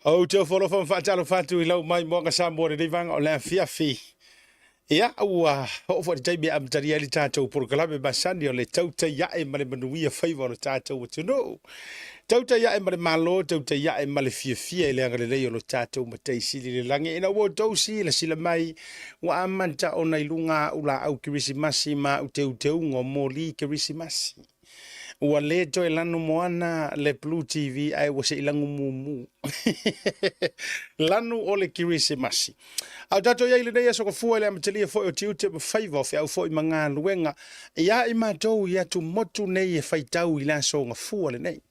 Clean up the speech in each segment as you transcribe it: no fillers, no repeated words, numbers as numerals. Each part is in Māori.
O te folo fa fatalo fatu I lau mai moanga Samoa de vanga o la fiafi. Ia ua o fo te me am tari ali tatou por kalabe basani o le TAUTAI A'E ma le manuia faiva o le tatou tu no. TAUTAI A'E ma le malo, TAUTAI A'E ma le fia le anga le lei o le tatou ma te sili le lange ina wo tausi la sila mai wa amanta o nei lunga ula au kirisimasi ma uteu ngo moli kirisimasi. Ua le toi lanu moana le Blue TV ai wase ilangu mumu. Lanu o le kirisimasi. Au tato ia ile nei soko fua le amatalia foi o tiute ma faiva fe au foi manga luenga. Ia I matou ia tu motu nei e faitau I la so nga fua le nei.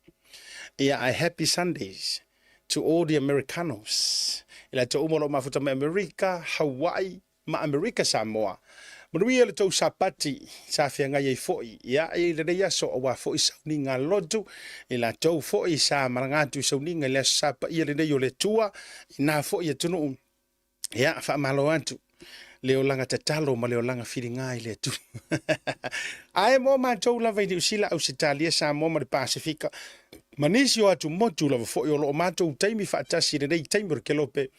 Ia I happy Sundays to all the Americanos. Ila to umolo mafuta ma America, Hawaii, ma America Samoa. Manuia le tau sapati sa fianga ye foi ia I le nei so wa foi sauni nga lotu ila tau foi sa marangatu sauni nga le sapa ia le nei o le tua ina foi tunu ia fa malo antu leo langa tatalo ma leo langa filinga ile tu ai mo ma tau la vai usila au Italia sa mo ma Pacifica manisi o atu motu la foi o lo mato taimi fa tasi le nei taimi ke lope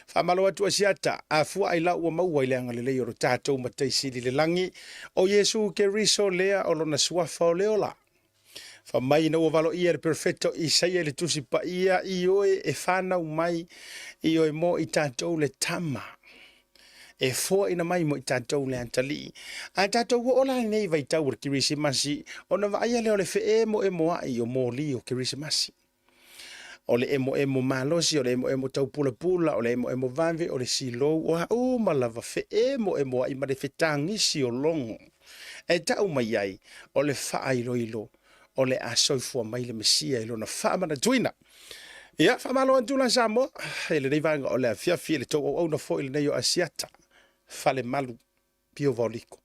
fa malo atu asiata afu ai la ua mau ai langa le o tatou ma te sili le langi o Yesu ke riso lea o lona suafa o leola fa mai na ua valo ia le perfecto Isaia le tusi pa ia I oe e whanau mai I oe mo I tatou le tama e fo ina mai mo I tatou le antali a tatou o la nei vai tau le kirisimasi ona va ia leo le fe e mo ai o moli o kirisimasi o le emo malosi, o le emo tau pula pula, o le emo vanve, o le silo, o malava fe emo ai ma le fetangisi o longo. E tau mai ai, o le faa ilo, o le asoifua mai le mesia ilo na faa mana tuina. Ia, faa malo antula Samoa, e le neivanga o le afiafi, le tau au na fo ile neio asiata, fale malu, pio voliko.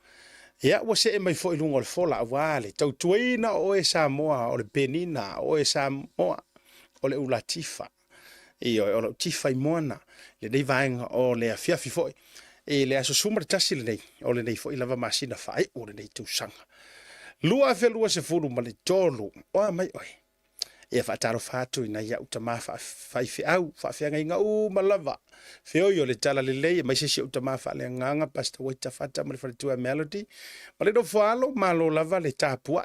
Ia, ua se e mai fo ilunga o le fola awale, tau tuina o e Samoa, o le penina, o e Samoa, o le ula tifa o le tifa I moana le nei vaenga o le afiafi foi e le aso sumar tasi le nei o le nei foi lava masina fai o le nei tausanga lua felua se fulu ma le tolu o mai oi e fataro fatu ina ia utama fai fe au fa fe nga ma lava fe o yo le tala le lei mai se utama fa le nganga pasta wita fata ma le fatu melody ma le do falo ma lo lava le tapua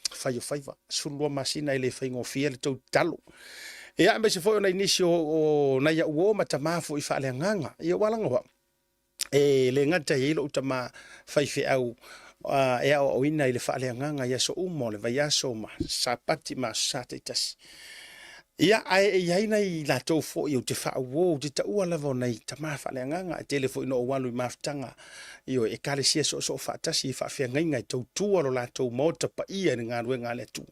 fai o faiva sulua masina ile fai ngofia le tau talo ia me se foi na inisio o na ia uo matamafu I fa le nganga ia walanga wa e le ngata ile utama fai fe au e o ina ile fa le nganga ia so umo le vai aso ma sapati ma satitas ia ai nei la to fo I te fa wo te ta ua lava nei tama fa le nganga telefoni no walu maftanga io e kale sia so fa tasi fa fe ngai to tua lo la to mota pa ia nga ruenga le tu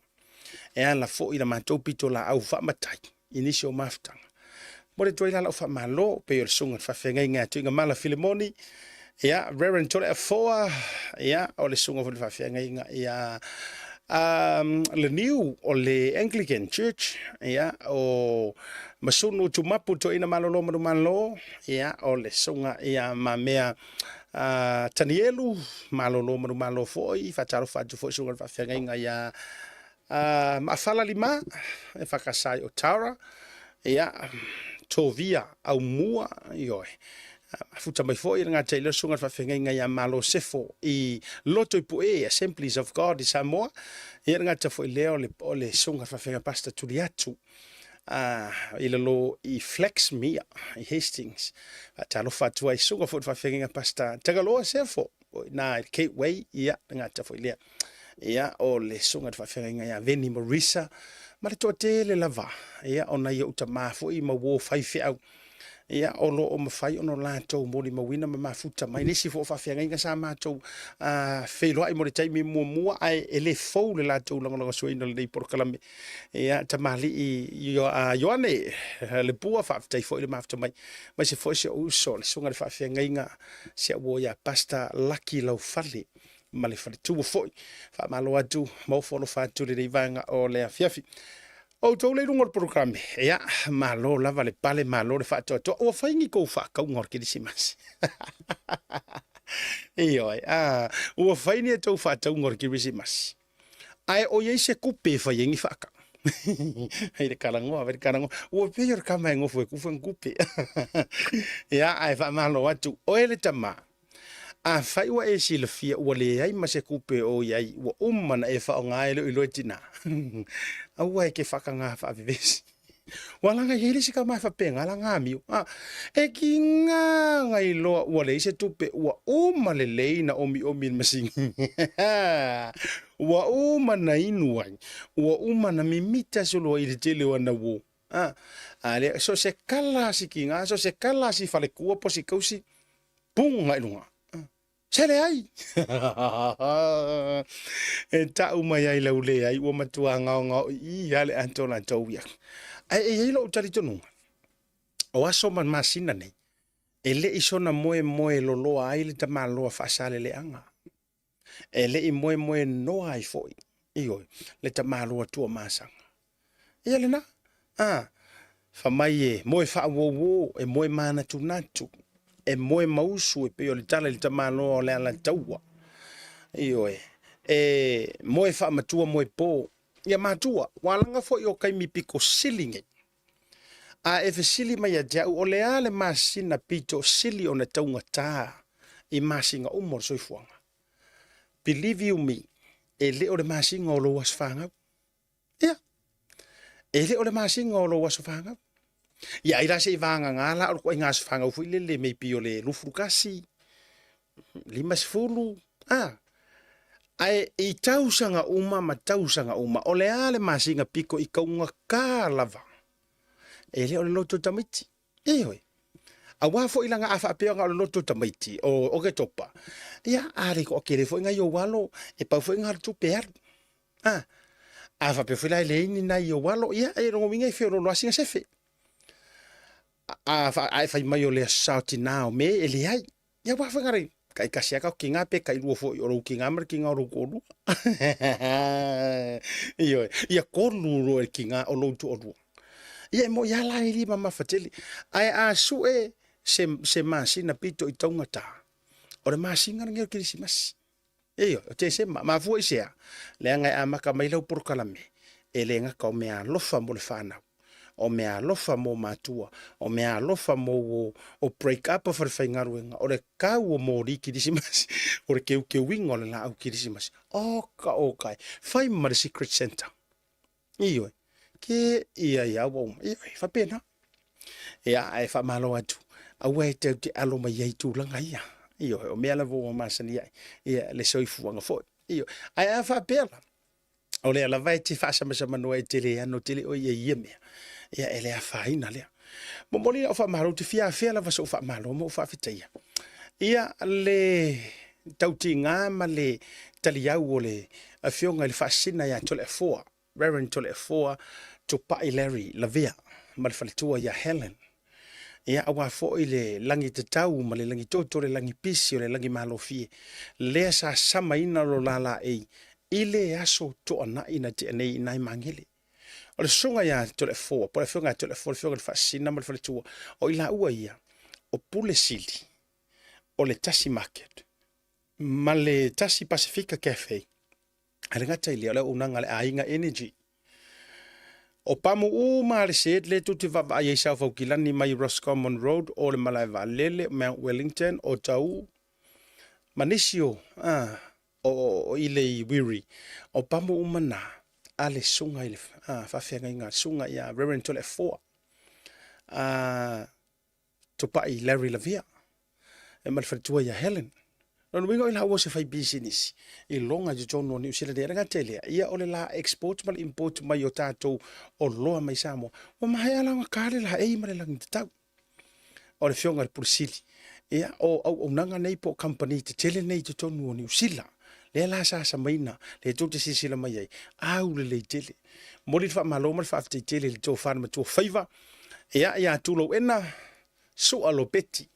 e ala fo I la matou pito la au fa matai inisio maftanga mo le toila la fa malo pe yo sunga fa fe ngai tu nga mala filimoni ia reverend tole foa ia o le sunga fa fe ngai ia le new o le Anglican Church ia o masunu tumapu to ina malolo malo ia o le sunga ia mamea tanielu malolo malo foi fataro fatu foi sunga fa fenga ia mafala lima e fakasai o Tara ia tovia au mua io futa mai foi nga tailor sunga fa fenga ia malo sefo I loto ipoe Assemblies of God I Samoa ia nga ta foi leo le sunga fa fenga pasta tuliatu ila lo I flex mia I Hastings talo fatu ai sunga fa fenga pasta tagaloa sefo na Gateway ia nga ta foi leo ia o le sunga fa fenga ia Veni Marisa ma le tote le lava ia ona ia utama foi ma wo fai fe au ia o lo o mafai ono latou moli mawina ma mafuta mai nisi fo fa fianga inga sa matou felo ai mo le taimi mua ai ele fou le latou longa soina le por kalame ia tamali I Yoane le pua fa tai fo le mafuta mai se fo se o so le sunga le fa fianga inga se wo ya pasta lucky lau fali ma le fali tu fo fa malo atu mo fo lo fa tu le vanga o le afiafi o tau le runga programe ia malo lava le pale malo le fato to o faingi ko fa ka ngor ke disimasi io o faini to fa to ngor ke disimasi ai o ye se kupe fa yengi fa ka Hai le kalangoa, vai kalangoa. Ua pia kama e ngofu e kufu ngupe. Ia ai fa malo atu oele tama. A fai wa e silafia ua le ai ma se kupe o iai ua umana e fa o ngai lo ilo tina. Aua e ke whakanga wha avivesi. Walanga hiri si ka mai whapenga la ngā miu. E ki ngā ngai loa ua le se tupe ua uma le leina omi omi masingi. Ua uma na inuai. Ua uma na mimita solo i le tele wana wo. Ale so se kala si ki ngā, so se kala si fale kua po si kausi. Pung ngai lunga. Sele ai. E ta umai ai lau le ai ua matua ngau ngau i ale antona tau ia. E lo utari tonu. O aso man masina nei. E le isona moe moe lo loa ai le tama loa whaasale le anga. E le i moe moe noa ai foi. Ioi, le tama loa tua masanga. Ia le na? Whamai e moe wha wo e moe mana tu natu. E moe mausu e peo le tala le tama loa le ala taua. Ioi, e moe wha matua moe po. Ia matua, walanga fo i o kaimi piko silinge. A e sili mai a jau o le ale masina pito sili o na taunga tā. I masinga umor soifuanga. Believe you me, e le o le masinga o lo wasfanga. Ia, e le o le masinga o lo wasfanga. Ia ira se i vanga ngala o koi ngasfanga ufu le mei pio le lufrukasi. Lima sifulu. Ai i tausanga uma ma tausanga uma. O le ale masinga piko i kaunga kā lava. E le o le loto tamaiti. Hoi. A wafo ilanga afa apea nga o le loto tamaiti. O ke topa. Ia are ko kere fo inga yo walo. E pau fo inga hartu pear. Afa pe fo lai leini na yo walo. Ia e rongo minga i feo lo asinga sefe. Afa ai fai mai o le sauti nao me e le ai. Ia wafo inga rei. Kai kasi aka ki ngā pe kai rua fo i oro ki ngā mara ki ngā oro koru. Ia kolu ro e ki ngā o loutu o rua. Ia mo ia la ili mama fateli. Ai a su e se masina pito i taunga tā. O le masinga ngeo kirisimasi. O te se ma fua i sea. Le angai a maka mai lau porokalame. E le ngaka o mea lofa mo le whanau. O mea lofa mo matua. O mea lofa mo o break up of whai ngaruenga. O le kau o mori kirisimasi. O le keu winga o le lau kirisimasi. Oka okai. Whai ma le secret center. Ioi. Ke ia wong. Ioi, whapena. Ia ai whamalo atu. Awe te alo mai ei tūlanga ia. Ioi, o mea la vōma masani ai. Ia le soifuanga foi. Ioi, ai a whapela. O le ala vai te whaasamasama noa e tele ano tele o ia mea. Ia ele a whaina lea. Momoli o whamaro te fia la vaso o whamaro mo whawhitaia. Ia le tauti ngā ma le taliau o le a whionga le whaasina ia tole a foa. Reverend tole a foa to pai Larry Lavia. Ma le whalitua ia Helen. Ia awa fo i le langi te tau ma le langi toto le langi pisi o le langi malofie. Lea sa sama ina lo lala ei. Ile aso to ana ina te anei inai mangele. O le songa ia tole foa. Po le whionga tole foa. Le whionga le whaasina ma le whalitua. O ila ua ia. O pule sili. O le Tasi Market. Ma le Tasi Pacifica Cafe. Ale ngata ili ole unanga le ainga energy. O pamu ma le set le tuti vava ai sa fo kilani mai Roscommon Road o le Malai Valele Mount Wellington o tau Manisio o ile wiri. O pamu umana ale sunga ile fa fenga inga sunga ya Reverend Tole 4. To pai Larry Lavia. E malfatua ya Helen. No wingo ila wo se fai business I longa jo no ni usila de nga tele ia ole la export mal import mai o tato o loa mai Samoa o mai ala nga kale la e mai la ngita o le fionga por sili ia o nanga nei po company te tele nei to no ni usila le la sa maina le to te sisila mai ai au le tele moli fa maloma fa te tele le to fa ma to favor ia tu lo ena so alo peti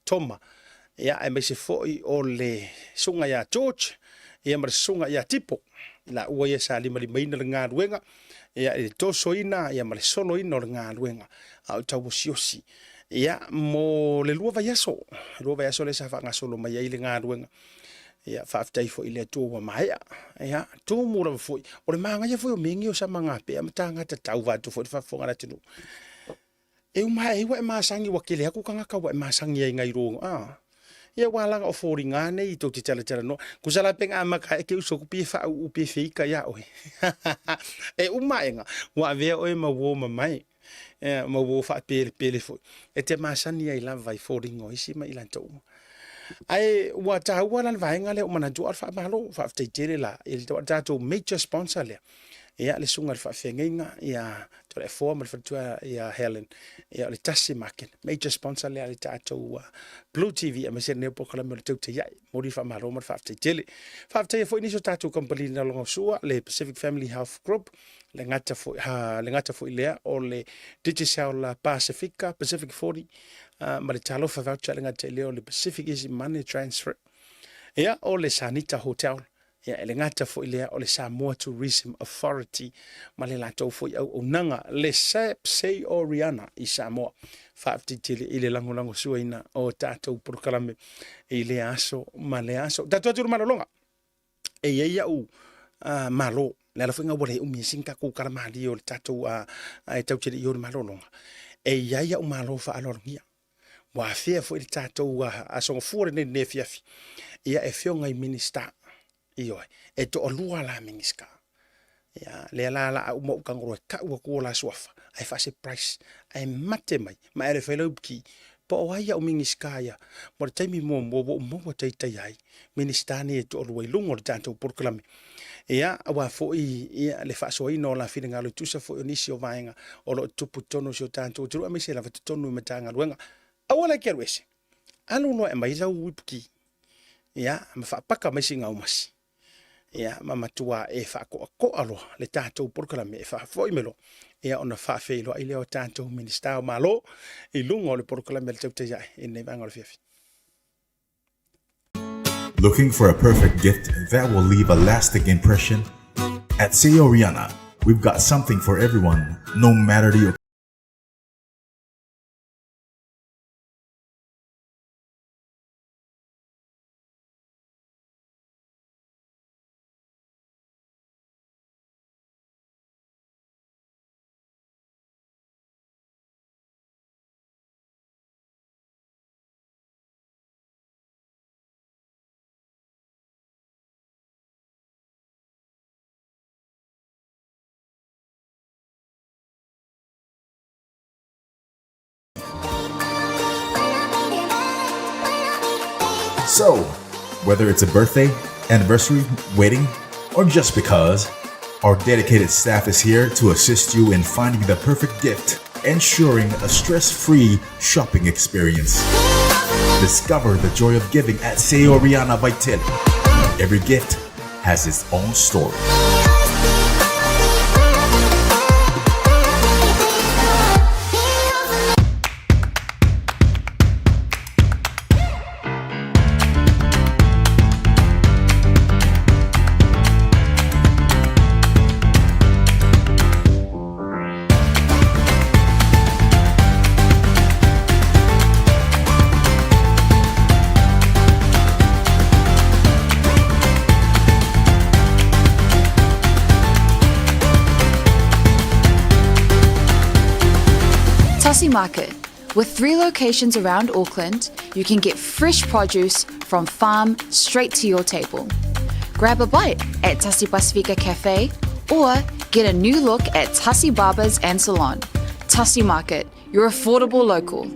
toma ia e me se foi o le sunga ya George ia mar sunga ya tipo la ua ia sa lima maina le ngā ruenga ia e to soina ia mar solo ina o le ngā ruenga au tau siosi ia mo le lua vai aso le sa fa nga solo mai ai le ngā ruenga ia whaaftai fo i lea tō wa mai ia tō mōra fo o le manga ia fo o mingi o sa manga pe am tanga ta tau watu fo fa fonga tinu e mai wa masangi wa kele aku kanga ka wa masangi ai ngai ro ia wala o fo ringa nei to te tala tala no ku sala penga maka e ke uso ku pi fa u pi feika ia o e mai nga wa ve o ma wo ma mai ma wo fa pele fo e te masani ai la vai fo ringo isi ma ila to ai wa ta wala vai nga le o mana tu fa malo fa te tere la il to major sponsor le ia le sunga fa fenga ia to le forma fa tu ia Helen ia le Tasi Market major sponsor le to Blue TV a mese ne pokola mo te te ia mori fa malo mo fa te tele fa te fo iniso tatu company na longo sua le Pacific Family Health Group le ngata fo ile o le Digicel la Pacifica Pacific 40 ma le talo fa voucher le ngata le o le PacificEzy money transfer ia o le Sanita Hotel ia le ngata fo ile o le Samoa Tourism Authority ma le lato fo o nanga le say Oriana i Samoa fa titile ile lango suina o tato proklame ile aso ma le aso tato tu malonga e ia u malo le la finga bole mi sinka ku karamali o tato ai tau tele yo malonga e ia u malo fa alorngia wa fia fo il tato aso fore ne fiafi ia e fionga i minister io e to olua la miniska ya le la mo kangro ka wa ko la swafa ai fa se price ai mate mai ma ele felo ki po wa ya o miniska ya mo taimi mo tai tai ai minister ni to olua lungo tanto por klame ya wa fo i le fa so i no la filinga lo tusa fo inisi o vainga o lo tupu tono so tanto tru me se la tonu metanga luenga awala kerwese anu no e mai za wipki ya ma fa paka mai singa umasi ia mama tua e fa ko alo le tato porklame e fa foi melo ia ona fa felo ile o tato minister malo i lungo le porklame le tau ia e nei vanga le fifi. Looking for a perfect gift that will leave a lasting impression? At Oriana, we've got something for everyone, no matter the So, whether it's a birthday, anniversary, wedding, or just because, our dedicated staff is here to assist you in finding the perfect gift, ensuring a stress-free shopping experience. Discover the joy of giving at Oriana by Till. Every gift has its own story. Tasi Market. With 3 locations around Auckland, you can get fresh produce from farm straight to your table. Grab a bite at Tasi Pacifica Cafe or get a new look at Tasi Barbers and Salon. Tasi Market, your affordable local.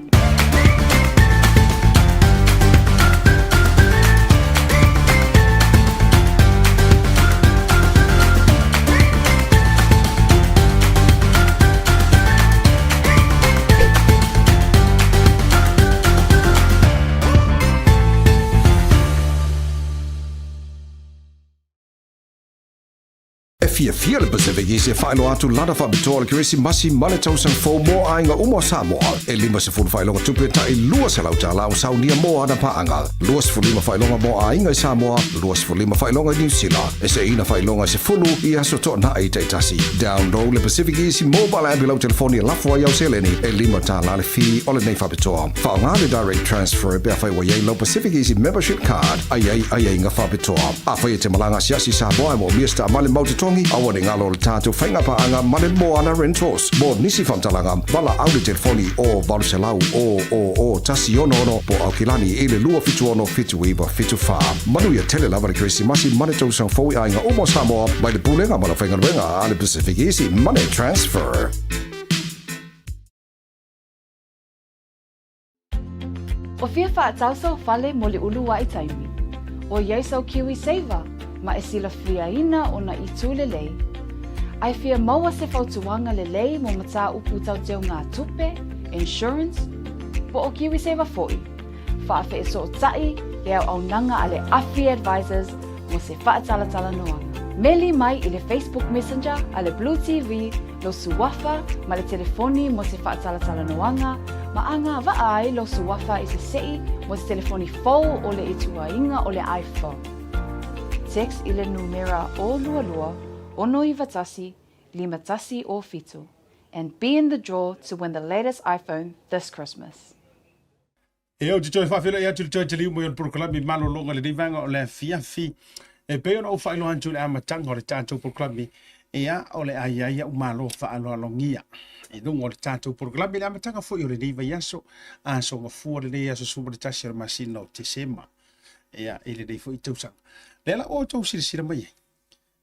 fia le PacificEzy whaelo atu lada whabitoa le Keresimasi male tausang fo mo ainga umo Samoa. E lima se fulu whaelonga tupe ta i lua se lau ta lau saunia mo ana paanga. Lua se fulima whaelonga mo ainga i Samoa, lua se fulima whaelonga i New Zealand. E se ina whaelonga se fulu i aso to na i te tasi. Download le PacificEzy mobile app i lau telefoni lafua iau seleni. E lima ta la le fi o le nei whabitoa. Whaonga le direct transfer bea whai wa yei lau PacificEzy membership card. Ai inga whabitoa. A whai te malanga siasi Samoa mo miesta male mautotongi. Awane ngalo le tātou whainga paanga male mo ana rentals. Mo nisi whamtalanga wala au le telefoni o Valuselau o Tasi ono po Aukilani i le lua fitu ono fitu iwa fitu wha. Manu ia tele lava le Keresimasi mane tausang fōi a inga umo Samoa mai le pulenga mala whainga ruenga a le PacificEzy money transfer. O fia whaatauso whale mo le ulua i taimi. O iesau Kiwi Saver, ma e sila fia ina o na i tūle lei. Ai fia maua se whautuanga le lei mo mata upu tau teo ngā tupe, insurance, po o Kiwi Saver foi. Whaafe e so o tai, e au nanga ale Afi Advisors mo se whaatalatala noanga. Meli mai i le Facebook Messenger a le Blue TV, lo suwafa ma le telefoni mo se whaatalatala noanga, ma anga vaai lo suwafa i se sei mo se telefoni fau o le ituainga o le iPhone. Text i le numera o lualua, ono iwa tasi, lima tasi o fitu, and be in the draw to win the latest iPhone this Christmas. E au te toi whawhira i atu le toi te liu mo i on proklami malo longa le rivanga o le fiafi. E peo na o whailo hantu le amatanga o le tātou proklami. E a o le aiaia u malo whaalo alongia. E lungo o le tātou proklami le amatanga fo i o le riva iaso. A so ngafua le nei aso suma le tasi ar masina o te sema. E a ele nei fo i tausanga. Lela o tau sira mai.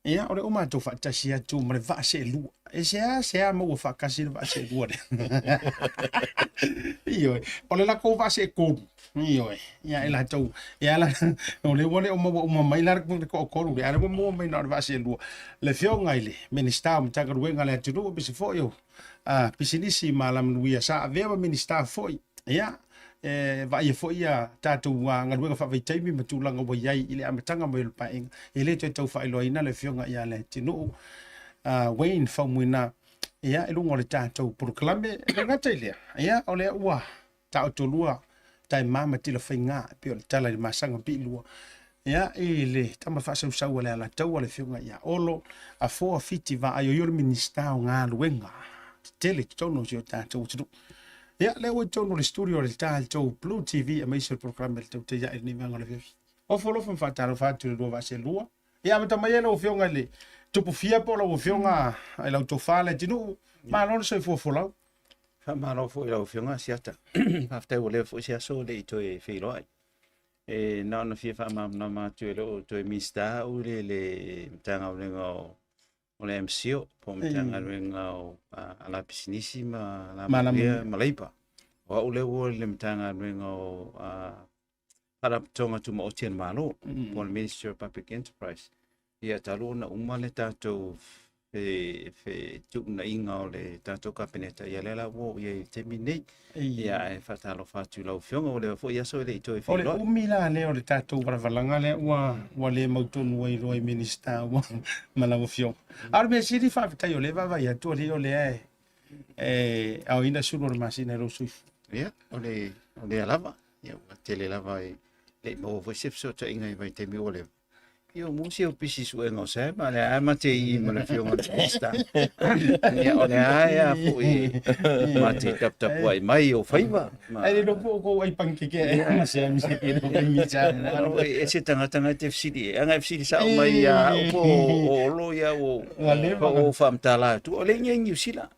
E a o le o mātou whaatasi atu ma le vaa se lua. E se a maua whaakasi le vaa se lua le. Ioi. O le lako vaa se kōru. Ioi. Ia e la tau. Ia la. O le wale o ma mai lara ko kōru. Le are mo mai na vaa se lua. Le fio ngai le. Minister o mtaka ruenga le atu lua bisi fo yo. Pisinisi ma la mnuia sa. Avea minister fo. Ia. Va ia fo ia tātou ngaruenga whawhaitaimi ma tūlanga wa iai i le amatanga mo il paenga. I le toi tau whailoina le fionga ia le tino. Wayne whaumuina ia e lungo le tātou proklame le ngata ilea. Ia o le ua tāo tolua tai mama tila whainga pio le tala le masanga pi lua. Ia e le tama whaasau sau le ala tau le fionga ia olo a foa fiti va ayo yore minister o ngā luenga. Tele tono si o tātou tunu. Ia le o tono le studio le tātou Blue TV a meisio le proklame le tau te ia e ni manga le fiofi. O folofa mwhataro whātu le lua vase lua. Ia mata mai ena o fionga le tupu fia po lau fionga ai lau tofale tinu ma lona soi folau. Fa malo fo ila fionga siata. After o le fo sia so le to e filo ai. E na na fia fa ma na ma tu lo to e mista o le tanga o le MCO po tanga o ala pisinisi ma la malaipa. O le tanga o para tonga tu mo tien malo po le Ministry of Public Enterprise. Ia talo na umale tātou fe tuk na inga o le tātou kapineta. Ia lela wo ia te minei. Ia e whatalo whatu lau fionga o le fo ia so le i toi whilo. O le umila le o le tātou waravalanga le ua le mautonu wai roi minister ua malawa fionga. Aru mea siri whawhitai o le vavai atua le o le e au ina suru o le masina e rosuifu. Ia, o le alava. Ia, tele lava e le mo voisefso ta inga i vai te mi o le. Io musi o pisi su e ngose, ma le ama te i ma le fionga le pista. Ia o le aia po i ma te tapu ai mai o whaiva. Ai no po ko ai pankeke e se amisi ki no misa. Aro e se tangata te fsidi. Anga fsidi sa o mai a o lo ia o famtala tu o le nyengi usila.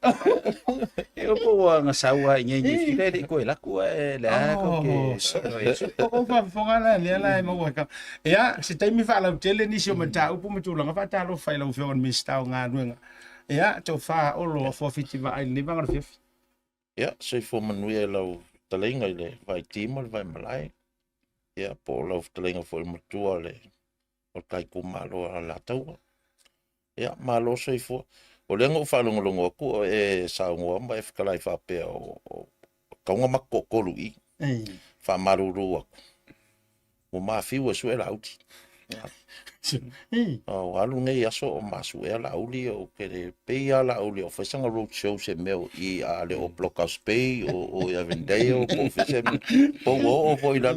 E o po nga saua nyengi usila le ko la ko le a ko ke. O fa fonga le la e mo ka. Ia se taimi fa la tele ni si o mata upu matulanga fa talo fa ila ufion mista o ngā nuenga. Ia to fa o lo fo fiti va ai ni vanga fifi. Ia se fo manui e lau talenga i le vai tima le vai malai. Ia po lau talenga fo i matua le o kai ku malo a la taua. Ia malo se fo o lengo fa longo aku e sa ngoa mai fikalai fa pe o kaunga mako kolu i. Fa maruru aku. O ma fiu e suela uti. O alu ngai aso o masu e la uli o kere pe ala uli o fesanga road show se meo I a le o blockhouse pay o ya vendei o po fese po o po ila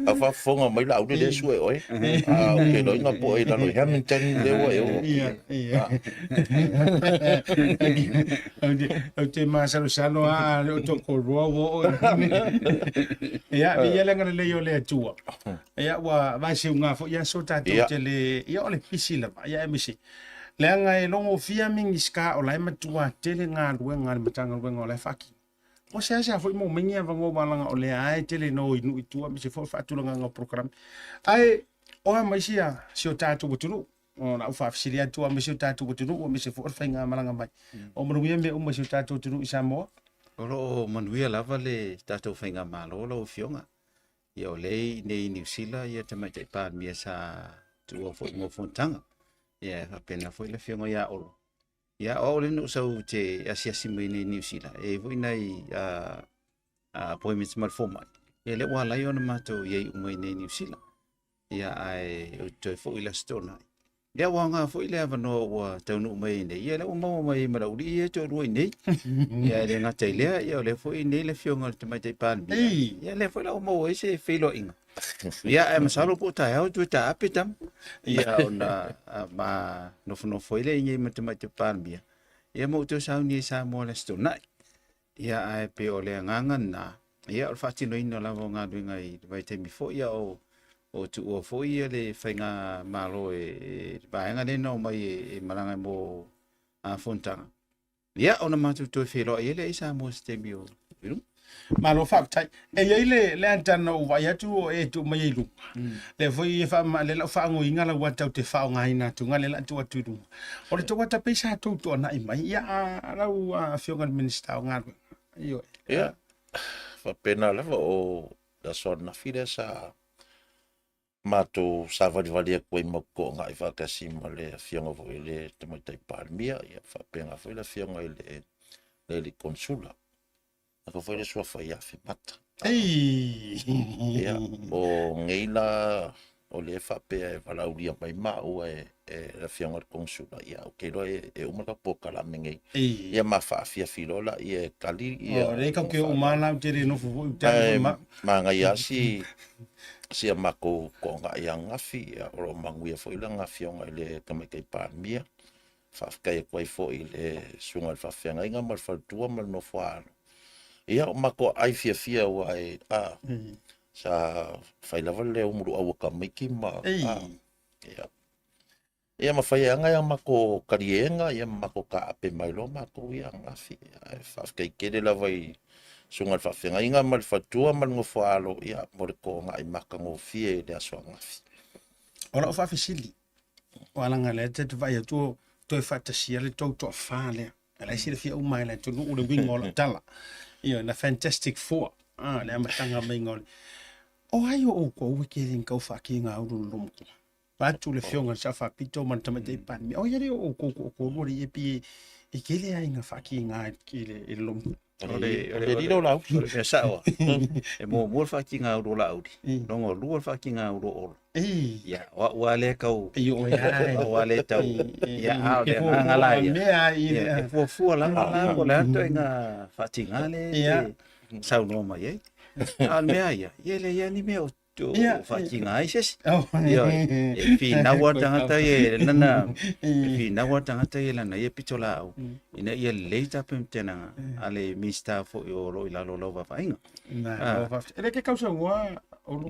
a fa fonga mai la uli le sue oi a o ke lo inga po ila lo Hamilton le o e o o te masalo sano a o to ko ro ia ia lenga le yo le tua ia wa vai se unga fo ia so ta te le ia ole pisila ia misi lenga e longo fia mingi ska o lai matua tele nga ruenga matanga ruenga o lai faki o se fo mo mengia vango balanga o le ai tele no inu itua misi fo fa tulanga nga program ai o mai sia si o tatu butulu o na ufa fisilia tua misi o tatu butulu o misi fo fa nga malanga mai o mo me o misi o tatu butulu I Samoa Olo manuia lava le tatou whainga malo lo fionga. Ia o lei nei New Zealand ia te mai te pāmia sa tua fo mo fontanga. Ia pena foi le fionga ia olo. Ia o le no sau te asiasi mai nei New Zealand. E voi nei appointments mal forma. Ia le wala ia na mato ia umai nei New Zealand. Ia ai o te fo ila stona. Ia wanga fo ile avano wa taunu mai nei. Ia le umau mai marauri ia to ruai nei. Ia le ngata ile ia le fo nei le fionga te mai te pan. Ia le fo la umau ai se filo inga. Ia e masalo po ta au tu ta apitam. Ia ona ma no fo ile ngai mai te pan bia. Ia mo to sa ni sa mo le sto nai. Ia ai pe ole nganga na. Ia o fatino ino la nga ngai vai te mi fo ia o tu o fo ia le whainga malo e baenga le no mai e maranga mo a fontanga. Ia ona matu to felo ele isa mo stemi o. Malo faktai e ile le antana o vai atu o e tu mai lu. Le foi fa ma le fa ngo inga la wata te fa nga ina tu nga le la tu atu. O le to wata pesa tu to na mai ia la u fionga minister nga. Io. Ia. Fa pena leva o da sona fide sa mato sa valia koe mako nga I whakasima le fionga vo le te mai tai palmia ia whapenga foi le fionga le konsula. Ako foi le sua whai afi mata. Ia o ngeila o le whapea e walauria mai mau e le fionga le konsula. Ia o keiro e umaka poka la mengei. Ia ma whaafia filola ia kali. O reka ke umana tere no fu ma ngai asi sia mako ko nga yang afi o manguia foi la ngafi nga le kama kai palmia fa kai koi foi le sunga fa fenga nga mal fa tua mal no fa ia mako ai fia wa sa fai lava le umuru au ka miki ma ia ma fai nga yang mako karienga ia mako ka ape mai lo mako ia ngafi fa kai kele lava sunga fa fenga inga mal fatua mal ngo falo ia more ko nga I maka ngo fie le aso ngafi ora fa fisili wala nga le te vai tu to fa ta sia le to fa le ala sia fia o mai le tu no le wing ola tala ia na fantastic four le matanga mai ngol o ai o ko we ke rin ka fa ki nga uru lum ko pa tu le fionga sa fa pito man tamate pan mi o ia o ko lo ri e e ke le ai nga fa ki nga ki le lum le dilo la e sao e mo whaki ngā uro la auri rongo lua whaki ngā uro oro ia wa le kau wa le tau ia au le ngala ia e fua la ko le ato ngā whati ngā le sau no mai al mea ia le ia ni mea tu whaki ngā ises ia e fi nawa tangata e nana fi nawa tangata e lana ia pito la au ina ia leita pemtena ale mista fo o lo ila lo va fainga ele ke causa wa o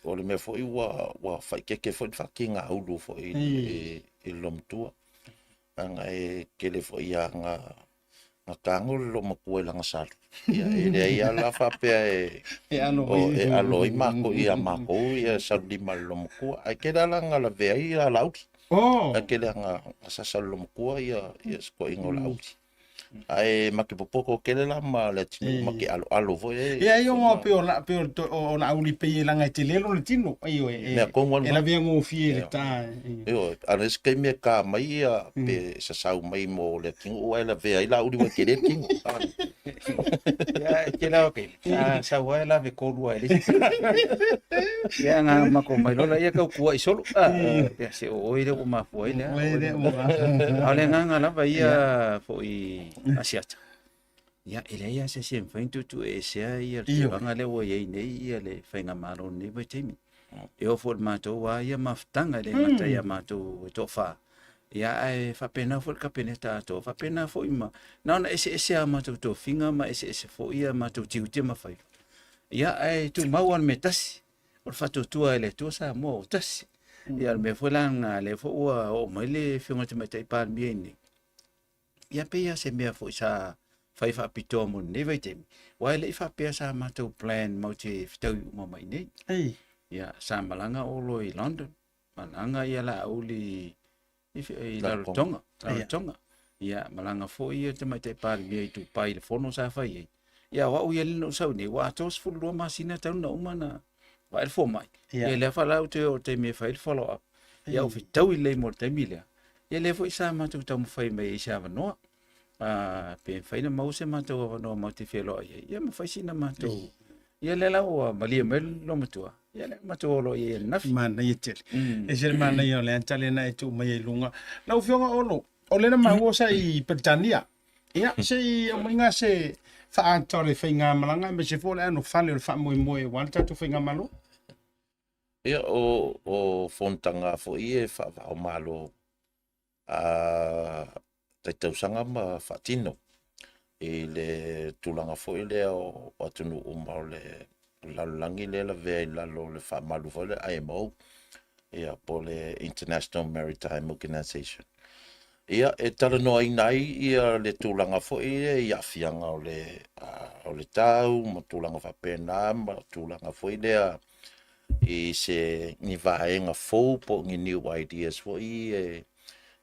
o le me fo I wa fai ke fo whaki ngā ulu fo I lom tua anga e ke le fo ia nga tango lo makue langa sal ia ia la fa pe alo I mako ia mako ia sal di mal lo makue ai ke la nga la ve ia lauti ai ke la nga sa sal lo makue ia sko ingo lauti Ai makipopoko kele la ma le tinu maki alo vo Ia io mo pe o la uli pe la ngai te lelo le tino. Io e la via ngo fie le ta. Io anes ke me ka mai pe sa sau mai mo le tinu o la vea ila uli wa kele tinu. Ya ke la ke. Sa wa la ve ko lua ele. Ya nga mako mai lola ia ka ku ai solo. Ya se o ile o ma foi le. Ale nga la va ia foi asiata. Ya ele ia se faintu tu e se ia anga le o ye nei ia le fainga maro ni vai temi. E o for mato wa ia maftanga le mata ia mato to fa. Ya ai fa pena for ka pena ta to fa pena fo ima. Na na ese mato to finga ma ese fo ia mato tiu te ma fai. Ya ai tu mauan metasi. O fa to tua ele to sa mo tasi. Ya me fo langa le fo o mai le finga te mai pa bien. Ya pe ya se me fo sa fai fa pito mo ne vai te. Wa le fa pe sa mato plan mo te fitau mo mai nei. Ya sa malanga o lo i London. Malanga ia la uli la tonga. Ya malanga fo ia te mai te pari me tu pai le fono sa fai. Ya wa u ia no sa ni wa tos fu lo masina tau na umana. Wa el fo mai. Ya le fa la o te me fai follow up. Ya o fitau i le mo te mila. Ya le fo isa mato tau fai mai isa no. Pe fai na mau se mato no mau te felo ia ma fai sina mato ia le la o malia mel lo matua ia le mato lo ia na mana ia tel e ser mana ia le antale na tu mai lunga na u fionga o le na mau sa I Britania ia se o inga se fa antole fainga malanga me se fo le no fale o fa moi wanta tu fainga malo ia o fontanga fo ia fa va o malo tai tausanga ma fatino e le tulanga foi le o atunu o mau le lalangi le la ve la lo le fa malu fo le IMO e a po le International Maritime Organization ia e tala no ai nai ia le tulanga foi ia fianga o le tau mo tulanga fa pena ma tulanga foi le e se ni vaenga fo po ni new ideas foi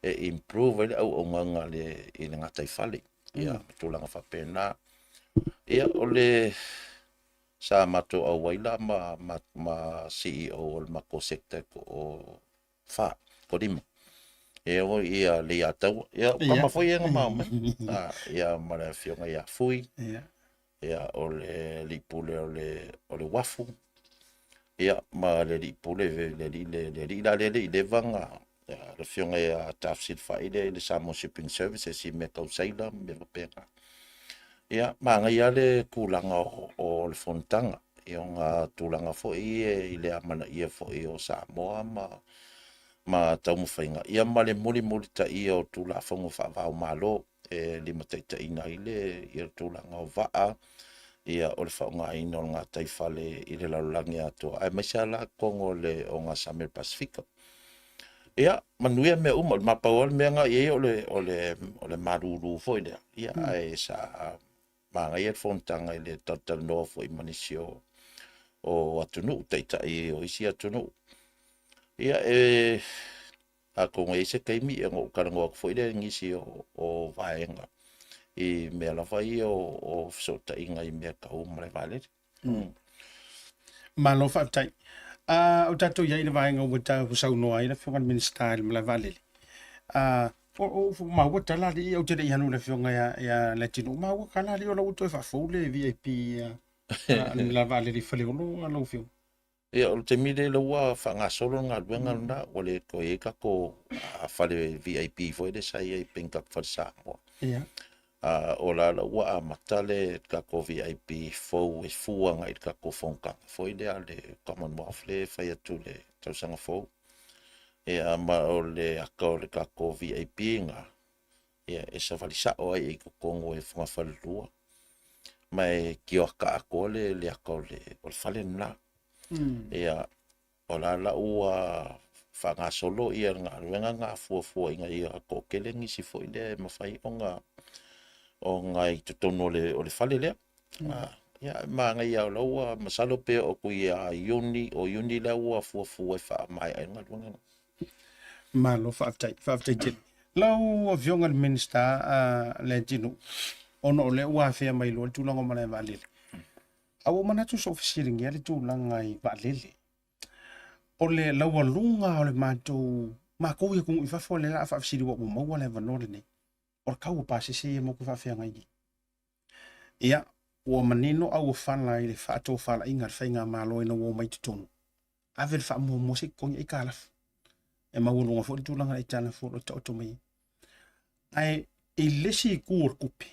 improve le au nganga le I nga tai fale ia tulanga fa pena ia ole sa mato au waila ma CEO o ma ko sector ko fa ko dim o ia le atau ia kama foi nga ma ia mara fionga ia fui ia ole li pule ole wafu ia ma le li pule le vanga le fionga ia tafsir faide le Samoa shipping services I me kau saila me peka ia manga ia le kulanga o le fontanga ia nga tulanga fo I le amana ia fo I o Samoa ma tau mo fainga ia male muli ta ia o tula fongo fa va malo le mataita ina ile ia tulanga o va ia o le whaunga ino ngā taifale I le lalulangi atua. Ai maisala kongo le o ngā Samoa Pasifika. Ia, manuia me mapawal mea ngā ia o le maruru foi lea. Ia, ai sa maanga ia fontanga I le tatal noa foi manisio o atunu, taitai o isi atunu. Ia, a kongo se kaimi e ngō karangoa foi lea ngisi o vaenga. I mea la fai o sota inga I mea ka umare vale. Malo fa tai. O tato ia ina vaenga o ta usau noa ina fionga minister mala vale. O ma o tala li o te hanu le fionga ya latino ma o kala li o la uto fa fole VIP la vale li fale o lo fio. Ia o te mire le ua whanga solo ngā luenga na o le ko e ka ko fale VIP foi de sai e penka whalsa mo. Ia. O la ua matale ka ko VIP fo e fuanga I ka ko fonka foi le Commonwealth le fai atu le tausanga fo e ma o le aka le ka ko VIP nga e sa valisa o ai ko kongo e funga falua mai ki o ka ko le aka o fale na o la ua whanga solo ia ngā ruenga ngā fuafua inga ia ko kelengi si foi le mawhai o ngai tutono o le fale lea. Ia ma ngai au laua masalo pe o kui a uni la ua fuafua e wha mai ai ngā luanga. Malo whaftai te. lau avionga le minister le tinu ono le ua fea mai lo tulanga mana valele au manatu so fisiring ya le tulanga I valele o le lau alunga o le matou makou ia kung ifa fo le la fa fisiri wa mo wala vanole ne o kau pa se mo ku fa fea ngai ia o manino au fala I le fa to fala inga fainga malo ina wo mai tutonu avel fa mo mo se kong I kala e mawulunga fo tulanga I tala fo to mai ai ilesi kur kupi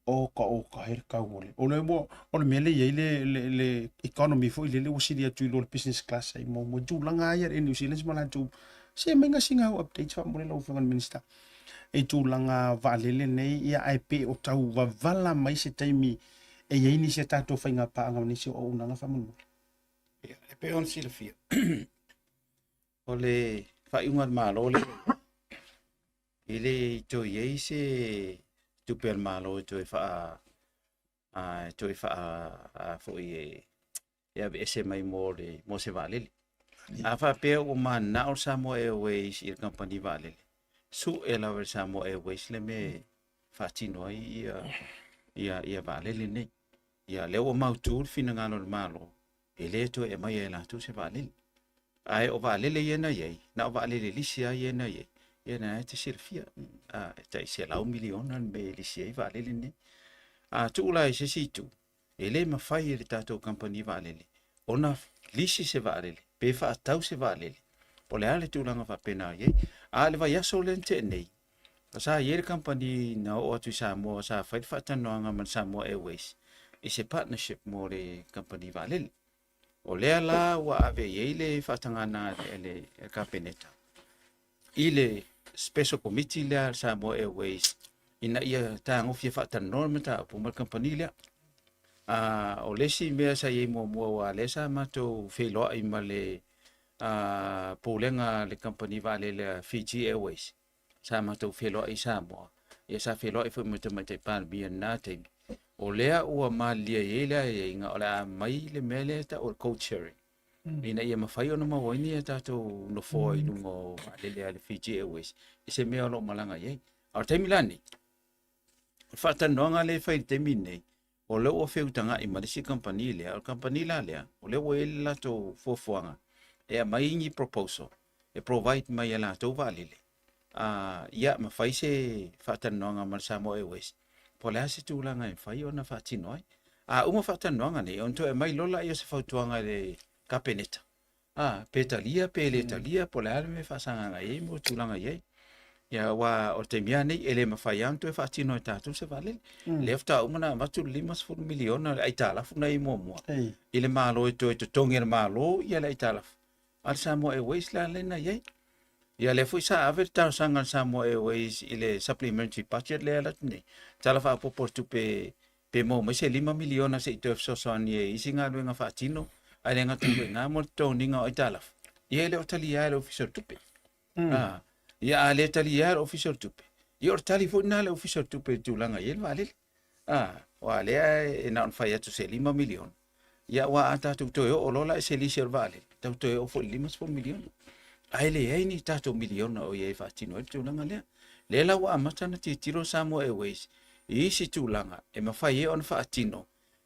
o ka her ka wole o le mo o le mele ye le economy fo le usiri atu lo business class ai mo tulanga ia e New Zealand mala tu se menga singa update fa mo le lo minister e tulanga valele nei ia ai pe o tau va vala mai se taimi e ye ni se tato fainga pa anga ni se o unanga fa mo e pe on silfia o le fa inga malo le ile to ye se tuper malo to fa fo ia ese mai mo se valele a fa pe o man na o Samoa Airways I company valele su ela Samoa Airways le me fatino ia valele nei ia le o mautur fina ngalo malo ele to e mai ela tu se valele ai o valele ia na ye na o valele lisia ia na ye ia na te silfia tai se lau miliona me lisia I valele nei tu la se situ ele mafai le tato company valele ona lisi se valele pe fa tau se valele po le ale tu langa fa pena ye ale va yaso lente nei sa ye company na o tu Samoa sa fa tanoanga man Samoa Airways is a partnership mo le company valele o le ala wa ave ye le fa tangana le kapeneta ile special committee le Samoa Airways ina ia ta ngofia fa tanoanga ta po mal company le o lesi mea sa ye mo wa lesa mato felo I male polenga le company vale le Fiji Airways sa mato felo I Samoa ia sa felo I fo mo te pan bi na te o lea ua malia yela ye nga ola mai le mele ta o coach sharing ina ia mafai ona mawani ta to no foi lungo le Fiji Airways ise mea lo malanga ye o te milani fata nonga le fai te mine o le o feu tanga I malisi company le o company la le o le o la to fofuanga e mai ngi proposal e provide mai la to valile ia mafai se fata nonga mal Samoa Airways po le se tu langa e fai ona fati noi uma fata nonga ne on to e mai lola ia se fautuanga le kapeneta petalia peletalia po le me fa sanga e mo tu langa ye ia wa o te mia nei ele mafai anto e fati noi tatu se vale lefta umana matu 5 miliona ai tala fu nei mo ile malo e to tonger malo ia le tala al Samoa Airways la lena ye ia le foi sa ave ta sanga Samoa Airways ile supplementary budget le ala nei tala fa po tu pe mo me se 5 miliona se to so ye isinga luenga fatino ai nga tu nga mo to ninga ai tala ia le otalia le official tupe ia le talia official tupe ia telefona le official tupe tu langa ye vale wa le e na on fai tu se 5 miliona ia wa ata tu to o lola se li ser vale tu to o fo 5 miliona ai le ni tato miliona o ye fatino e tu langa le la wa matana ti tiro Samoa Airways isi tu langa e mafai e on fatino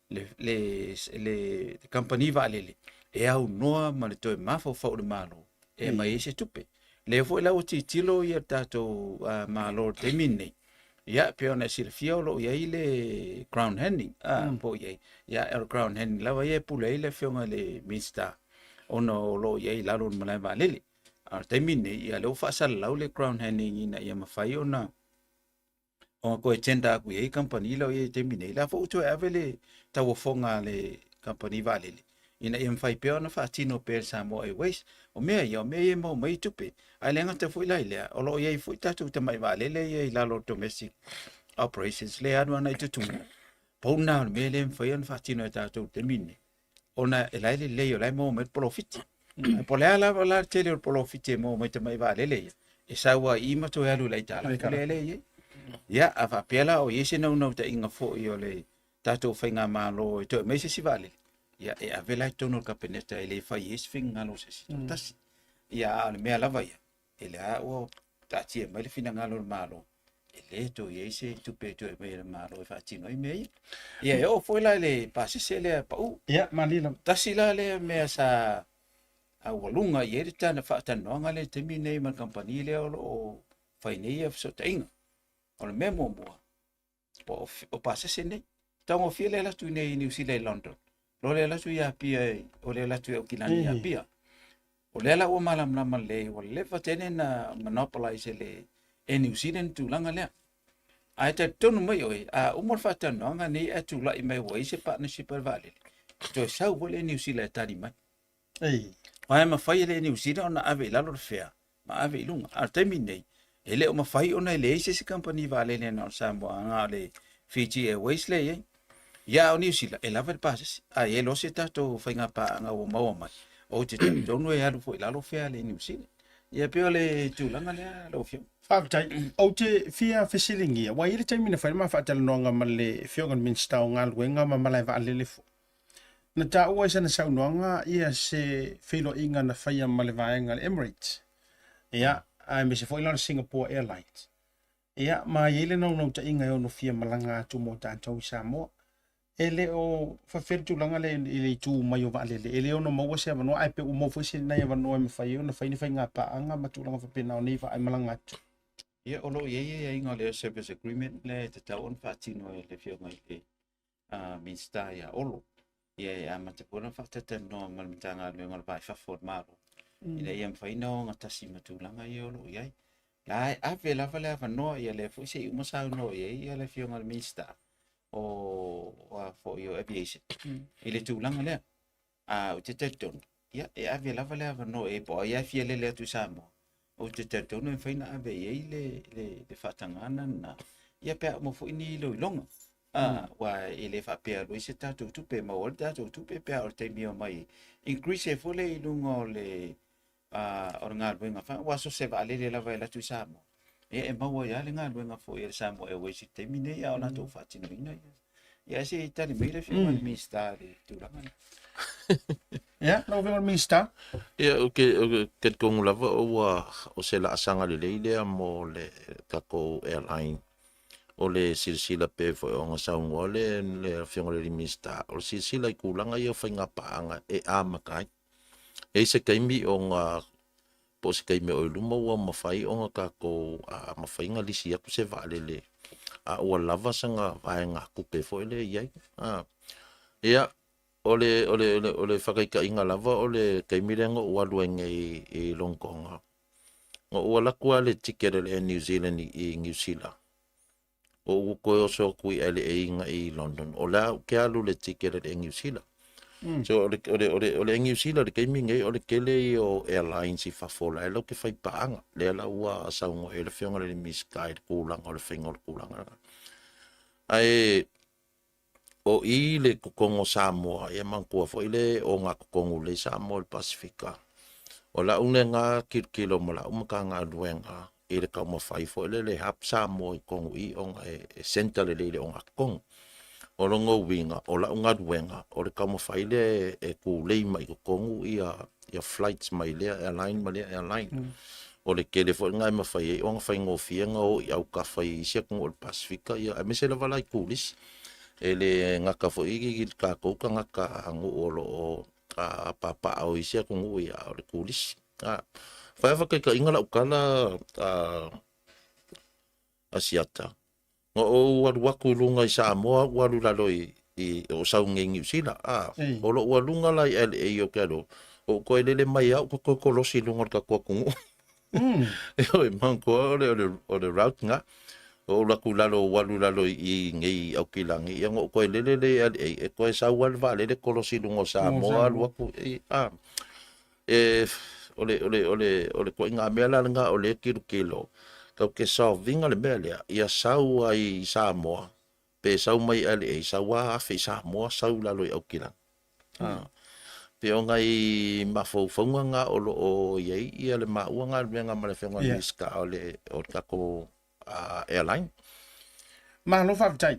le company vale e au noa ma le to mafo fo de malo e mai se tupe le fo la o ti tilo ia tato malo te mini ia pe ona silfia lo ia ile crown handing po ia el crown handing la ia pula ile fionga le mista ono lo ia la lo malai vale te mini ia lo fa sal la le crown handing ina ia mafai ona o ko tenda ku ia company lo ia te mini la fo to avele tawo fonga le company vale ina ia mafai pe ona fa tino per Samoa Airways o mea mo mai tupe ai lenga te foi lai le o lo ia foi tatu te mai vale le ia la lo domestic operations le anu ana tu po na me le foi on fatino tatu te mini ona e lai le o lai mo met profit po le ala la tele o profit mo mai te mai vale le e sa wa I ma to alu lai tala le ia ava pela o yese no te inga fo I o le tatu fainga malo to me se si vale ia e avela tono kapeneta ele fa yes finga lo se tas ia le me lava ia ele o ta tia mai le fina ngalo malo le to ye se tu pe to me malo fa tino i me ye o foi la le pasi se le pa u ya malila tasi la le me sa a walunga ye le tana fa tano nga le temi nei man company le o fai nei e so tainga o le memo mo o pasi se nei tango file la tu nei New Zealand London lo le la tu ya pia o le la tu o kilani ya pia o le la o malam na male o le fa tene na monopolize le e New Zealand tu langa le ai te tonu mai oi a umor fa tano nga nei e tu la i mai wo se partnership vale to sa o le New Zealand tani mai ei ai ma fai le New Zealand na ave la lo fea ma ave lunga a temi nei ele o ma fai ona le se company vale le na Samoa nga le Fiji Airways le ye ya o New Zealand e lava passes a e lo se tato fai nga pa nga o mau mai o te tonu e alu foi la lo fea le New Zealand ia pe le tulanga le lo fia Whakatai, o te fia whisilingi, wa iri taimina whaere ma whaatala noanga ma le whiongan minsta o ngā luenga ma malai wa alelefo. Na tā ua isa na sau noanga ia se whilo inga na whaia ma le vaenga le Emirates. Ia, a me se whailana Singapore Airlines. Ia, ma iele nau ta inga o no fia malanga atu mo tātou i Samoa. Ele o whawhiru langa le ile tū mai o wa alele. Ele o no maua se avanoa, ai pe umo fwisi na ia wanoa me whai o na whaini whai ngā paanga ma tūlanga whapena o nei wa ai malanga atu. ia o lo ye inga le service agreement le te tau on fatino le whionga i le minsta ia olo ia ma te pona whaatata no ma le mitanga luenga le pai whafod maro ina ia mwhaina o ngatasi matulanga i olo iai la ave lava le avanoa ia le fwisi i umasau no ia le whionga le minsta o for your aviation i le tūlanga lea o te tautonu ia e ave lava le avanoa e po ia fia le tu Samoa o te tautonu e whaina ave iei le whatangana na ia pia mo fu ini lo longa wa ele fa pia lo se tatu tupe ma o tatu tupe pia o te mio mai increase e fole i lunga le o ngā luenga fa wa so se va le lava la tu Samoa e maua ia le ngā luenga fo e Samoa e wesi te mine ia o na to fatino ina ia se tani mai le fia mi sta le tulanga Ja, nou weer minsta. Ia ke kongu lava o se la asanga le leile mo le kako airline o le silsila pe fo o nga saunga le fionga le mista o silsila I kulanga ia whainga paanga e amakai e se kaimi o nga po se kaimi o luma ua mawhai o nga kako mawhainga lisi aku se vale le ua lava sanga vaenga kupe fo ele iai ia ole whakaika inga lava ole kaimirenga ua luenga I Longkonga. Ngo ua lakua le tikere le New Zealand I New Zealand. O ua koe oso kui ele inga I London. O la ke alu le tikere le New Zealand. So ole New Zealand le kaiminga ole kele o airlines I whafola. E lau ke whai paanga. Le ala ua asaungo ele whionga le miskai kulanga ole whainga ole kulanga. Ai o I le kukongo Samoa ia mankua fo ile o ngā kukongo le Samoa le Pasifika. O la une ngā kilo ma la umaka ngā luenga I le kauma whai fo ile le hap Samoa I kongo I o ngā senta le le o ngā kukongo. O longo winga o la unga luenga o le kauma whai le ku lei mai kukongo ia flights mai le airline ma le airline. O le kele fo ngai ma whai o ngā whai ngofienga o I au ka whai isia kongo le Pasifika ia a mese la walai kulis. Ele ngaka fo igi ka koka ngaka hangu olo o papa au isia kungu ia o le kulis fa ka ingala ukala asiata ngo o waku lunga I Samoa walu lalo I o saunge New Zealand olo walunga lai ele o kero o ko ele mai au ko kolosi lunga ka ko kungu e manko o le route nga o laku lalo walu lalo I ngei au kilangi ia ngo koe lele e koe sa wal vale le kolosi lungo Samoa luaku ole koe ngā mea nga o le kilo kau ke sau vinga le mea lea ia sau ai Samoa pe sau mai ale sau a Afi Samoa lalo I au kilangi pe o ngai mafaufaunga nga o iei ia le maua ngā mea ngā male whenga niska o le o kako airline. Ma lo whakatai.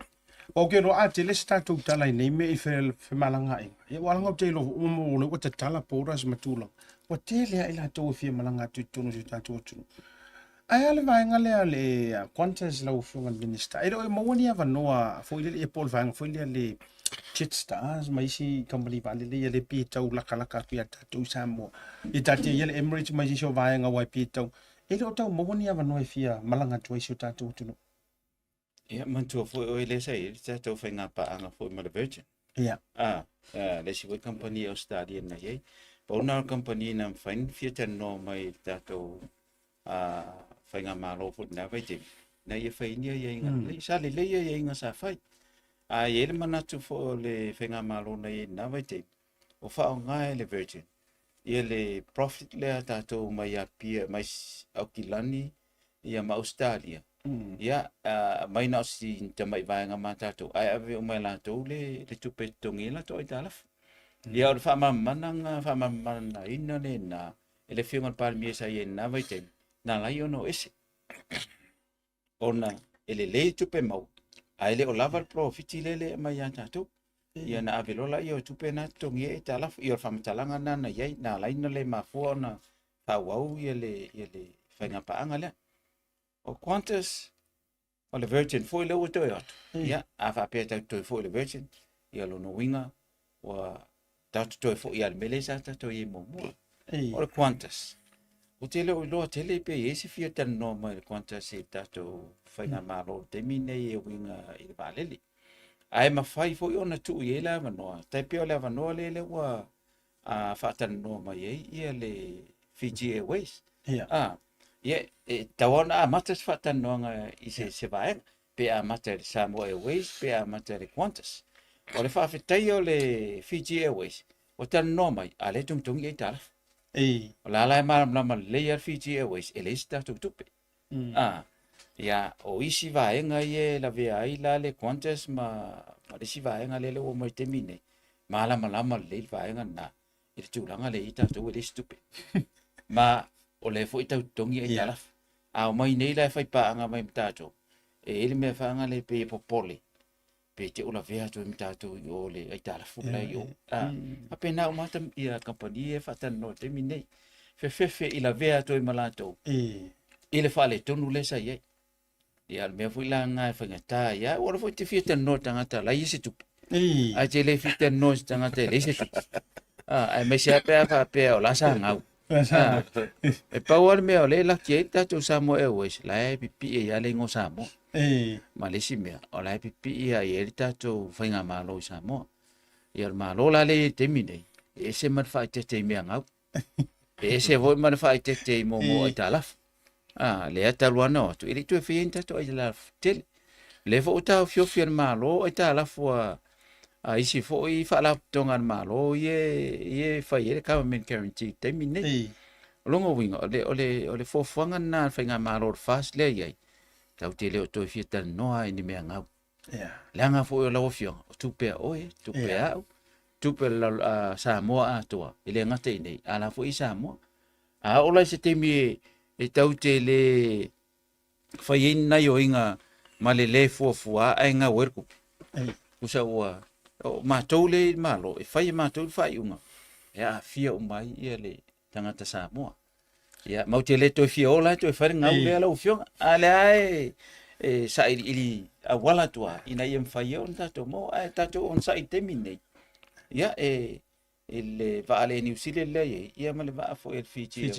O ke roa te le statou talai nei me I whemalanga inga. E walanga te lo umo le o te tala pōra se matula. O te lea I la tau whia malanga tu tunu si tātou tunu. Ai ale vaenga le Qantas lau fungan minister. Ai do mo ni ava noa foi le Paul vang foi le Jet Stars mai si company vale le pitau la kala ka pia tu Samoa. I tati le Emirates mai si so vaenga wai pitau. E do tau mo ni ava noa fia malanga tu isu tatu tu. Ia mantua foi o le sai ta to fa nga pa anga foi ma le Virgin. Ia. Le si foi company Australian na ye. Bona company na fain fia no mai ta to fa nga malo fut na vai te. Na ye fa ni ye nga le sa le ye nga sa fai. Ye le manatu fo le fa nga malo na ye na vai te. O fa nga le Virgin. Ye le profit le ta to mai a pia mai au kilani ia ma Australia. Ia mai na si te mai vai nga mata to ai ave o mai la to le tupe tongila to italaf. Ia o fa mananga fa manana ina le na ele fiunga par mi sa ye na vai te na la yo no ese. Ona ele le tupe mau. Ai le o lava profit le mai ata to. Ia na ave lola yo tupe na tongi italaf ia fa matalanga na ye na la ina le mafua na fa wau ye le fa nga pa anga le. O Qantas o le Virgin foi le o toi atu. Ia, a fa pe toi foi le Virgin. Ia lo no winga wa toi foi ia le melesa toi mo mo. O le Qantas. O te le o lo tele pe ese fia tan no mai le Qantas e tato fai na malo te mine e winga i le valele. Ai ma fai foi ona tu ia la manoa. Tai pe o le manoa le wa a fa tan no mai ia le Fiji Airways. Ia. Ia, tawana a matas whatanonga i se vaenga, pe a mata le Samoa Airways, pe a mata le Qantas. O le whawhetai o le Fiji Airways, o tan no mai, a le tungtungi e taraf. O la lai maram le ar Fiji Airways, e le isi tātou tupe. Ia, o isi vaenga i la vea ai la le Qantas, ma le isi vaenga le o mai te mine. Ma lama le vaenga na, i le tūlanga le i tātou e le isi tupe. Ma o le foi tau tongi e talaf. A o mai nei lai fai paanga mai mtato. E ele mea whaanga le pe popole. Pe te ola vea tu mtato i o le ai talafu lai o. A pe nao mata i a kampani e whatan no te minei. Fefe i la vea tu i malato. I le whale tonu le sa iei. I al mea fui la ngai whangata ia. Ora foi te fieta no tangata lai ese tupi. A te le fieta no tangata le ese tupi. Ai me se apea whapea o lasa ngau. E pau mea o le laki e tatou Samoa Airways, la e pipi e ia le ingo Samoa. Ma le si mea, o la e pipi ia e le tatou whainga malo i Samoa. Ia malo la le te minei, e se manwhai te te mea ngau. E se voi manwhai te te momo ai talaf. Le ata luana o tu, e le tu e whien tatou ai talaf tele. Le fo utau fiofia malo ai talaf wa isi fo i whala tonga malo ye whai ere government guarantee te mine. Longo winga, o le fofuanga na whainga malo fast le iei. Tau te leo toi fieta noa i ni mea ngau. Leanga fo i o lau fionga, o tupea oe, tupea au, tupea la Samoa atoa, i le ngata i nei, ala fo i Samoa. Ola se temi e tau te le whai nai o inga ma le fuafua ai ngā werku. Kusa ua, mātou le malo, e whai mātou whai unga. E a fia o mai ia le tangata Samoa. Ia, mau te le toi fia ola, toi whare ngau le ala ufionga. A le ai, sa ili a wala tua, ina i mwhai o tatou mo, a tatou on sa i temi nei. Ia, le vaale New Zealand le ia ma le vaa fo e Fiji.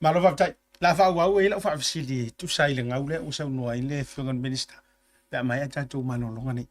Malo vaftai, la whau au e lau whaafisili tu saile ngau le usau noa i le whiungan minister. Pea mai a tatou manolonga nei.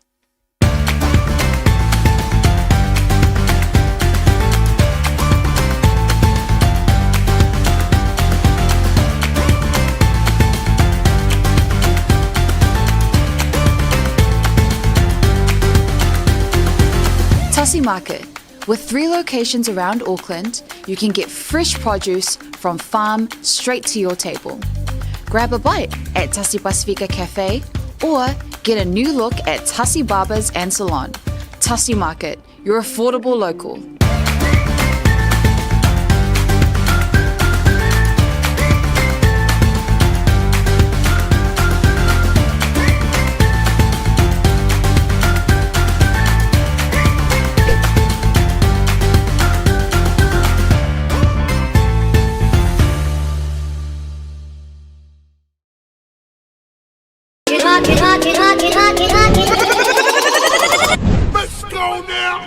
Tasi Market. With 3 locations around Auckland, you can get fresh produce from farm straight to your table. Grab a bite at Tasi Pacifica Cafe or get a new look at Tasi Barbers and Salon. Tasi Market, your affordable local. Let's go now.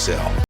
Digicel.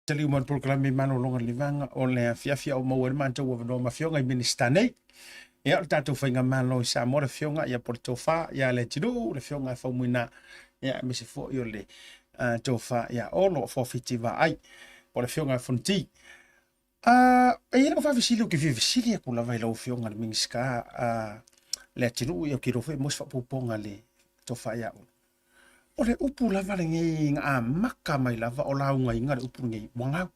Tali uman proklami mano longa livanga o le fiafia o mau man tau wa ma fionga i minista nei. Ia o tatou whainga malo i Samoa le fionga ia por tofa ia le tiru le fionga fa muina ia me se fo i o le tofa ia olo fo fitiva ai por le fionga fonti. E ia ko fa visili o ki visili ko la vai lo fionga le minska le tiru ia ki ro fe mos fa poponga le tofa ia olo. O le upu lava le ngai nga maka mai lava o launga inga le upu ngai wangau.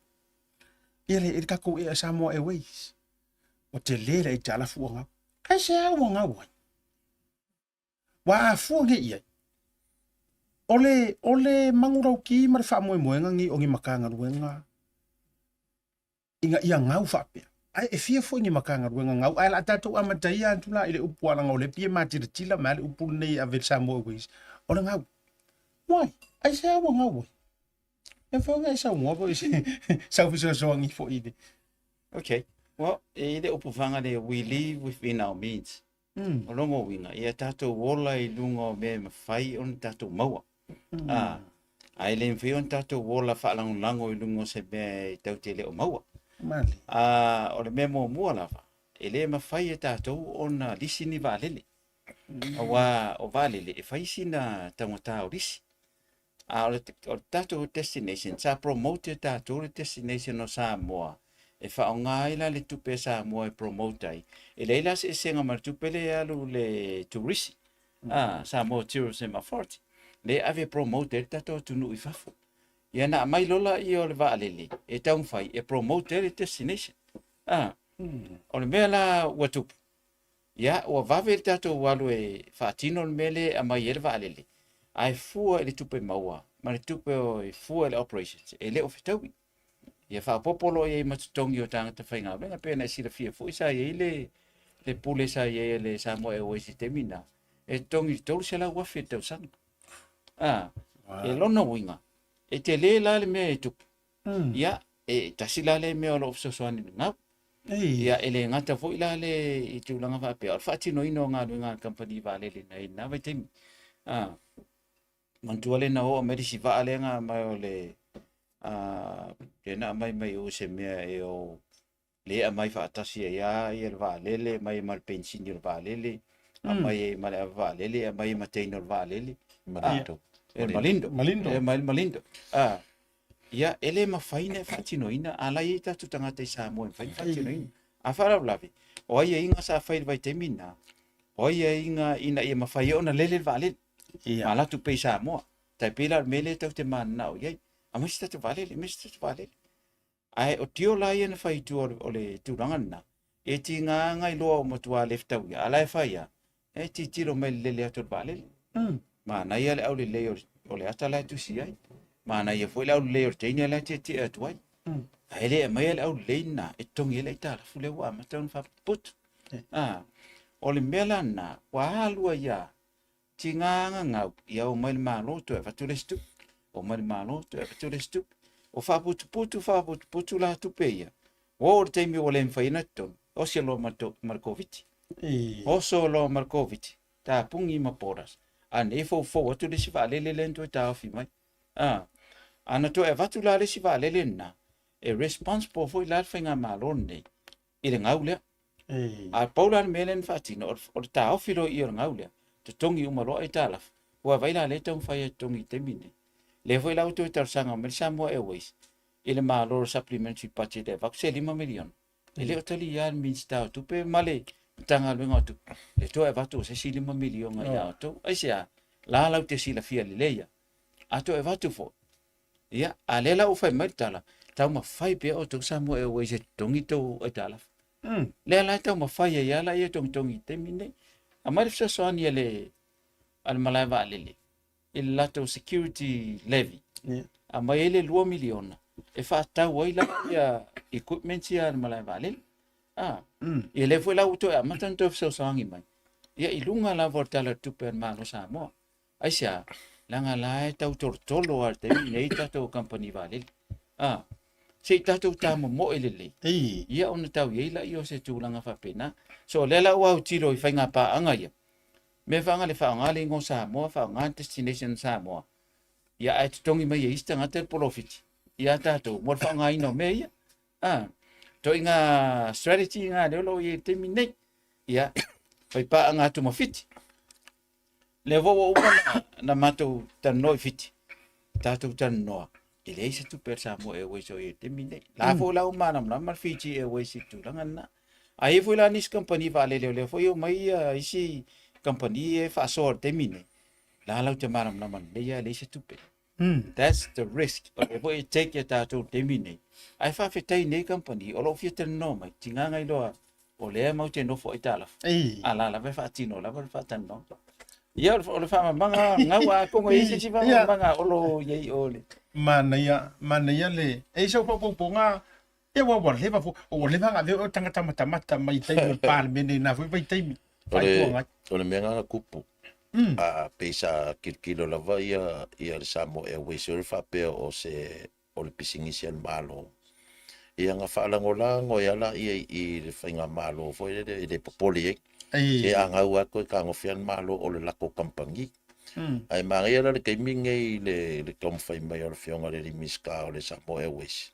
Ia le kako e Samoa Airways. O te lera i te alafu wangau. Kai se au wangau wai. Wa a fua nge ia. Ole mangurau ki mare wha moe moenga ngi o ngi makanga ruenga. Inga ia ngau whapea. Ai e fia fo ngi makanga ruenga ngau. Ai la tatou amatai antula ile upu alanga o le pia matira tila ma le upu nei a ver Samoa Airways. Ole ngau. Why? I say I won't know. If I get someone, what is selfish so ngi for ide. Okay. Well, e le upufanga le we live within our means. O longo winga. Ia tatou wola I lungo me mawhai on tatou maua. Ai le mwhi on tatou wola whaalango I lungo se me tau te leo maua. Mali. O le memo mua lava. E le mawhai e tatou on lisi ni valele. Awa o valele e whaisi na tangata o lisi. O tatou destination, sa promote tatou le destination o Samoa. E whaonga ila le tupe Samoa e promote ai. E leila se senga mar tupe le alu le tourisi. Samoa Tourism Authority. Le ave promote e tatou tunu I fafu. Ia na mai lola I o le vaalele. E taung fai e promote le destination. O le mea la watupu. Ia, o vave le tatou walu e whaatino le mele a mai ele vaalele. Ai fua ele tupe maua, ma le tupe o fua ele operations, e leo fitaui. Ia whaapopolo e matutongi o tangata whainga, venga pēna sila fia fu isa e le pule sa e le Samoa Airways I te mina. E tongi tolu se la wafi e tau sanga. E lona winga. E te le la le mea e tupu. Ia, e tasi la le mea o lo ofsosoani ngau. Ia ele ngata fo ila le I tūlanga whapea. Or whaatino ino ngā ruinga company vālele nei nā vai teimi. Mantua le na o merisi vaalenga mai o le Ke na mai o se mea e o le a mai whaatasi ia i le vālele, mai mal pensini le vālele, a mai e male a vālele, a mai ma teino le vālele. Malindo. Malindo. Malindo. Malindo. Ia, ele ma whaine whatino ina, a lai e tatu tangata i Samoa, whatino ina. A wharau lawe, o ai e inga sa whaile vai te mina, o ai e inga ina i ma whaia ona lele le vālele. Ma latu pei Samoa, tai pela mele tau te mana o iei, a misi tatu vālele, misi tatu vālele. Ai o tio lai ena whai tu o le tūranga na, e ti ngā ngai loa o matua leftau ia, ala e whaia, e ti tiro mai lele atu vālele. Ma nai ale au le leo o le ata lai tusi ai. Ma nai e foi le au le leo teini ala te te atu ai. Ai le e mai ale au le na, e tongi ele i tala fule wa, ma taun wha putu. O le mela na, wa halua ia, ti ngā ngau, ia o mai le māloto e whatu le stup, o mai le māloto e whatu le stup, o whaputu la tupe ia. O teimi o le mwhaina ton, o si alo Markoviti. O so alo Markoviti, ta pungi maporas. Ane e fau atu le si waalele lento e tawhi mai. Ana to e watu la le si waalele na, e responsible foi la whainga malon nei, i le ngau lea. A paula melen fatina, o le tawhi lo i o ngau lea, te tongi umaloa e talaf, ua vaila le tau whai e tongi te mine. Le foi lau to e tarsanga me Samoa Airways, i le maloro supplementary budget e vaku se 5 milion. E le o tali ian means tau tupe male, tanga luenga tu. Le to e watu se 5 milion ai auto, ai sea, la lau te sila fia le leia. Ato e watu fo. Ia, a le lau fai mai tala, tau ma fai pe o tu Samoa Airways e tongi tau e tala. Le la tau ma fai e ala e tongi te mine. A mai fsa soani le al malai va lele. Il lato security levy. A mai ele 2 miliona. E fa tau ai la ia equipment ia al malai va lele. Ia le foi la uto e matan to fsa soangi mai. Ia ilunga la vortala tupe malo Samoa. Ai sia langa la e tau tortolo al te nei tato company va lele. Se tato tamo mo elele. Ia ona tau ia la io se tulanga fa pena. So lela wa utiro I fainga pa anga ia. Me whanga le whaanga le ngō Samoa, whaanga destination Samoa. Ia e tutongi mai e ista ngā te polofiti. Ia tātou, mor whaanga ino me ia. To i ngā strategy ngā leolo i te minei. Ia, whai pā ngā tu mawhiti. Le wawa uma na mātou tanoi fiti. Tātou tanoa. I le isa tu per Samoa Airways o i te minei. La fo lau mānam la mar Fiji Airways I tu langana. A e fo la nis company va le leo fo yo mai isi company e whaasor te mine. La lau te maram naman, leia leise tupe. That's the risk. O e voi take ya tātou te mine. Ai whawhetai nei company, o lo fia te no mai, tinga ngai loa, o lea mau te nofo I talaf. A la ve whaatino, la ve whaatano. Ia o le whamamanga, ngau a kongo isi si whamamanga, o lo yei o le. Mana ia le, e sau ponga, e wa leva fo, o leva nga veo tangata mata mai taimi parmene na foi vai taimi. O le mea ngā kupu. A peisa kilkilo lava ia le Samoa Airways o le whapea o le PacificEzy al malo. Ia ngā whaalangolango ia la ia I le whainga malo fo I le popoli e. E angau ako I ka ngofian malo o le lako kampangi. Ai mga ia la le keiminge I le kamwhai mai o le fionga le miska o le Samoa Airways.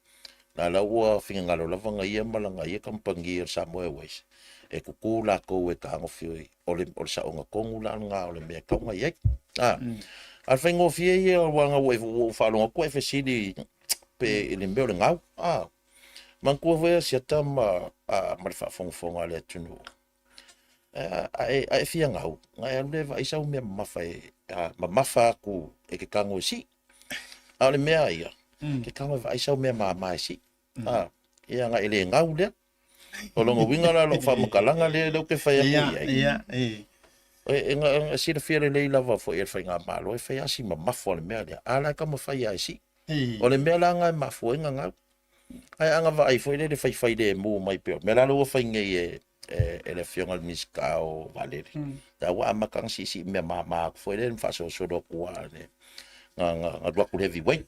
Na la ua whinga ngalo lava nga ia malanga ia kampangi o le Samoa Airways. E kuku la kou e ka ngofio o le saonga kongu la nga o le mea kaunga iek. Al whainga o fie ia o wanga o whalonga koe e whesidi pe I le mbeo le ngau. Man kua wea siata ma le whaafonga le atunu. A e fia ngau. Nga e lewa isau mea mamafa aku e ke kango si. A le mea ia. Ke kango e isau mea mama si. Ia nga ele ngau lea. O longa winga la lo whamakalanga le lau ke whai aku ia. E nga sira whiare le lava fo e whai ngā malo e whai asi ma mafo le mea lea. Ala ka ma whai ai si. O le mea la ngai mafo e nga ngau. Ai anga wa ai fo le whai le mō mai peo. Mea la lo whai ngai e le whionga le miska o valeri. Da wa amakang si mea mama fo le whaso sodo kua le. Nga duaku heavy weight.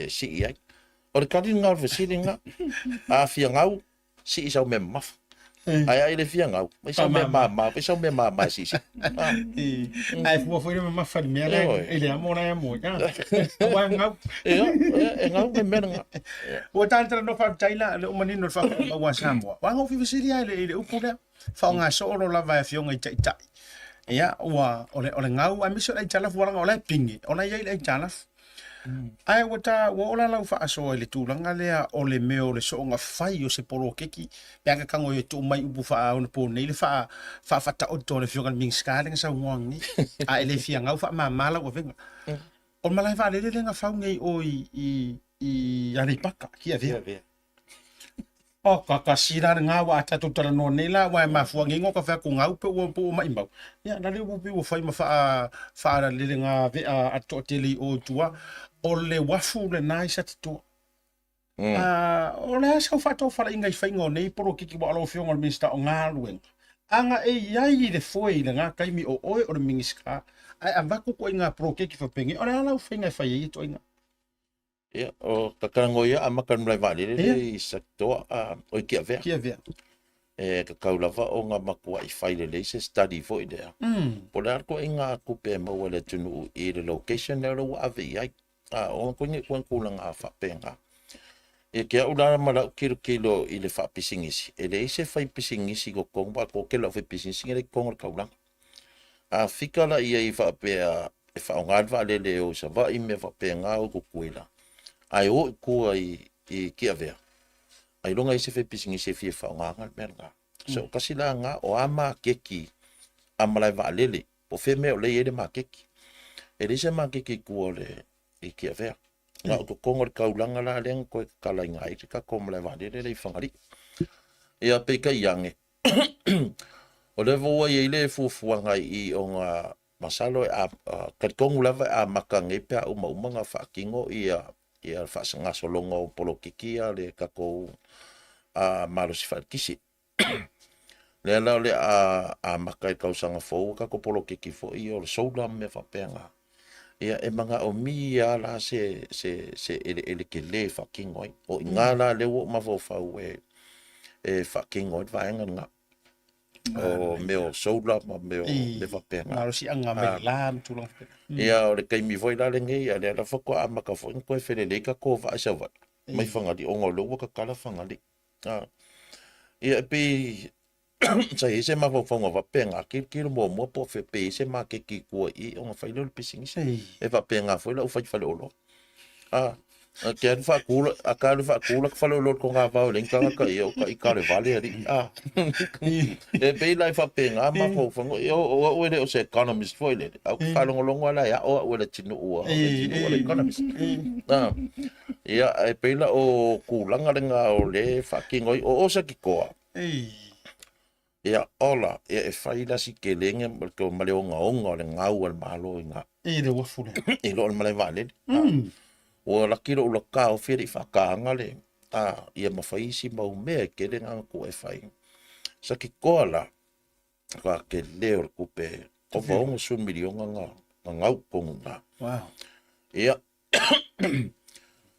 Si iai. O le kari ngā whesiri ngā. A whia ngau. Si isau me maf. Ai le fia ngau. Mai sa me ma, mai sa me ma si. Ai foi ma fa me la ele amo na amo ya. Wa ngau. Ngau me menga. O tantra no fa taila le o manino fa wa Samoa. Wa ngau fi siria le upula. Fa nga so lo la va fionga tai tai. Ya wa ole ngau a miso ai tala fuala ngau le pingi. Ona ia le tala. Ai wata wo ola lau fa aso le tulanga lea o le meo le so nga fai o se polo keki pe ka kango e tu mai upu fa ona po nei le fa ta o to le fioga ming skaling sa wang ni a ele fia ngau fa mala o venga o malai fa le nga fa ngai o i ani paka ki ave o ka sira nga wa ta tu tara no nei la wa ma fu ngai ngo ka fa ku ngau pe o po mai mbau ya na le upu o fa ma fa le nga ve a to tele o tua o le wafu le nai sa tu o le sa fa to fa inga fa ngo nei poro ki wa lo fionga mista o nga luen anga e yai le foi le nga kai mi o le mingiska ai ava ko inga pro ki fa pengi o le ala fa inga fa ye to inga Ya, o kakango ia amakan mulai vale le sector o ki ave. Ka kaulava o nga makua I fai le se study fo idea. Po le arko inga ku pe mo le tunu I le location le lo ave ai. O ko ni ko kulanga fa penga. E ke ula mala kilo I le fa pisingisi. E le se fai pisingisi go kongba ko ke lo fa pisingisi le kongor kaulang. Fika la ia I fa pe e fa ngadva le o sa va I me fa penga o ko kuila. Ai o ko ai ki ave. Ai longa se fe pisingi se fi fa nga merga. So kasila nga o ama keki amalai va lele. Po fe me o le yede ma keki. E dise ma keki ko le ki ave. Nga ko kongor kaulanga la leng ko kala nga I ka ko malai va lele le fangari. E a pe ka yange. O le vo ye le fu nga I o nga masalo a ka kongula va makange pe o nga fa kingo ia fa sanga solongo polo kikia le kako malo si fa kisi le la le a makai kau sanga fo kako polo kiki fo I o soula me fa penga ia e manga o mia la se ele ke le fa kingoi o ngala le wo ma fo fa e fa kingoi va nga o meu soula ma meu le fa penga malo si anga me lam tulong ia o le kai mi voi la le ngai ale la foko a maka fo ko fele le ka ko va sa va mai fanga di ongo lo ka kala fanga di ia pe sa ese ma fo fonga va penga ki mo po fe pe se ma ke ki ko I on fa lo pising e va penga fo la o fa lo ke an fa kula a ka fa kula fa lo ko nga va le ka I ka le vale ri e pe la fa penga ma fo fongo o le o se economist foi le a fa lo la ya o le tinu o le economist ia e pe la o kulanga nga o le fa kingo o sa ki ko ia ola e fai la si kelenge ko male o nga le ngau al malo nga le wafu le e lo male vale o la kilo lo ka o feri fa ka ngale ia ma fai si ma me ke le nga ko e fai sa ki ko la ka ke le o ku pe o va un su milion nga ngau ko nga wow ia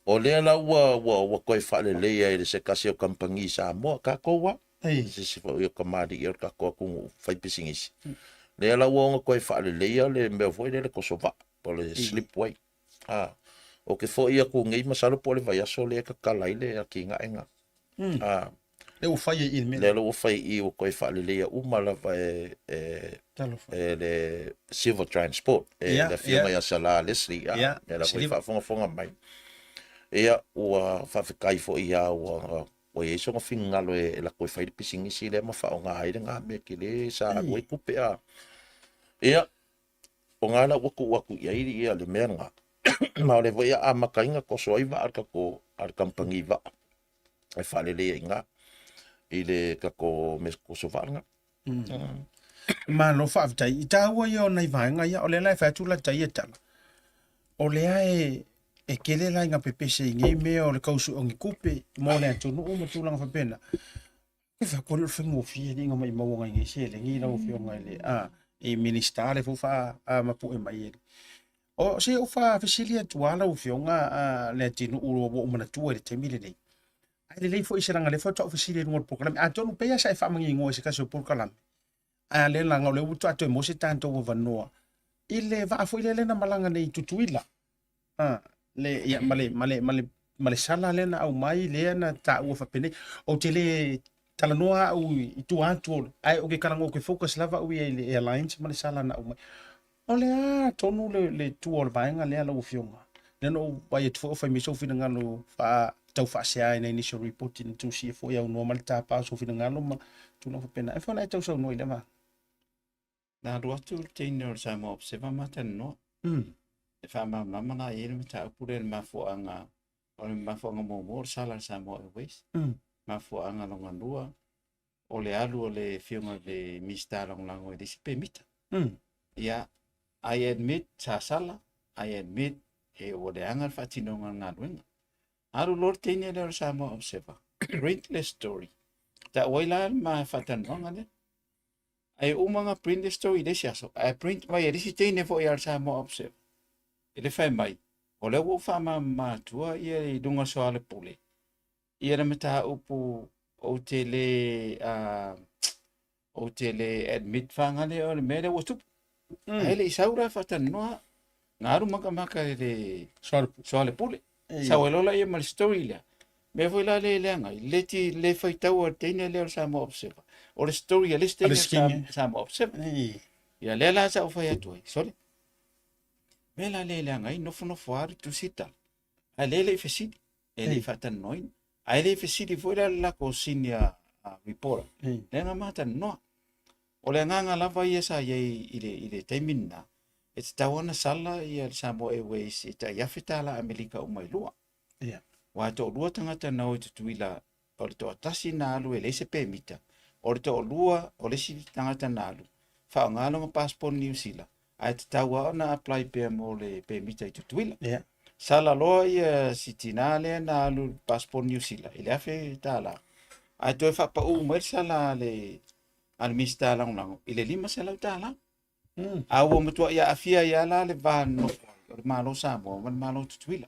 o le la wa ko e fa le ia se kasi o kampangi Samoa ka ko wa se fo yo kamadi yo ka ko ku fai pisingis le la wa ko e fa le ia le me foi le ko so va po le slipway o ke fo ia ku ngai masalo po le vai aso le ka kalai le ki nga enga le o fai I me le lo fai I o ko e fa le ia u mala va le civil transport le firma ya sala Leslie le la ko fa fonga mai ia o fa kai fo ia o e so finga lo e la ko fai pising si le ma fa nga ai nga me ki le sa ko ku pe ia o nga la waku ia le menga ma le voia a makainga ko soiva arka ko ar kampangi va e fale le inga ile ka ko mes ko sovarnga ma no fa tai ta wo yo nai va nga ya o le lai fa tu la tai eta o le ai e kele la nga pepe se ngai me o le kausu o ngi kupe mo le tu no mo tu lang fa pena e fa ko le fa mo fi ni nga mai mo nga ngai se le ngi la o fi nga le e ministare fu fa ma pu e mai o se o fa fisilia tu ala o fi nga le tinu o mana tu e te mile nei ai le fo isiranga le fo to ofisile ngol program a tonu pe ya sa fa mangi ngo se ka so program a le la ngole uto ato mo se tanto wo vanoa ile va fo ile na malanga nei tutuila le ya male sala le na au mai le na ta u fa pene o tele tala noa u itu atu ai o ke kala ngo ke focus lava u ile airlines male sala na u mai ole a tonu le tu ol vaenga le ala u fionga le no vai tu fa mi so fina ngalo fa tau fa sia na initial reporting to see for ya normal ta pa so fina ngalo ma tu no fa pena e fa na tau so no ile ma na ro tu tenor sa mo se va matan no e fa mama na ile mata pure ma fo anga o ma fo anga mo sala sa mo wes ma fo anga longa lua o le alu o le fionga de mista longa ngo de sipe mita ya I admit sa sala I admit e o le anga fa tinonga nga wenga aru lor tene le sa mo observa printless story ta waila ma fatan longa ne ai umanga print story de sia so I print mai e si tene fo ya sa mo observa ele fai mai o le wo fa ma tua ia dunga so ale pule ia na meta upu o tele admit fanga le o le mere wo tu ele isaura fatan no ngaru maka le so ale pule sa welola ia mal story le me foi la le ngai leti le fai tau tene le sa mo observa o le story le stene sa mo observa ia le la sa o fai atu sorry me la le ngai no fo ar tu sita ale le fesidi ele fatan noin ai fesidi foi la cosinia report le nga mata no o le nga lava ia sa ile taimina it's tawana sala ia Samoa Airways ita ia fitala Amerika o mai lua wa to lua tangata na o tuila o to tasi na alu ele se permita o to lua o le si tangata na alu fa ngalo passport New Zealand ai tawa na apply pe mo le permita i tuila sala lo ia sitinale na alu passport New Zealand ile afe tala ai to fa pa u mer sala le al mista lang ile lima sala tala awo mtua ia afia ia la le vano malo Samoa man malo tuila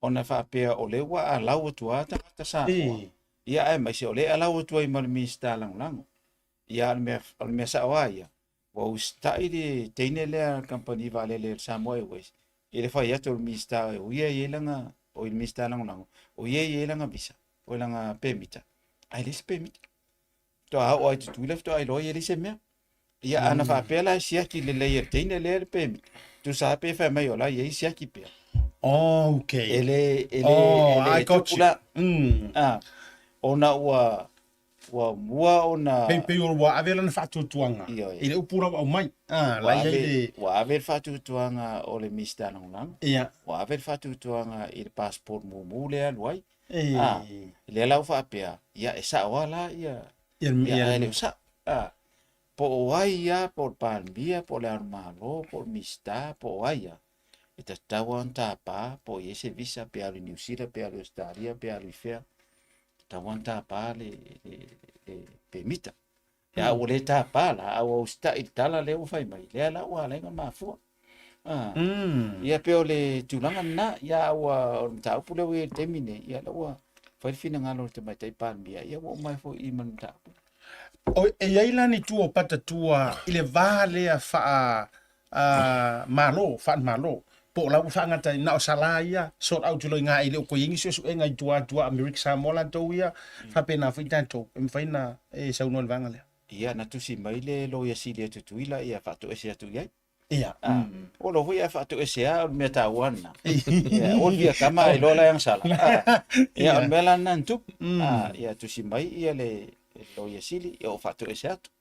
ona fa pe o le wa ala o tua ta Samoa ia ai mai se o le ala o tua i mal mista lang ia al me sa wa ia wa ustai de tene le company vale le Samoa Airways ile fa ia to mista o ia langa o il mista lang o ia langa visa o langa permita ai le permit to a o tu tuila to ai lo ia se me ia ana fa pela sia ki le le tene le permit tu sa pe fa mai ola ia sia ki pe okay ele I got you ona wa mua ona pe wa avela na fatu tuanga ile upura o mai la ia wa avel fatu tuanga o le mista lang wa avel fatu tuanga il passport mo le alwai le la fa pe ia esa wala ia le sa po waia por palmia por le armalo por mista po waia ita tawan tapa po ese visa pe al New Zealand pe al Australia pe al Fair tawan tapa le permita ya o le tapa la o sta itala le o fai mai le la wa le ma fu ia pe o le tulanga na ya o ta pule we termine ya la wa fai fina ngalo te mai tai palmia ya o mai fo i man ta o e yaila ni tu o pata tua ile vale a fa malo po la usa ngata na sala ia sort out lo nga ile ko yingi so nga tua America Samoa to ia fa pena fa tanto mfaina e sa uno vanga le ia na tu si mai le lo ia si le tu ila ia fa to ese tu ia ia o lo ia fa to ese a me ta wana ia o dia kama lo la yang sala ia mela nan tu ia tu si mai ia le lo ia sili ia o fa to ese atu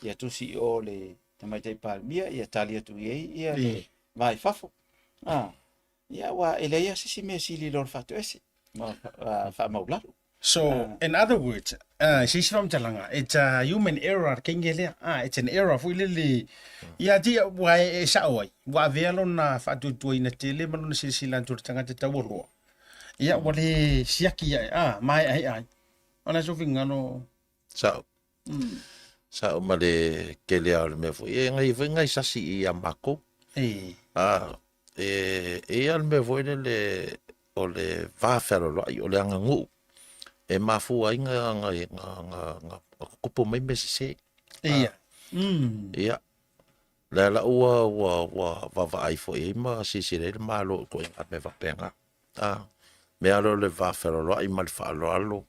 ia tu si o le tamai tai palmia ia talia tu ia vai fafo ia wa ele ia si me sili lo fa to ese fa maula so in other words she's from Talanga it's a human error kengele it's an error for lili ia dia wa sa oi wa velo na fa tu ina tele malona sila tur tanga te tawolo ia wale siaki mai ai ona so fingano sa o male kele al me fo e ngai sasi ia mako al me vo le o le va fero lo o le angu e mafua nga kupu mai me se. Ia. Ia. La wa ai fo e ma sisire malo ko me va penga. Me alo le va fero ai mal fa lo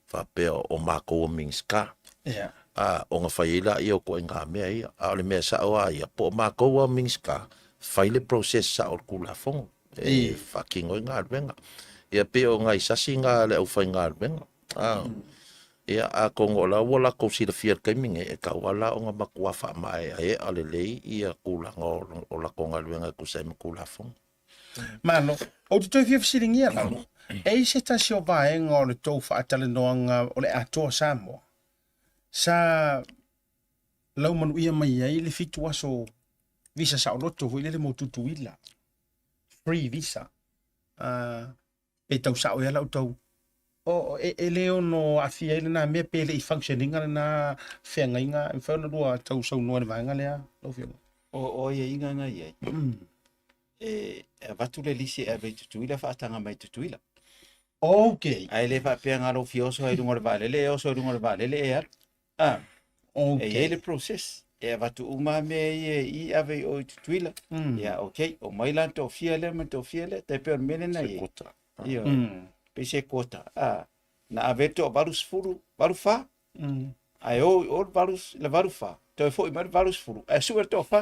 fa pe o mako o minska. Ia. O nga faila i o ko nga me ai a le me sa o ai po mako o minska faile process sa o kula fong e fucking o nga venga. Ia pe o nga isasi nga le o fa nga venga. Ia a kongo la wala ko si le fier kaiminge e ka wala o nga makua fa mai e ale lei ia kula ngo o la konga luenga ku sai kula fong. Mano, o te tui fia fisiringia la. E se tasi o vaenga o le tau wha atale noanga o le atoa Samoa. Sa lau manu ia mai ai le fitu aso visa sa o loto hui le mo tutu ila. Free visa. E tau sa o ia lau tau. O e leo no afia ile na mea pele i functioning na whenga inga. E whauna rua tau sau noa le vaenga lea. Lau whianga. O ia inga ngai ai. E watu le lisi e vei tutuila whaatanga mai tutuila. Okay. Ai le whapea ngaro fioso ai rungo le valele e oso rungo le valele e ar. Okay. E le process. E watu uma me i ave o tutuila. Ia okay. O mailan to fiele me to fiele. Te peo mene na i. Ia. Pese kota. Na ave to varus furu. Varu fa. Ai o varus le varu fa. Toi foi mar varus furu. E suer to fa.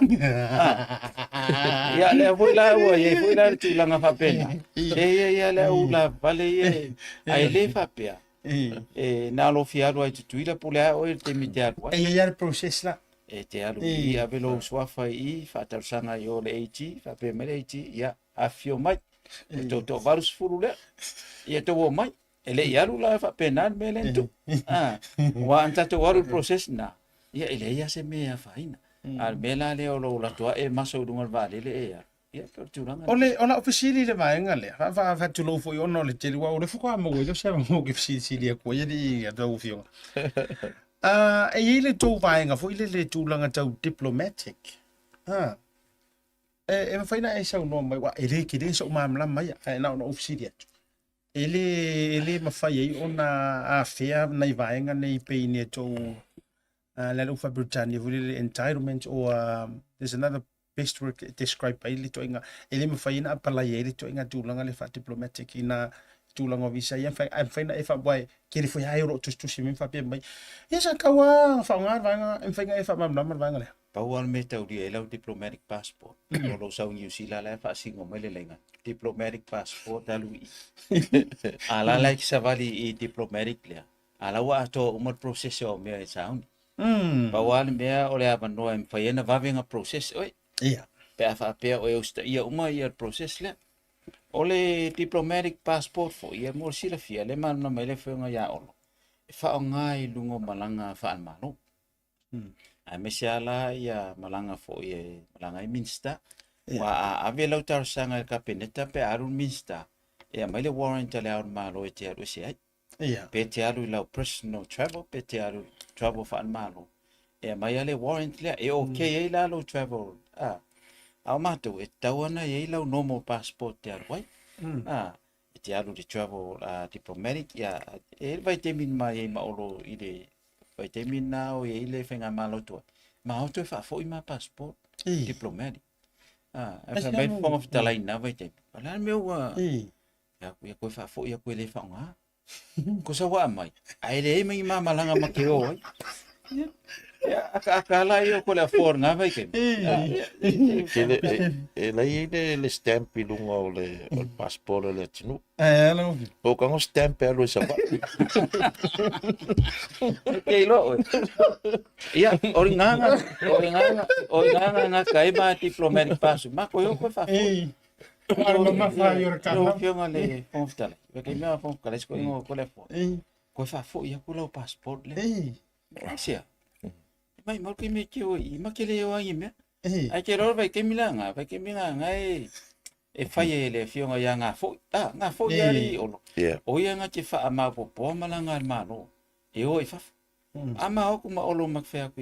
Ia le foi la o e foi la tu langa fa pena. Ia le o la vale e ai le fa pea. E na lo fiaro ai tutuila pule o te mitea. E ia le process la. E te alu i ave lo swafa i fa tarsanga yo le eti fa pe mere eti ia afio mai. E to varus furu le. Ia to o mai. Ele ia la fa pena me lento. Wa anta to waru process na. Ia ele ia se mea faina. Al mela le o lo la toa e maso dungal vale le ia. Ia perturanga. Ona ofisili le vaenga le. Va tu lo foi ono le tele wa o le fuka mo le se mo ke fisili ko ia di ya do fio. E ile to vaenga foi le tu langa tau diplomatic. E faina e sa no mai wa ele ki den so mamla mai na no ofisili atu. Ele mafai ai ona afea nei vaenga nei pe ni to la lufa Britannia with entitlement or there's another best work described by lito inga ele me faina pala ye lito inga tulanga le fa diplomatic ina tulanga visa ya fa faina e fa boy ke le foi ai ro tu simin fa pe mai ya sa kawa fa nga vanga en faina e fa mam lamar vanga le Paual me tau di elau diplomatic passport. Lo sau New Zealand la fa singo mai le lenga. Diplomatic passport dalu i. Ala la ki savali i diplomatic le. Ala wa to umar process o me sound. Paual me ole ava no em faina vavenga process oi. ia Pe afa pe o usta ia uma ia process le. Ole diplomatic passport fo ia mo sila fia le man na mele fo nga ya olo. Fa ngai lungo malanga fa almano. A mesiala ia malanga fo ia malanga i minsta. Wa ave lau tarsanga kabineta pe arun minsta. Ia mai le warrant le ar malo e te aru se ai. ia Pe te aru lau personal travel pe te aru travel fa malo. Ia mai le warrant le e okay e la lo travel. Au mato e tawana e lau normal passport te aru ai. Te aru de travel diplomatic ia e vai te min mai e maolo i le vai te min nao e ile fenga malo tua. Ma auto fa fo i ma passport diplomatic. E vai fonga fitala ina vai te. Ala meu ya ko fa fo ya ko le fa nga. Ko sa wa mai. Ai le mai ma malanga makeo ai. Ya akala yo ko la for nga vai ke. E lai le stamp i lunga o le passport le tinu. alo O kango stamp alo sa va. Ke lo. Ya oringanga nga kai ma diplomatic pass. Ma ko yo ko fa fo. Arma ma fa yor ka No fio ngale konftale. Ve me fa kale ko ngo ko le fo. Ko fa fo ya ko lo passport le. Sia. Mai mo ke me ke o i ma ke le o ai me. Ai ke ro vai ke milanga e fai le fio nga nga fo. Nga fo ya ri o. O ya nga ke fa ama po po malanga ma no. E o i fa. Ama o kuma olo makfea ku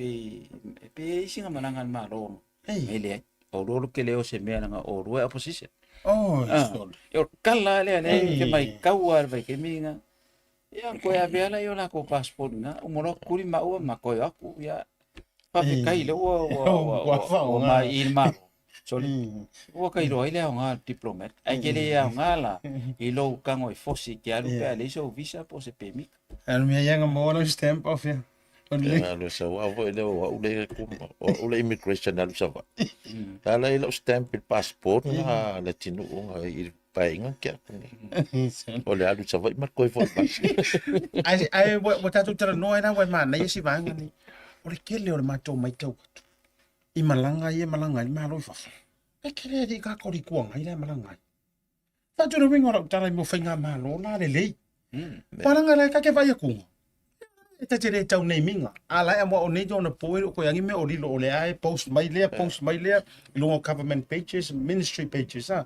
pe singa malanga ma ro. Ele o ro ke le o se me nga o ro opposition. oh Yo kala le ke mai kauar vai ke minga Ia ko ya bela yo la ko passport na umoro kuri ma o ma ko aku ya pa pe kai le o ma il ma so o kai ro ile nga diplomat ai ke le nga la i lo ka ngoi fosi ke alu pe le so visa po se pemi Al me yang mo no stamp of ya. Ano sa wa ile ule immigration alu sa wa. Kala ile stamp il passport na latino nga il painga ke. Ole alu sa wa mat ko fo. Ai wa tatu tara no na wa ma na yesi vanga ni. Ole kele ole mato mai tau. I malanga i malo fa. E kele di ka ko ri kuanga i malanga. Tatu no winga tara mo finga malo la le lei. Malanga la ka ke vai ku. E te tere tau nei minga. Ala e mo o nei jona poe ko yangi me o lilo ole ai post mai le lo government pages, ministry pages ha.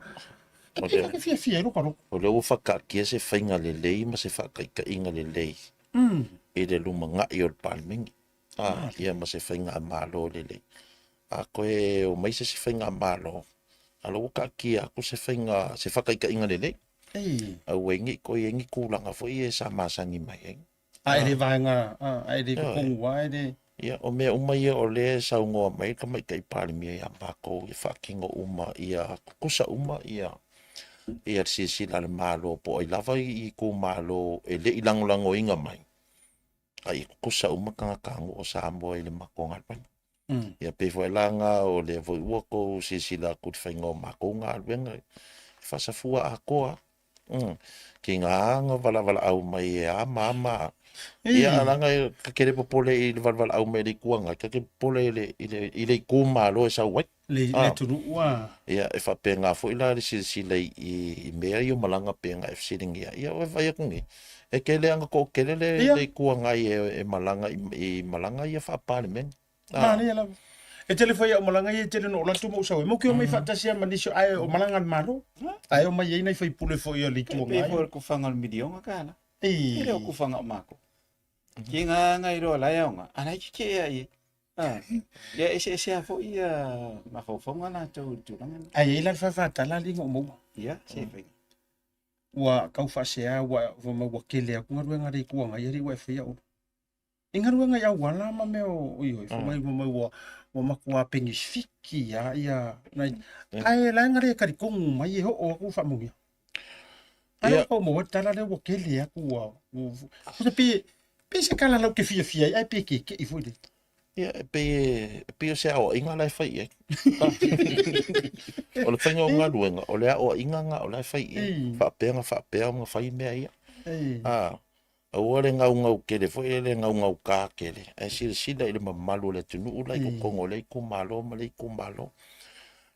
Ke fia ro ka ro. O le ufa ka kia se whainga le lei, ma se whaka ka inga le lei. E le luma nga i o le palmingi. Ia ma se whainga malo le lei. A koe o mai se whainga malo. Alo ka kia ko se whainga, se whaka ka inga le lei. A wengi ko yengi kulanga fo i e sa masangi mai. Ai le vanga, ai le kungwa, ai le. Ia o mea umai o le saungoa mai, ka mai kai palmi ia bako i whakingo uma ia kusa uma ia. Ia sisi la le malo po ai lava i ko malo e le ilangolango inga mai. Ai kusa uma kanga kango o Samoa i le makonga pan. Ia pe foi langa o le voi uako sisi la kut whaingo makonga alwenga. Fasafua a koa. Ki ngā anga wala au mai e a mama. Ia alanga ka kere popole i le wala au mai le kuanga. Ka kere popole i le kumalo e sa wai. Le turu ua. Ia e whapenga fo ila le sila i mea i o malanga penga e fsiringia. Ia o e vai akungi. E kele anga ko kele le kuanga i malanga i malanga i a whapale men. Mani ala. E tele foi o malanga i tele no la tu mo sawe. Mo ki o mai fantasia manisho ai o malanga malo. Ai o mai nei foi pule foi o li tu ngai. Pe foi ku fanga o midionga kala. Ele o ku fanga o mako. Ki nga ngai ro la yaonga. Ana ki ai. Ya ese fo ia ma fo fonga na tu langa. Ai ila fa tala lingo mo. Ia, se foi. Wa kau fa sea wa ma wa kele ku ngaru ngari ku nga yeri wa fia o. Ingaru nga ya wala ma me o io fo mai wa makua pengifiki ya ia nai ai la ngare kari kongu mai ho o ku fa mo. Ai ko mo tala le wo kele ya ku wa. Ko pe se kala lo ke fia ai pe ke i foi de. Ia pe o se o inga lai fai e. O le whainga o ngā ruenga, o lea o inga ngā o lai fai e. Whapea mga whai mea ia. A ua le ngau kere, fo e le ngau kā kere. Ai sila i le mamalu le tunu ulai ko kongo le ko malo, ma le ko malo.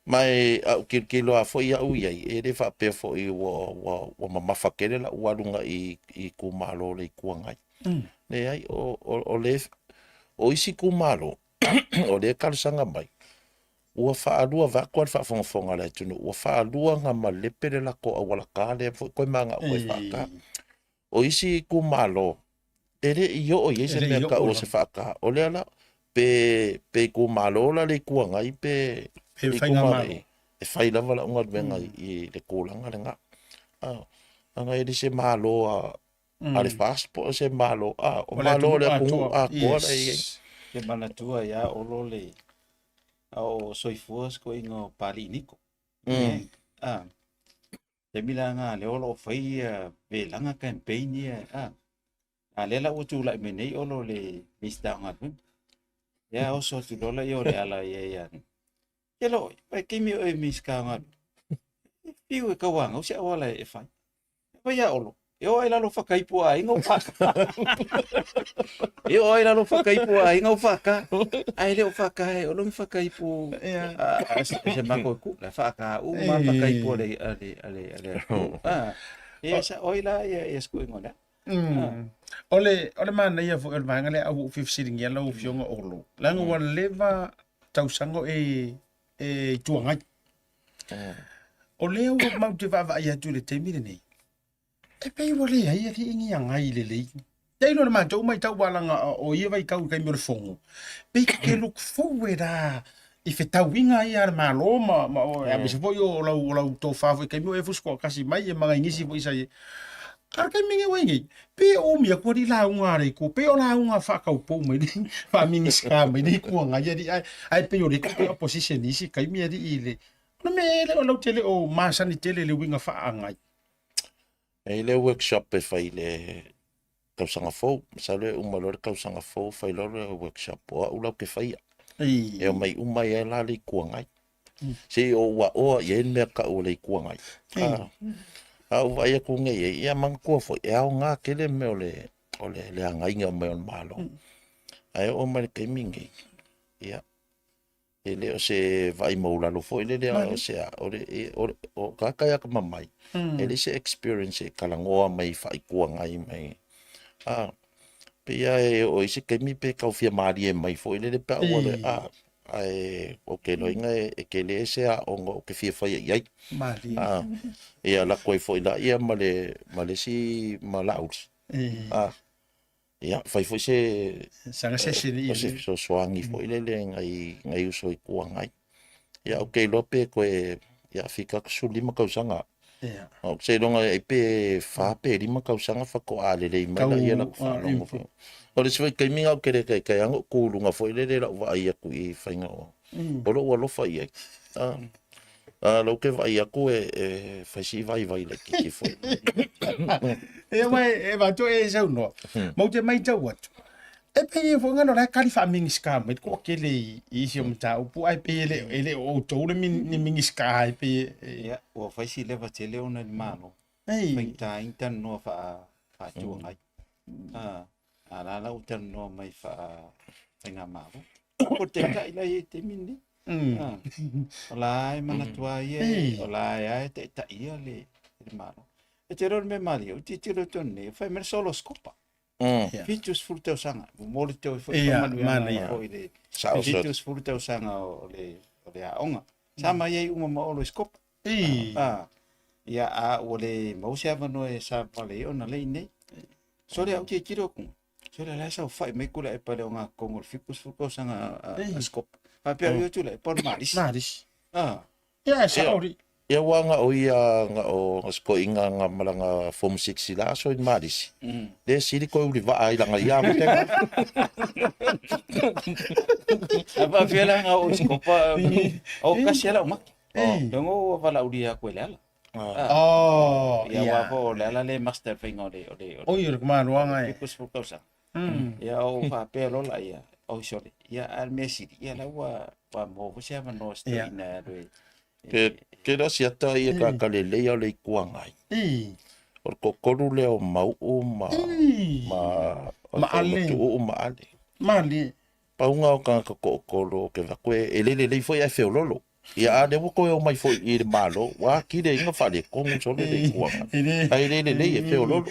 Mai au kirkilo a fo ia ui ai, e le whapea fo i wa mamafa kere la uarunga i ko malo le kuangai. Le ai o le o isi ku malo o le kalsanga mai ua whaalua vakua whaafongafonga le tunu ua whaalua nga malepere la ko awala ka le koe manga koe whaka o isi ku malo ere i o i se mea ka o se whaka o le ala pe ku malo la le kua ngai pe whainga malo e whai lava la unga duenga i le kōlanga le ngā anga ere se malo a le passport se malo o malo le pungu a koa le ke mana tua ya olo le o soifuas ko ingo pali niko te milanga le olo fai ve langa campaign ya le la utu la menei olo le mista ngat ya o so tu dola yo le ala ya ke lo pa kimi o miska ngat piu ka wanga o se wala e fai pa ya olo eu ai lá no facaipo aí não faca eu ai lá no facaipo aí não faca aí ele o faca eu não facaipo se mago ku la faca uma facaipo ale essa oi lá é escuinga ole mana ia fo el mangale au 15 ngela u fionga olo langa wa leva tausango e tuanga ole o motiva va ia tu le temire nei e pei wale ai ki ingi anga i lelei. Tei no ma tau mai tau walanga o ia vai kau kai mor fongo. Pei ke look forward i fe tau winga i ar malo ma o ya me se foi o lau to fa foi kai mo e fusco kasi mai e manga ingisi foi sai. Arka mingi wengi. Pe o mia ko di la unga re ko pe o la unga fa ka upo mai di fa mingi ska mai di ko nga ya di ai pe o re ko opposition ni si kai mia di ile. No me le o lo tele o masa ni tele le winga fa anga. E le workshop e fai le kausanga fou, sa le umalore kausanga fou fai lore workshop o ulau ke fai. E o mai umai e la le kuangai. Se o wa o ye me ka o le kuangai. Au vai ku nge ia mang ko fo e au nga kele me le anga inga me on malo. Ai o mai ke mingi. Ia. Ele o se vai moula lo fo ele o se o ka ya ka mai. Ele se experience e kalangoa mai fai kuangai mai. Pe ia o ise ke mi pe ka fia mari e mai fo ele pe o le ai o ke no inga e ke le se a o ke fia fai ai. Mari. Ia la koe fo ila ia male si malaus. Ia fai fo se Sanga se ni. Se so soangi fo ile le ngai uso I kuangai. Ia o ke lope koe ia fika su lima kausanga. Ia. O se longa e pe fa pe lima kausanga fa ko ale le mai ia la fa longo fo. O le se kai minga o ke kai ango kulunga fo ile le la va ia ku I fainga o. O lo fa ia. Lo ke vai aku e fai vai le ki foi. E vai to e sau no. Mo te mai tau atu. E pe fo ngano la kali fa mingi ska me ko ke le I si o ta o pu ai pe ele o to le ni mingi ska ai pe ia o fai si leva te le ona mano ei fai ta intan no fa tu ngai ala la utan no mai fa nga malo ko te kai la te mini ola mana tua ie ola ia te ta ia le mano e te ro me mali o ti tiro tonne fai mer solo scopa Vitus furu teu sanga, mole teu foi manu ia foi le. Vitus furu teu sanga o le aonga. Sama ia uma maolo scopa. Ia a o le mausi ava no e sa pale ona le nei. So le au te tiro ku. So le la sa fai me kula e pale onga kongo Vitus furu teu sanga scopa. Pa pe yo tu le por maris. Maris. Ia sa ori. Ia wanga o ia nga o sko inga nga malanga form 6 la so in maris. Le sili ko uli va ai langa ia mate. Apa fela nga o skopa o kasela o mak. Dongo vala uli a kwela. Ia wa vo le master thing o le. O ia ko ma ruanga e. Because for cosa. Ia o fa pelo la ia. O sole. Ia al mesi ia la wa mo se ava no stina re. Ke da sia ta ia ka ka le le kuangai. O ko koru le o mau o ma ale. O ma ale. Mali. Pa unga o ka ko kolo ke va ko e le foi a feololo. Ia a de ko o mai foi I malo wa ki de inga fa le ko so le kuangai. Ai le e feololo.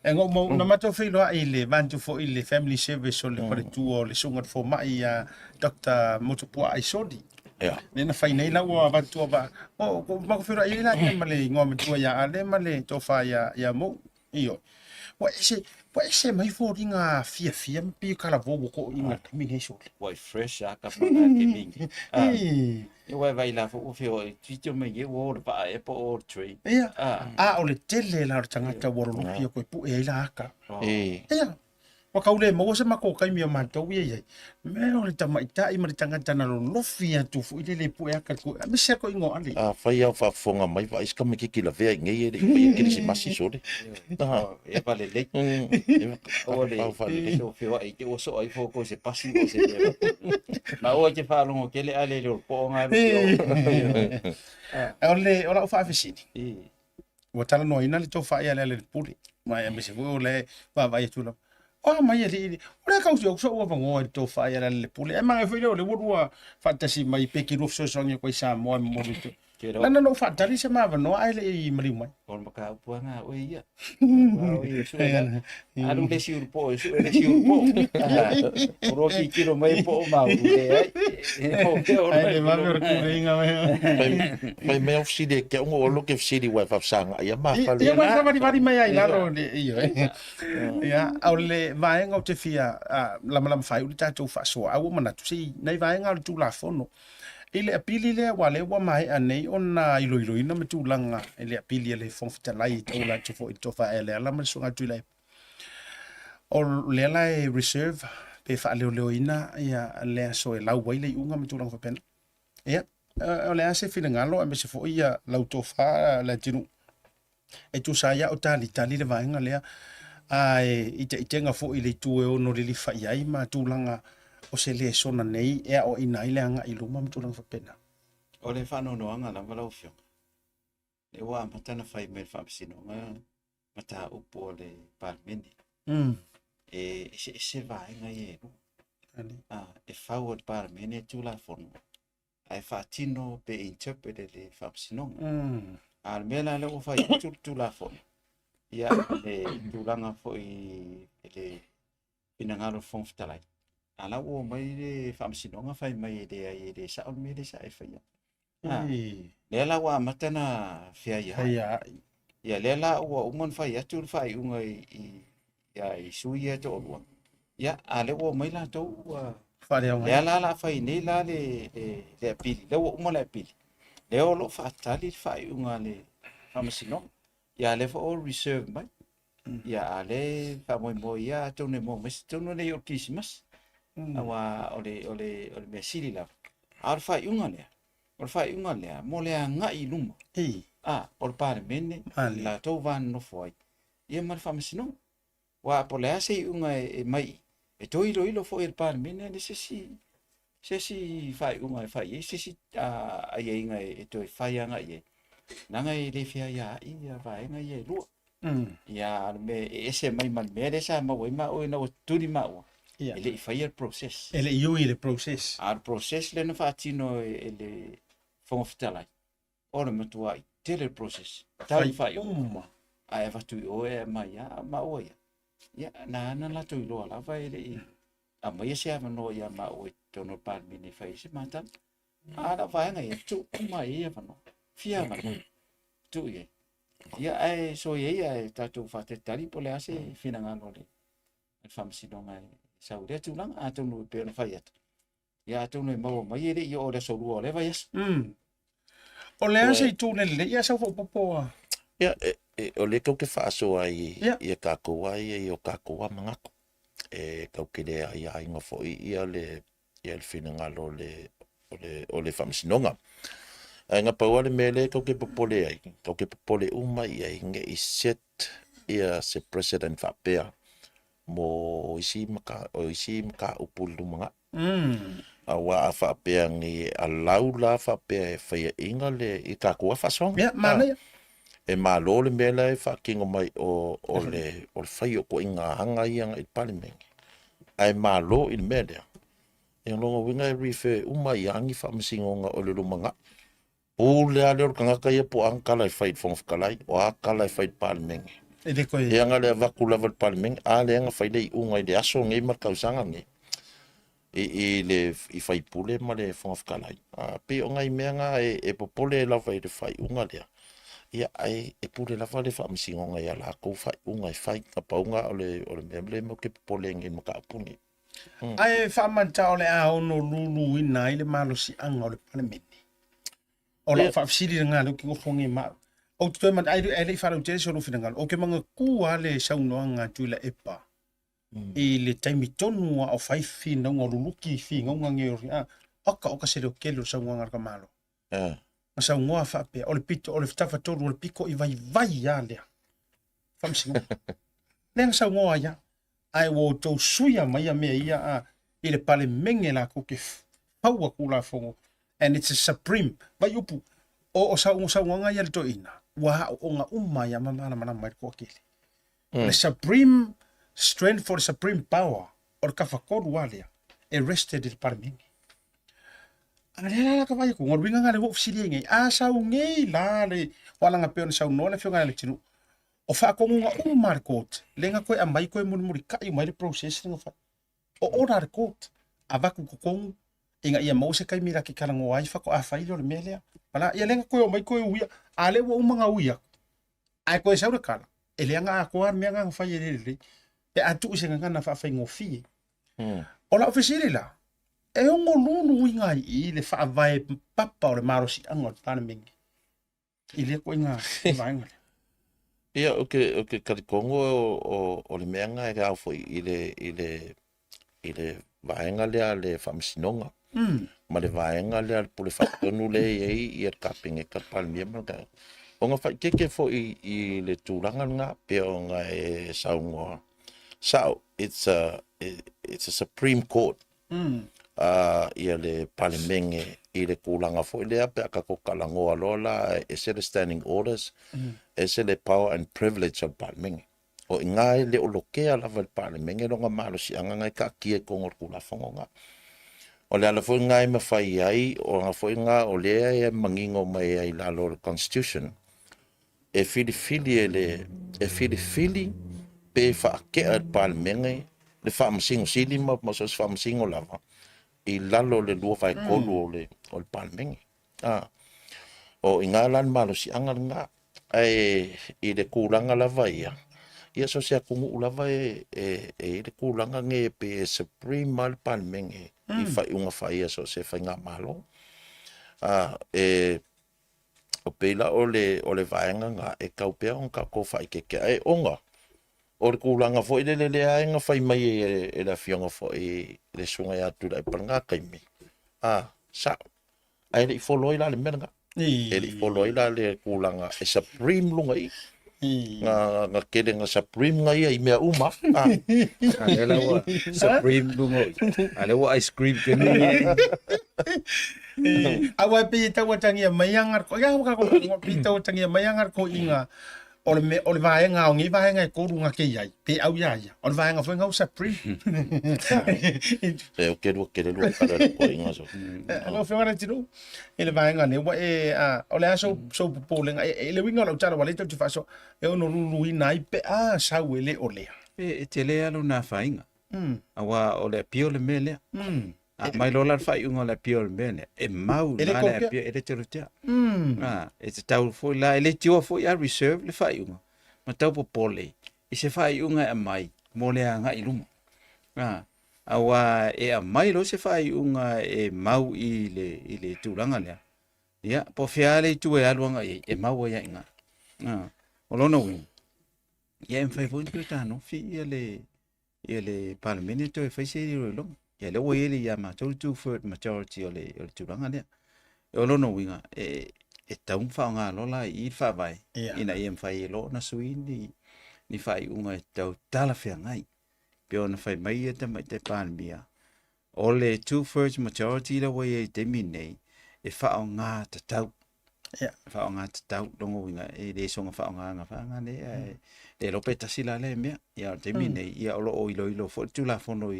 Engo mo na mato filo ile vantu fo ile family service o le pare tu o le sunga fo mai a Dr. Motopua Aisodi. Nena fai nei la wa va tu va o ko ma ko fira ila ke male ngom tu ya ale male to fa ya mo io wa ese mai fo ringa fia pi kala vo ko inga mi he so Wa fresh aka pa ke mingi. E wa vai la fo fio tito me ye wo pa e po o tree. O le tele la tangata woro lo pia ko pu e la aka wa kaule mo se mako kai mi ma to ye me o le tamaita I ma tangata na lo fia tu fu ile le pu e aka ko me se ko ingo ali fai au fa fonga mai vai ska me ki la vea ngai ele ko ki si masi so le e vale le o le so fio ai ke o so ai fo ko se pasi o se ma o ke fa longo ke le ale le po nga o la fa fisini o tala no ina le to fa ia le puli mai me se vo le va vai tu lo o mai ele o le kausi o so o vango to fa ia le puli e mai foi le wo fantasy mai peki ro so songi ko sa mo tu Lana no fa tali se ma no ai le mari mai. Por maka puanga o ia. O ia su. Alu le si urpo, su le si urpo. Oro ki kilo mai po ma u le ai. Ai le ma ver ku ringa mai. Mai me ofsi de ke o lo ke ofsi di wa fa sanga ia ma fa le. Ia ma vari mai ai la ro le io. Ia au le vai nga te fia la malam fai u ta tu fa so au mana tu si nei vai nga tu la fono. Ile apili le wa mai anei ona iloiloina me tūlanga ile apili le fonfitalai taula tofo i tofa ele ala ma sunga tūlai. O le ala e reserve pe fa leoleoina ia le so e lau wai le unga me tūlanga whapena. Ia, o le ase whina ngalo me se fo ia lau tofa la tinu. E tu sa ia o tali le vaenga lea ai i tenga fo i le tue o no le li fa iai ma tūlanga o se le sona nei e o ina ile anga i luma mtu lang whapena. O le whanau noanga la walau whiong. Le wa matana whai me whamsino nga mata upo o le parmeni. E se vaenga i no. E whau o le parmeni e tūla whono. Ai whatino pe interprete le whamsino nga. Al mela le o whai tūla whono. Ia le tūlanga fo i le pinangaro whongwhitalai. Ala o mai le whamsinonga whai mai le saon me le sa e whaia. Le la wa matana whia ia. Ia le la ua umon whai atu whai unga i sui e to olua. Ia ale o mai la tau le la whai nei la le apili. Le o umon le apili. Le o lo whaatali whai unga le whamsinonga. Ia le o reserve mai. Ia ale whamoimoi ia tau ne mo mesi tau no le o Christmas. Awa ole me sili la. Ar fai unga lea. Or fai unga lea mo lea ngai luma. Or pare mene la tau van no foi. Ia mar famasino. Wa po lea sei unga e mai. E to ilo foi el pare mene le sesi fai unga e fai. E sesi ai inga e to fai anga ye. Nanga e le fia ia ia vai nga ye lua. Ia me ese mai mal mere sa ma wai ma o na o turi ma o. Ele i fai process. Ele iui le process. Ar process le na whaatino ele whongawhitalai. Ora matua i tele process. Tau whai o. Ai whatu i oe mai a ma oia. Ia na la tui loa lava ele i. A mai se ama no ia ma oe tono parmini whai se matan. Ara whaenga i tu mai ia wano. Fia wano. Tu i e. Ia ai so ia e tatu whatetari po le ase whinangano le. Whamsinonga e. Sau dia tulang atau nu pe na fayat. Ya atau nu mau mai ele i o le so lu le vai yes. O le ase i tūne le ia sau popo. Ia o le kau ke whaaso ai ia kako ai i o kako mangako. E kau ke le ai ai nga fo ia le whinangalo o le whamsinonga. Ai nga paua le mele kau ke popole ai. Kau ke popole uma ai nge i set ia se president whapea. Mo isi maka upulu mga. Awa a whapea ngi a laula whapea e whaia inga le i kakua whasonga. Ia, mana ia. E malo le mela e whakingo mai o le whai o ko inga hanga ianga i palimengi. Ai malo i mele. E longa winga e rife uma i angi whamasingonga o le lumanga. O le ale o kangaka ia po angkala i whait whongwhakalai o akala i whait palimengi. E anga le vaku lava le palimeng, a le anga whaile i unga i le aso ngei markausanga nge. I whai pule ma le whangawhakalai. Pe o ngai meanga e popole lava i le whai unga lea. Ia ai e pule lava le whaamisingonga i ala kou whai unga i whai ka paunga o le memle mo ke popole nge maka apuni. Ai whamanta o le ao no lulu ina i le malo si anga o le palimeni. O la whaafsiri ngā luki o whongi mao. O te man ai le wharau te so ruwhina ngalo. O ke mga kua le saunoanga tuila epa. I le taimi tonua o whaifi na unga ruluki fi ngaunga ngeori. Oka se reo kelo saunoanga raka malo. Ma saunoa whapea. O le pito, o le tawhatoru, o le piko i vai a lea. Whamsingo. Lenga saunoa ia. Ai wo tau suia mai a mea ia i le pale menge la ko ke whaua kula whongo. And it's a supreme. Vai upu. O saunoanga ia le to ina. Wa o nga umma ya mana mai ko kele. The supreme strength for the supreme power or ka fakoru alia arrested il parmingi. Ala ka vai ko ngor winga ngale wo fsili ngai a sau ngai la le wala nga pe sau no le fionga le tinu. O fa ko nga umma court lenga ko a mai ko muri ka i mai le processing of o ora court avaku ko kong inga ia mo se kai mira ki kala ngo ai fa ko a fa ile le melea. Pala ia lenga ko mai ko uia ale wo umanga uia. Ai ko sa ura kala. Ele anga ko ar me anga fa ile le. Pe atu se nga na fa fa ngofi. Ola ofisiri la. e ongo lulu inga I le whaavai papa o le marosi anga o tāna mingi. I le ko inga vaenga. Ia, o ke karikongo o le meanga e au foi I le vaenga lea le whamasinonga. Ma le vaenga lea pule whakatonu le I e kapinge ka palmia malga. O ngā whaikeke foi I le tūranga ngā pia o ngā e saungoa. So, it's a Supreme Court. Ia le palemenge I le kulanga foi lea pe aka ko kalangoa lola e se le standing orders e se le power and privilege of palemenge o ingai le olokea lava le palemenge longa malo si anga ngai ka kie kongor kula fongonga o le ala foi ngai mawhai ai o nga foi nga o lea e mangingo mai ai lalo le constitution e fili pe whaakea le palemenge le whaamasingo sili ma sos whaamasingo lava I lalo le lua vai kolu o le palmengi. O inga lan malo si angar nga ai I le kulanga lava ia. Ia so se akungu ulava e le kulanga nge pe supreme mal palmengi. I fai unga fai so se fai nga malo. O peila o le vaenga nga e kaupea on ka ko fai keke ai onga. O le kulanga fo I le ainga fai mai e la fionga fo I le sunga ya tu dai panga kaimi. Sa. Ai le follow la le merga. E le follow la le kulanga e supreme lunga I. Nga kele nga supreme nga I mea uma. Ale wa supreme lunga. Ale wa ice cream kene. Awa pe tawa tangia mayangar ko ya ka ko pe tawa tangia mayangar ko inga o le vaenga o ngi vaenga ko runga ke yai pe au ya o le vaenga foi ngau supreme E o kero lu para ko inga so. Alo fe ngara tiro ele vaenga ne wa o le aso so polenga ele winga lo tara wale te faso e ono lulu ina pe sa wele o le E te le alo na fainga. Awa o le pio le mele. Mai lola fai unga le pio le mele. E mau na le pio ele te rotea. E te tau foi la ele tio foi a reserve le fai unga. Ma tau po pole. I se fai unga e mai. Mo le anga I luma. Awa e a mai lo se fai unga e mau I le tūranga lea. Ia, po whiale tu e aluanga e mau ia inga. O lona wing. Ia em fai fwoi tu tāno fi ia le parliamene to e fai se ri roi longa. Ia le wa ele ia ma tau two-thirds majority o le tūranga lea. E o lona winga e taung whaonga lola I whawai. Ina i em fai e lo na sui ni fai unga e tau tala whia ngai. Pio na fai mai e mai te pānmia. O le two-thirds majority la wa e te minei e whaonga te tau. Whaonga te tau longo winga e le songa whaonga nga whaonga le e lope tasi la le mea. Ia te minei ia olo o ilo fo tula fono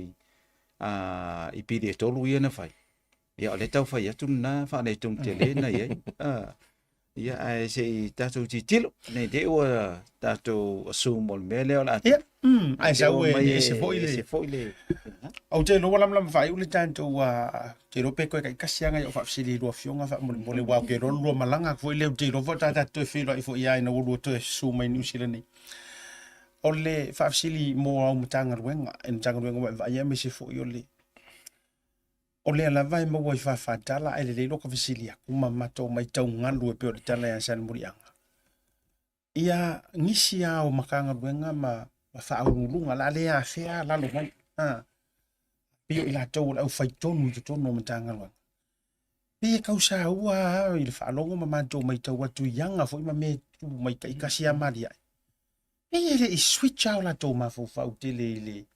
I piri e tolu ia na fai. Ia o le tau fai atu na whane tung te le na ia. Ia ai se tātou titilo. Nei te ua tātou assume o le mea leo la atu. Ai sa ue se foi le. Au te loa lam vai ule tātou te rope koe kai kasianga I o whapsiri rua fionga mo le wau ke rua malanga foi leo te roa tātou e whiro I fo ia ina urua to e su mai New Zealand nei. O le whapsiri mo au matanga ruenga en tanga ruenga vai ia me se foi o le. O le ala vai maua I whawhatala ai le loka visilia kuma mato mai tau ngalu e peo le tala ya san murianga. Ia ngisi o makanga ruenga ma whaurulunga la le a whea lalo mai. Pio I la tau au whaitonu I tono matanga ruenga. Pia kausa ua I le whaalongo ma mato mai tau atu ianga fo ima me tu mai kai kasi a maria. Pia le I switch out la tau mafo whau te le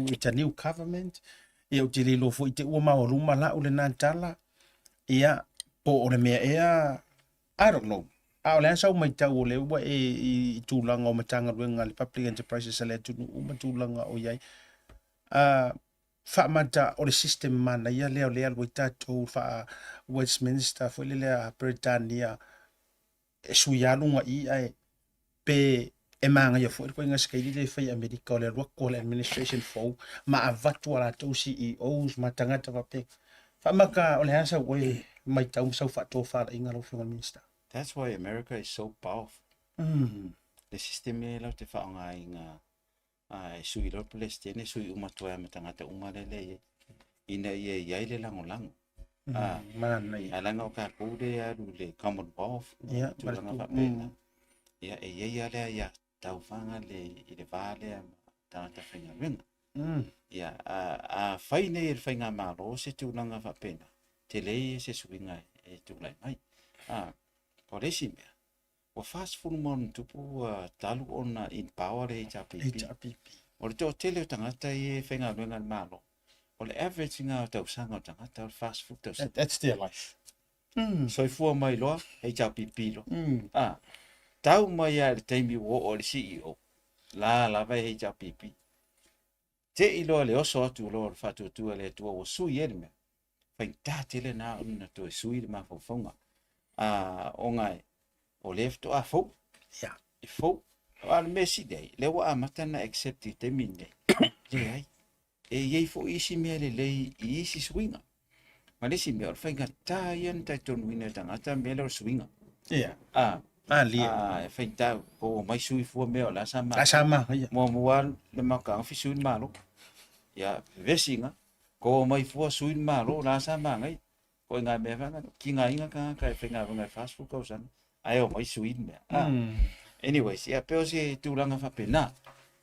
it's a new government. Ia o te lelo fo I te ua maoruma la o le nantala. Ia po o le mea ea, I don't know. A o le ansa o mai tau o le ua I tūlanga o matanga ruenga le Public Enterprises a le atunu uma tūlanga o iai. Whaamata o le system mana ia leo lea lua I tātou wha Westminster fo le lea Britannia e sui alunga I ai pe e manga ia fo ko inga skai le fai America o le local administration fo ma avatu ala tau CEOs ma tangata va pe fa maka o le asa we mai tau sau fa to fa inga lo fo minister. That's why America is so powerful. The system e la te whaonga inga sui lo palestine sui uma toa ma tangata uma le ina ia le lango. Mana ia. Alanga o ka koude aru le Commonwealth. Ia, Tulanga maratu. whapena. Ia ia lea ia taufanga i le vale tangata whainga wenga. Ia a whaine i le whainga malo se tūlanga whapena. Te lei se suinga e tūlai mai. Ko resi mea. Wa fast food mon tupu talu ona in power e HRPP. O le tō tele o tangata i whainga wenga malo. O le average ngā tausanga o tangata o fast food tausanga. That's their life. So i fua mai loa, HRPP lo. Tau mai a le taimi o le CEO. La vai HRPP. Te i loa le oso atu loa le whatu atua le atua o sui ele mea. Whain tātele nā una to e sui le mā whauwhaunga. O ngai, o le efto a fau. Yeah. I fau. O ale mesi dei. Le wa amata na accept i te mine. Le ai. E iei fo isi mea le lei i isi swinga. Ma lesi mea o whainga tā ian tai tonu ina tangata mea le swinga. Yeah. Lia. Whain tā ko mai sui fua mea o la sama. La sama. Mua muan le maka awhi sui malo. Ia vesinga. Ko mai fua sui malo la sama ngai. Ko ngā mea whanga. Ki ngā inga ka e whainga whangai fast food kausana. Ai o mai sui mea. Anyways, ia peo se tūlanga whapena.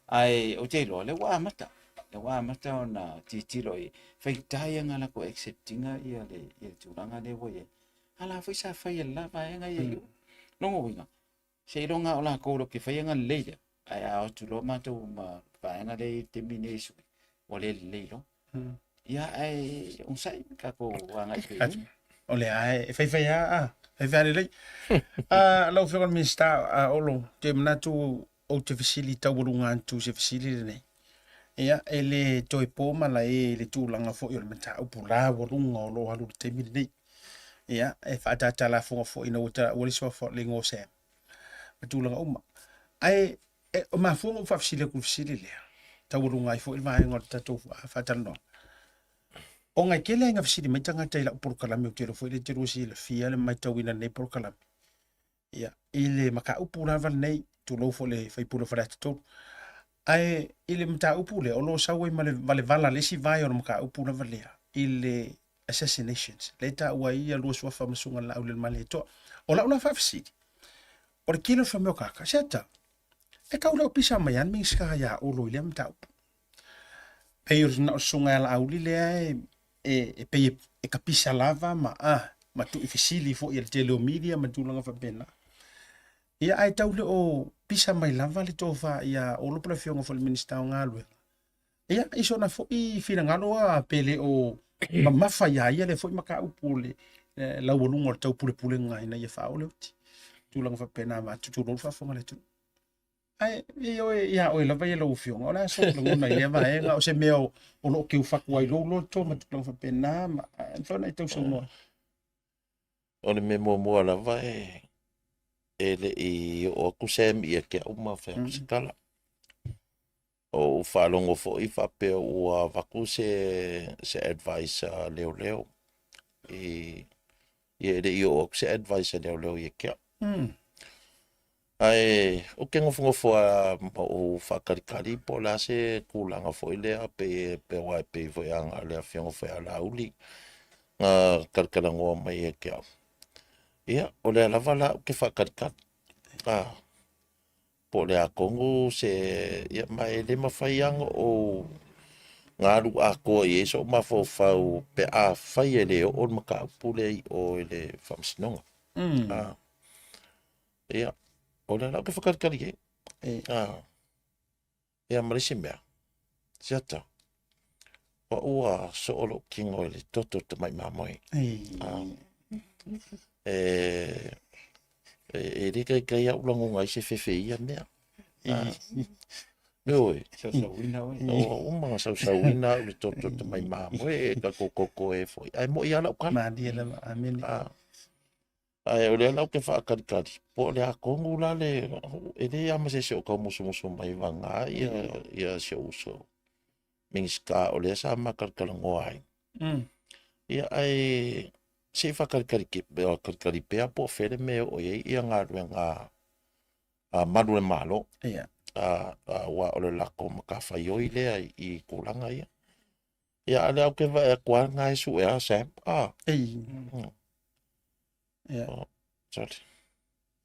Ai o te loa le wa amata. Le wa amata o na titilo i whaitaya ngā lako acceptinga ia le tūlanga le woie. Ala whai sa whai la vaenga ia iu. Nongo winga. Se ironga o la kouro ke whaianga leida. Ai a o tulo mātou ma vaenga le te mine isu. O le leilo. Ia ai unsai kako wanga i pei. O le ai e whai a. Whai le lei. Lau whiakon minsta olo. Te manatu o te whisili taurunga antu se whisili le nei. Ia, e le toi pōma la e le tūlanga fo i o le mata upu la warunga o lo halu te miri nei. Ia, e whaatata la fonga fo ina uta ualiswa fo le ngō se. Ma tūlanga uma. Ai, o ma fonga ufa fisile ku fisile lea. Taurunga i fo i vaenga o tatou whaatala no. O ngai kele nga fisile mai tangata i la upuru kalame o tero fo i le tero si le fia le mai tauina nei puru kalame. Ia, i le maka upu la val nei, tūlo fo le whaipura wharata tōru. Ai ile mta upule o lo sawe vale vala lesi vai o maka upula valea ile assassinations leta wa ia lo so fa masunga la ule male to o la fa fsidi o kilo fa me kaka seta e ka ula pisa mai an ming ska ya o lo ile mta pe na sunga la ule le e pe e ka pisa lava ma tu ifisili fo il tele media ma tu langa fa pena ia ai taule o pisa mai lava le tofa ia o lo plafionga fo le minista o ngalwe ia iso na fo I fina ngalo a pele o mafa ia le fo maka upule la wolunga o tau pule ngai na ia fa o le tu langa fa pena ma tu lo fa fonga le tu ai ia o lava ia lo fionga o la so lo ngona ia va nga o se meo o lo ke fa kwai lo to ma tu langa fa pena ma so na tau so no O le me mua lava ele I o kusem ia ke uma fa kala o falongo fo I fa pe o se advice leo ele o se advice leo ia ke ai o ke ngofo fo o fa karikari po la se kulanga fo ile pe wa pe fo anga le afiongo fo ala uli karkarango mai ke ia o le lavala ke whakarikat. Po le a Kongo se ia mai le mawhaianga o ngaru a koa I so mawhau pe a whai ele o maka pule o ele whamsinonga. Ia o le lau ke whakarikari ia marisi mea. Siata. Pa ua so olo kingo ele toto te mai mamoi. Rika kai au lango ngai se whewhia mea. Noi. Sauwina oi. O mga sauwina ule toto te mai mamo ka koko e foi. Ai mo ia lau kana. Madia la ameni. Ai o le lau ke whaakarikari. Po le a kongu la le ele ama se o ka musu mai wanga ia se uso. Mingska o le sa makarkalango ai. Ia ai se whakarikari pea po where me o ia ngā ruenga maru e malo. Ia. Wa o le lako maka whaioi lea I kulanga ia. Ia le au ke vai kwa ngai su e Sam. Ei. Ia. Sorry.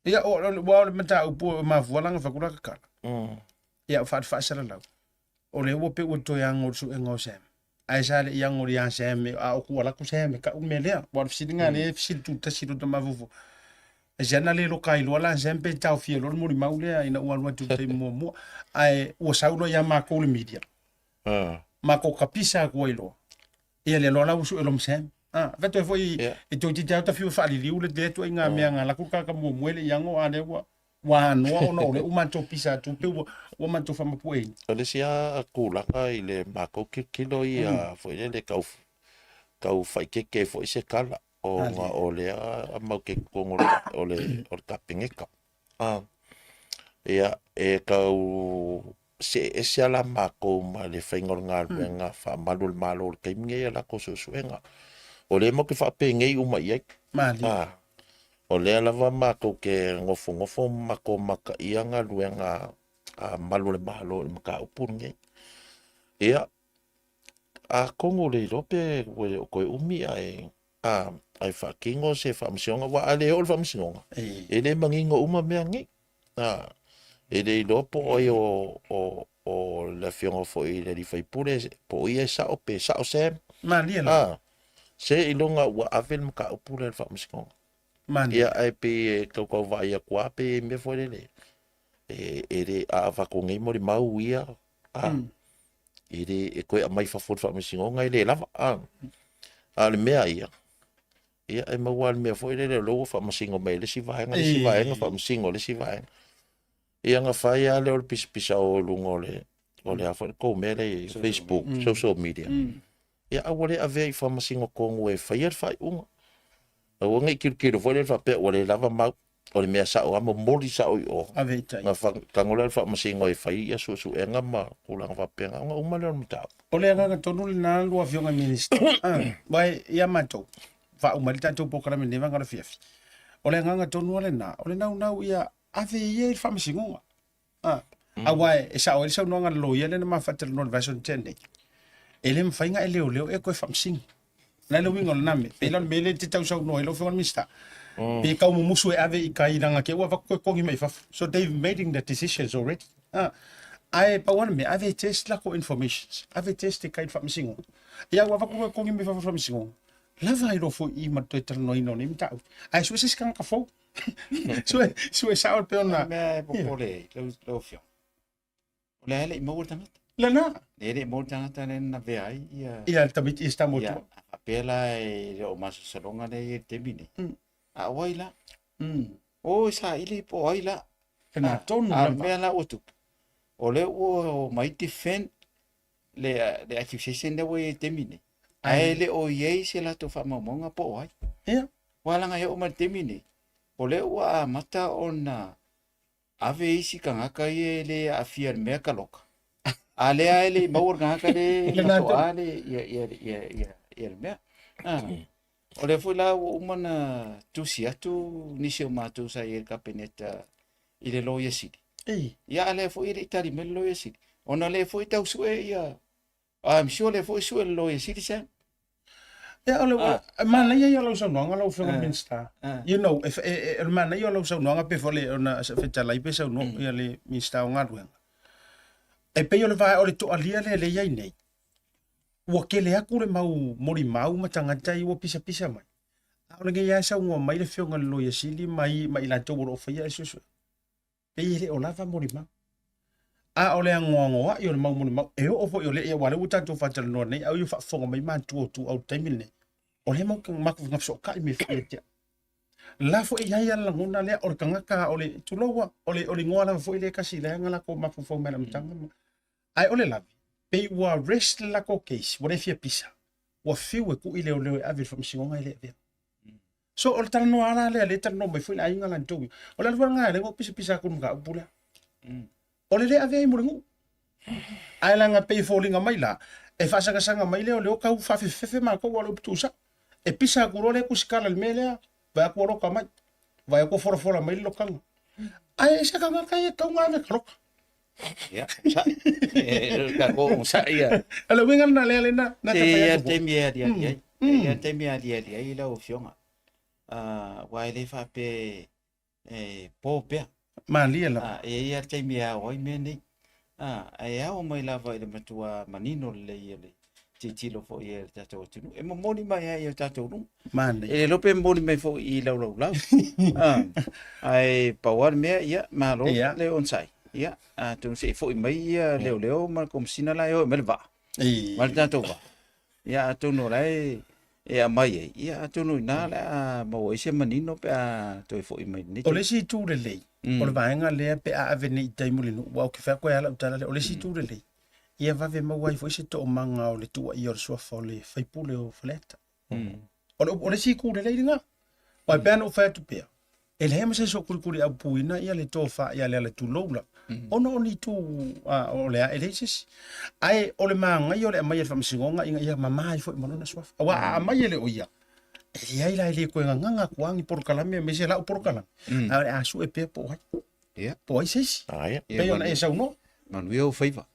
Ia o le mata upo ma vualanga fa kula ka. Ia fa sala lau. O le wo pe o to yang o su engo Sam. Ai sa le yang o yang Sam a o ku ala ku Sam ka u melea. Wa fisinga le fisin tu ta ma vuvu. Jana le lo kai lo la Sam pe tau fie lo mo ma ule ina ua tu te mo. Ai o saulo ya ma ko le media. Ma ko kapisa ko ilo. Ia le lo la usu elo Sam. Veto foi e to tita ta fiu fa li le de to inga me nga la ku ka mo le yango ane wa no no le uma to pisa tu pe wo man to fa ma pue. O le sia ku la kai le ma ko kilo ia foi le kau fai ke foi se kala o le a mau ke kongo o le kapingeka. Ia e kau se ala ma ko ma le fingor nga nga fa malul malul ke nge la ko su suenga. O le mo ke fa pe ngei uma ia. O le lava ma ko ke ngofo ma ko maka ia nga luenga malul malo maka upun nge. Ia a kongo le rope ko umi ai fa kingo se fa msionga wa ale ol fa msionga. Ele mangingo uma me nge. Ele lopo o la fiongo fo ile di fai pure po ia sa o pe sa o sem. Mali la. Se ilonga wa avel maka upule fa msionga. Ia ai pe ko vai a kwa pe me fo le. Ele a va ko ngai mo di mau ia. Ele ko mai fa fa msionga ile lava. Ale mea ia. Ia ai mawal me fo ile lo fa msionga me le si vai nga fa msionga le si vai. Ia nga fai ale o pisa o lungo le afa ko mele Facebook social media. Ia awale ave fa masingo ko ngwe fai unga. O ngai kilo fo le fa pe o le lava mau o le mea sa o amo moli sa o ave tai. Nga fa kangola fa masingo e fai ia su enga ma kulang fa pe nga uma le mta. O le nga tonu le na lo avion minister. Vai ia mato. Fa uma le tanto pokara me neva ngala fiafi. O le nga tonu le na. O le na ia ave ia fa masingo. Awai e sa o se no nga lo ia le ma fatel no version 10. Ele mfainga ele o e ko fa msing. Na lo wingo na me. Pe lo mele te tau sa no ele fo mista. Pe ka mo musu e ave i kai ranga ke wa ko ngi mai fa. So they've made the decisions already. Ai pa wana me ave test la ko informations. Ave test e kai fa msing. Ia wa ko ngi mai fa msing. Lava i fo i ma to eterno ino ni mta. Ai so se skan ka fo. So sa o pe ona. Me popole lo fio. Le le mo tanga. La na. Le mo tanga na ve ai ia. Ia tamit esta mo. Ia apela e o mas salonga le temine. A waila. O sa ile po waila. Kana tonu la mela otu. O le o mai defend le accusation le we temine. Ai le o ye se la to fa mamonga po wai. Ia. Wala nga o ma temine. O le ua mata ona ave isi kangaka ye le afia me kaloka. Ale ale mawur ngaka le to ale ya me. O le fula umana tusi atu nisi o matu sa ye kapeneta ile lo yesidi. Ya ale fo ile itali me lo yesidi. Ona le fo ita usue ya. I'm sure le fo usue lo yesidi sa. Ja, man na yo lo so no ngalo fo minsta. You know, if man na yo lo so no ngape fo le ona se tala ipe so no ya le minsta o ngadu. E pe yo le vai o le to alia le yai nei. Wa ke le aku le mau mori mau matanga tai wo pisa mai. Ona ge ya sa ngo mai le fio ngalo ya sili mai la to wo fa ya so. Pe le o lava mori mau. O le ngo yo le mau mori mau. E o fo yo le wa le uta to fa tala no nei au yo fa fo mai man tu au taimil nei. O le mau kang mak ngapso ka me fiatia. La fo ia ia la ngona le o kanga ka o le tulowa o le ngoa la fo ile kasi le ngala ko ma fo mena mtanga. Ai o le la. Pe wa rest la ko case, wo le fia pisa. Wa fiu e ku ile o le ave from singa ile ve. So o tala no ala le tala no me fo ai ngala ntu. O le nga le go pisa ku nga bula. O le ave ai muringu. Ai la nga pe fo linga mai la. E fa sanga mai le o le o ka fa fefe ma ko wa lo ptusa. E pisa ku le ku skala le mele va ku ro ka mai. Va ku fora mai lo kanga. Ai se kanga kai ka nga ve kroka. Ya, sa. Ka ko sa ya. Ala winga na le na Te te ya fa te mi ya dia. Ya te mi ya dia ila o fionga. Wa le fa pe po pe. ma li la Ya te mi ya o me ni. Ya o mai la va ile matua manino le ile. Te tilo fo ia tatou tunu. E moni mai ia tatou nu. ma ni E lope moni mai fo i lau. Ai pawar me ia ma lo le on sai. Ia tu se fo mai ia leo ma kom sina la yo melva. Mal tatou va. Ia tu no lai e mai ia tu no na la mo ise manino pe tu fo mai ni. o le si tu le le o le vaenga le pe a aveni tai muli no wa ke fa ko ala utala o le si tu le ia va ve mo wai fo se to manga o le tua i o so fo le fai pule o fleta o le si ku le nga wa ben o fa tu pe ele hema se so kuri a puina ia le to fa ia le tu lola ono ni tu o le ele sis ai o le manga i o le mai fa msingonga inga ia mama i fo mo na so wa mai le o ia ia ila ile ko nganga kuangi por kalame me se la por kalame a su e pe po Ia. po ai sis Ai. pe ona e sa no Manuel faiva.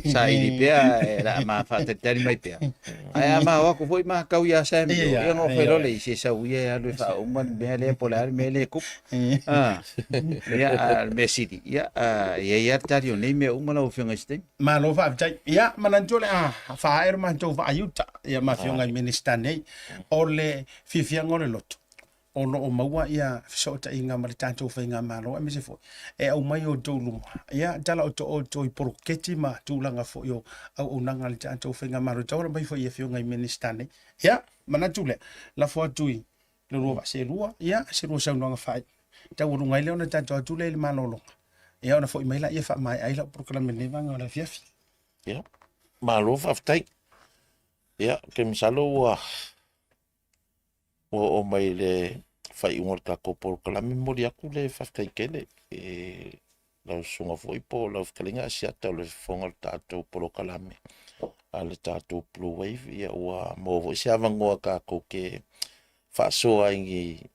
Sai di pea la ma fa te tari mai pea. Ai ma wa ko foi ma kau ya sa mi. Ia no foi le se sa uia lu fa o man be le polar me le kup. Ia me city. Ia tari o nei me o mala o fionga ste. ma lo fa tai ia manantole fa er man to fa ayuta ia ma fionga minister nei o le fifianga le loto o no o maua ia so ta inga ma tanto fa inga ma lo me se fo e o mai o tolu ia tala o to i poroketi ma tulanga fo yo au o nanga le tanto fa inga ma lo tawra mai fo ia fionga minister nei ia manantule la fo tui le ro se lua ia se ro sa no fa ta o ngai le ona tanto tule le manolo ia ona fo i mai la ia fa mai ai la proclame ne vanga la fiafi Ia. Malo whaftai. Ia, ke misalo o mai le whai ungar ka koporo kalame mori aku le whaftai kele. Lau sunga fwoi po, lau whakalinga asiata o le whonga tātou poro kalame. A le tātou Bluwave, ia ua mō se avangoa ka ke whaasoa ingi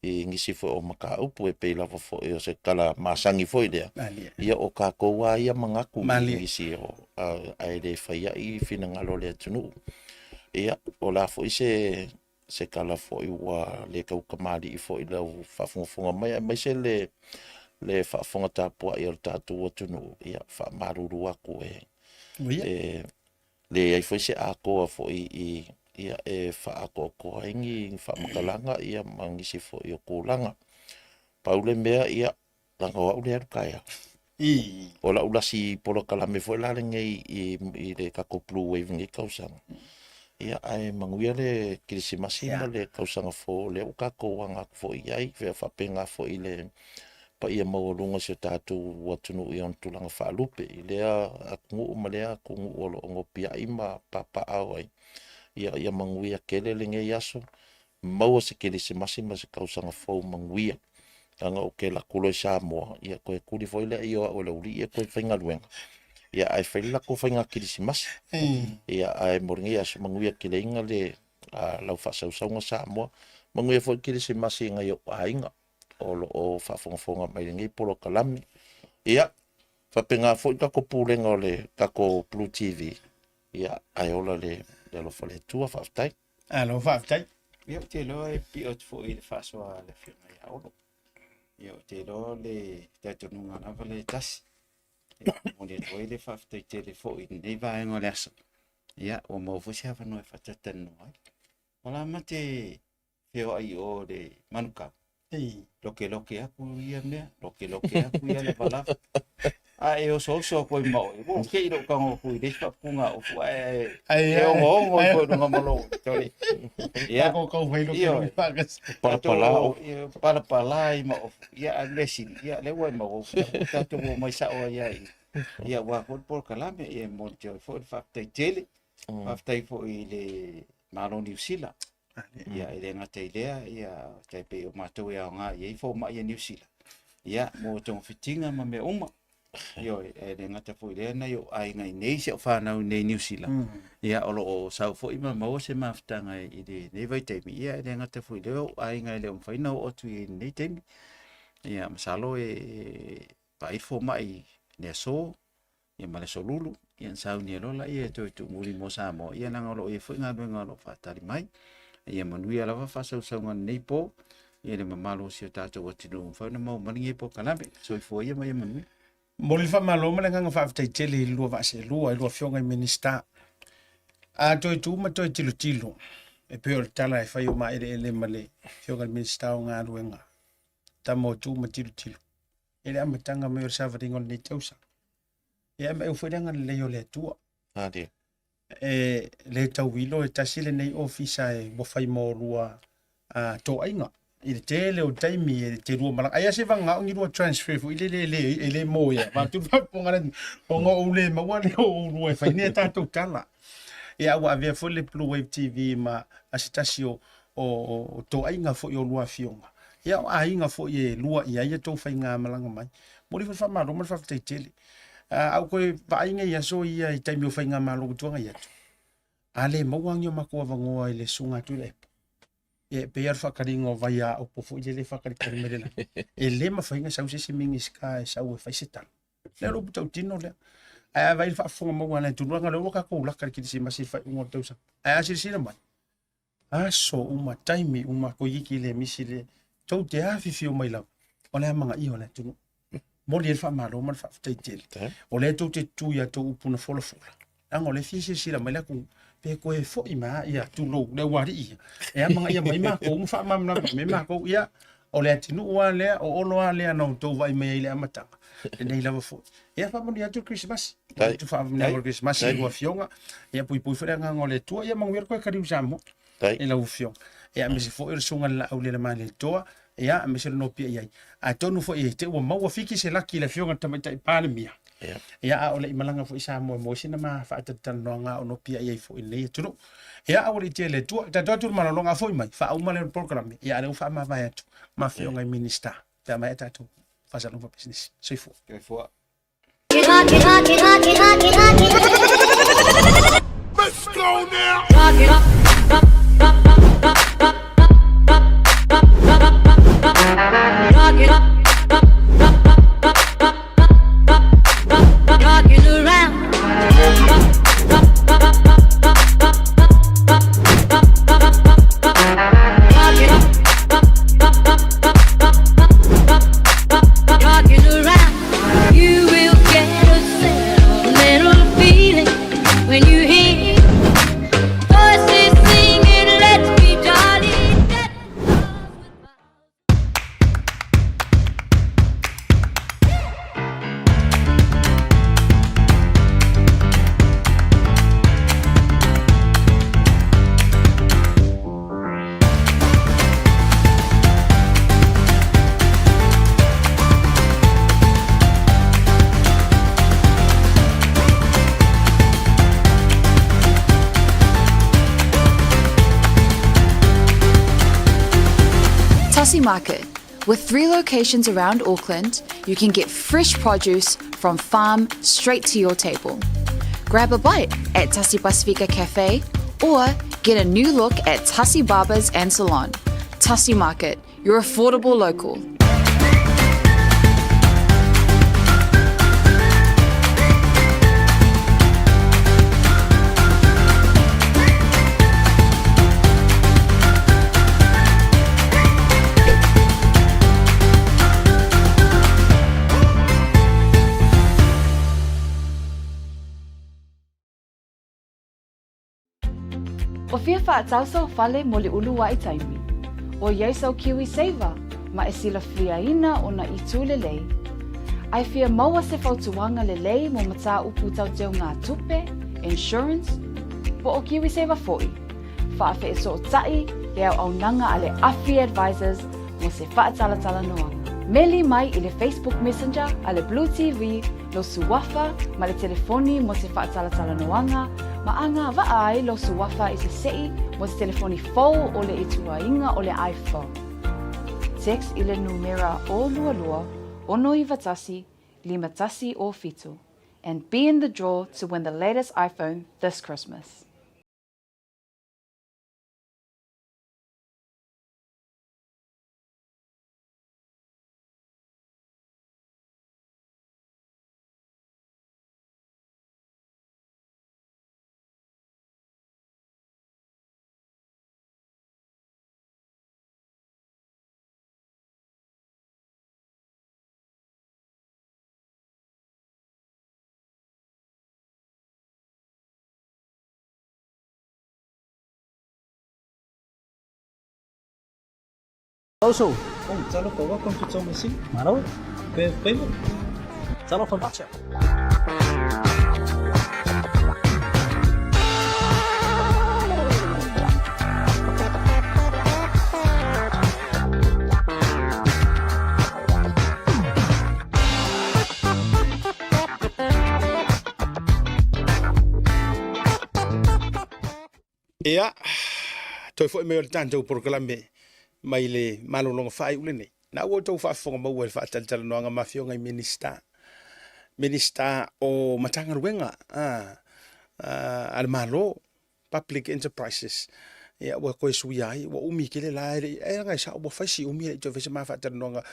ngisi fo o maka upu e pei lava fo e o se kala masangi fo idea. Ia o ka koua ia mangaku ngisi o ai le whaia i whina ngalo le atunu. Ia o la fo i se kala fo i ua le kaukamari i fo i lau whafungafunga mai se le whafunga tāpua i o tātou atunu. Ia whamaruru aku le ai fo i se akoa fo i ia whaako ingi whamakalanga ia mangisi fo i o kūlanga. Paule mea ia langa wa ule arukaya. O la ulasi polo kalame fo larenga i le kako Bluwave ngi kausanga. Ia ai manguia le kirisimasi ma le kausanga fo le ukako wanga fo i ai vea whapenga fo i le pa ia maurunga se tātou watunu i on tulanga whaalupe. I lea akungu umalea kungu olo ongo pia ima papa au ai. Ia manguia kele linge yaso maua se kele se masi ma se kausanga fau manguia anga o ke la kulo Samoa ia koe kuri foi le ia o le uri ia koe whainga luenga ia ai whaila ko whainga kele se masi ia ai moringi yaso manguia kele inga le lau whasausaunga Samoa manguia foi kele se masi inga i o ainga o whafonga mai lingi polo kalami ia whapenga foi kako pūlenga o le kako Blue TV ia ai ola le lo fale tua whaftai. Alo whaftai. Ia te lo e piot fo i le whasoa le whiunga i aolo. Ia te lo le taitonunga nawa le tasi. Ia mone toi le whaftai te le fo i nei vaenga le asa. Ia o mau fusi hawa noe whatatanu ai. Ola ma te whio ai o le Manukau. Loke aku ia mea. Loke aku ia le palafa. E o so ko i mau. O ke iro ka ngo ku i le whapunga o fu e o ngongo i ko runga malo. Tori. Ia ko vai lo que pagas. Para i mau. Ia anesi. Ia le wa mau. Tato mo mai sa o ia. Ia wa ko por kalame e mo te fo faktai tele. Faktai fo i le malo New Zealand. Ia ile ngata idea ia tai pe o matou ia nga ia fo ma ia New Zealand. Ia mo tong fitinga ma me uma. Yo le ngata fo ile na yo ai ngai nei se fa na nei New Zealand. Ia olo o sau fo ima mo se maftanga i de nei vai te mi ia le ngata fo ile ai ngai le o faina o tu i nei te mi. Ia masalo pai fo mai ne so ia ma le solulu ia sauni lola ia to tu muri mo Samoa ia nanga lo ia foi ngā lo whatari mai ia manui ala fa sausaunga nei po ia le mamalo si o tātou atinu whauna mau maringi po kalabe so i fo ia mai manui Mo le whamalo ma le nganga whaafatei lua vase lua lua fionga i minista. A toi tu ma toi tilo. E peo le tala e whai o ma ele ma le fionga i minista o ngā ruenga. Ta mo tu ma tilo. Ele amatanga me o savaringo nei tausa. E ama e whaidanga le leo le tua. Adi. E le tau wilo e tasile nei ofisa e wafai mo lua to ainga. I le tele o taimi e te rua malanga. Ai ase vanga o ngirua transfer fu ile mo ia. Va tu fa ponga o ngo ule ma wa le o lua e fai ne tatou tala. E awa avea fo le Bluwave TV ma asitasi o to ainga fo i o lua fionga. Ia o ainga fo i e lua i aia tau fai ngā malanga mai. Mori fa maro ma fa tele. Au koe va ainga ia so ia i taimi o fai ngā malo tuanga ia tu. Ale mawang yo makua vangoa i le sunga tu le. E pe ar whakaringo vai a o pofu i le whakarikari merela. E le ma whainga sau sesi mingi ska e sau e whai setan. Le ropu tau tino lea. Ai vai whaafonga maua nei tunuanga le oka kou lakari ki te si masi whai ungo tausa. Ai asiri sira mai. Aso uma taimi uma ko iki le misi le. Tau te afi fio mai lau. O le amanga i o le tunu. Mori e whamaro man whaafatai tele. O le tau te tuia tau upuna fola fola. Ango le fisi sira mai la kung. Pe koe fo i maa ia tu lo le wari ia. E amanga ia mai mako umwha mamna me mako ia o le atinu ua lea o oloa lea nau tau vai mea ile amatanga. E nei lava fo. E a whamoni atu Christmas. Tu whamoni atu Christmas i ua fionga. E a pui whare ngā le tua. E a manguera koe kariu Samoa. E lau fionga. E a mesi fo i sunga la au le maa le toa. E a mesi le nopia iai. A tonu fo i te ua maua fiki se laki le fionga tamaita i pāne mia. Ia o le imalanga fo isa mo sina ma fa atatan no nga ono pia ia fo ile tuno ia o le tele tu ta tu ma longa fo mai fa uma le program ia le fa ma vai tu ma fio ngai minister ta ma ta tu fa sa no business so fo Let's go now. Rocking around. Rocking around. You will get a little feeling when you hear voices singing, let's be jolly. Tasi Market. With 3 locations around Auckland, you can get fresh produce from farm straight to your table. Grab a bite at Tasi Pacifica Cafe or get a new look at Tasi Barbers and Salon. Tasi Market, your affordable local. O fia whaatausa o whale mo le ulu wa i taimi. O iesau Kiwi Saver, ma e sila fia ina o na i tūle lei. Ai fia maua se whautuanga le lei mo mata upu tau teo ngā tupe, insurance, po o Kiwi Saver foi. Whaafe e so o tai, le au nanga a le Afi Advisors mo se whaatalatala noanga. Meli mai i le Facebook Messenger a le Blue TV, lo suwafa, ma le telefoni mo se whaatalatala noanga, ma anga vaai lo suwafa i se sei mo se telefoni fau o le ituainga o le iPhone. Text i le numera o lualua, ono I vatasi, 5 tasi o fitu, and be in the draw to win the latest iPhone this Christmas. Also, welcome to Thomas. Hello, primo. Talo van Batje. Ia, toi foi me o tanto programe mai le malolonga fai ule nei. Na ua tau whaafonga maua le whaataltala noanga mafionga i Minista o matanga ruenga. Al malo, Public Enterprises. Ia, ua koe sui ai, ua umi kele la e ngai sa ua whaisi umi le tau whese maa whaatala noanga.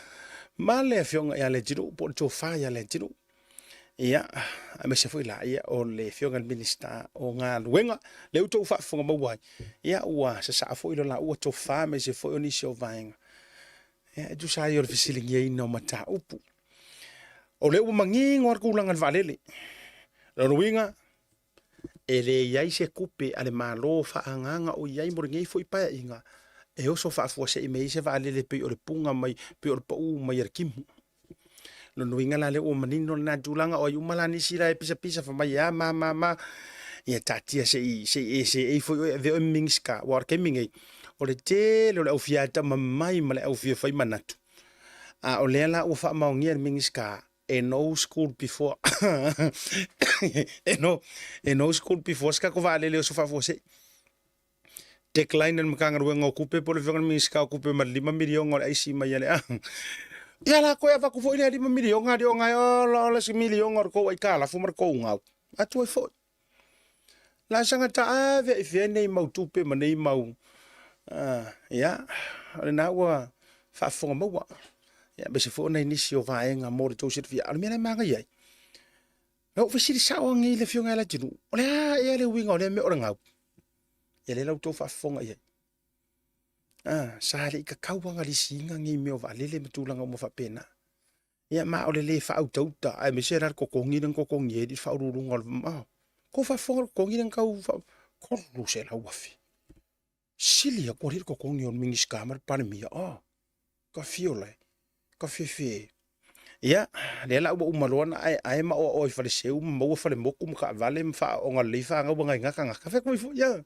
Ma le fionga ia le tinu, po le tau whai ia le tinu. Ia, a me se foi la ia o le fionga Minista o ngā luenga le utou whaafonga mauai. Ia ua sa sa foi lo la ua tau wha me se foi o nisi o vaenga. Ia, tu sa i o le fisilingi e ina o mata upu. O le ua mangi ngor kulanga le valele. Lo ruinga, e le iai se kupe ale malo whaanganga o iai moringei foi paia inga. E oso whaafua se i mei se valele pe o le punga mai, pe o le pau mai arkimu. No nuinga la le o manino na tulanga o yumala ni sira e pisa fa mai ya ma ia tatia se foi ve o mingska war kemingai o le te le o fiata mai ma le o fia fai manatu a o le la o fa maungia mingska e no school before e no school before ska ko vale le so fa fose decline en makanga ruenga kupe po le venga mingska kupe ma 5 milion o ai si mai le ia la koe ava ku foi le 5 milion nga dio nga o le 6 milion or ko ai kala fu mar ko nga atu foi la sanga ta ave fe nei mau tupe ma nei mau ia na wa fa fonga mo ia be se fo nei nisi o vaenga mo to sit via al mena manga ia no fe si sa o ngi le fionga la tinu ole ia le winga ole me o nga ia le la to fa fonga ia sa le ka kauanga li singa ngi me o valele metulanga mo fa pena ia ma o le fa auta ai me sera ko kongi den ko kongi di fa ururunga ma ko fa for kongi den ka fa ko lu se la wafi silia ko ri ko kongi on mingis kamar pa mi ka fiole ka fefe ia le la o malona ai ma o fa le seu mo fa le mo kum ka vale fa o nga le fa nga nga ka fe ko fu ia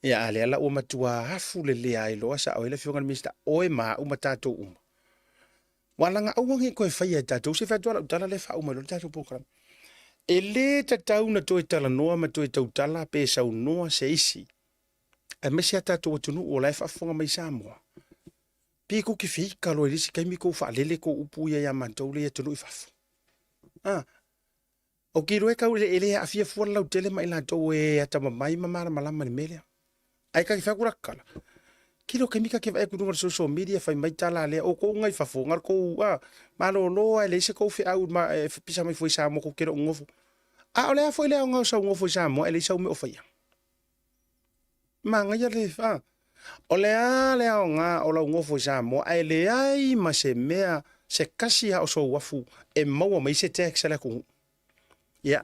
ia le ala o matua hafu le ai lo sa o le fionga mista o e ma o matato wala nga o ngi ko fa ia tato se fa tala le fa o lo tato program e le tatau na to tala noa ma to tala pe sa noa se isi a me se tato o tunu o life afonga mai Samoa pe ko ki fi ka lo isi kai mi ko fa lele ko upu ya manto le tunu i fa o ki ro e ka le afia fo la tele mai la to e ata mai mama malama ni mele ai ka fa kura kala kilo kemika ke vai ku no social media fa mai tala le o ko ngai fa fo ngar ko malo lo ai le se ko fi au ma pisa mai foi sa mo ko kero ngofo ole foi le ngo sa ngofo sa mo ele sa me o fa ya ma ngai le fa ole le nga o la ngofo sa mo ai le ai ma se mea se kasi o so wafu e mo mai se tex la ko ya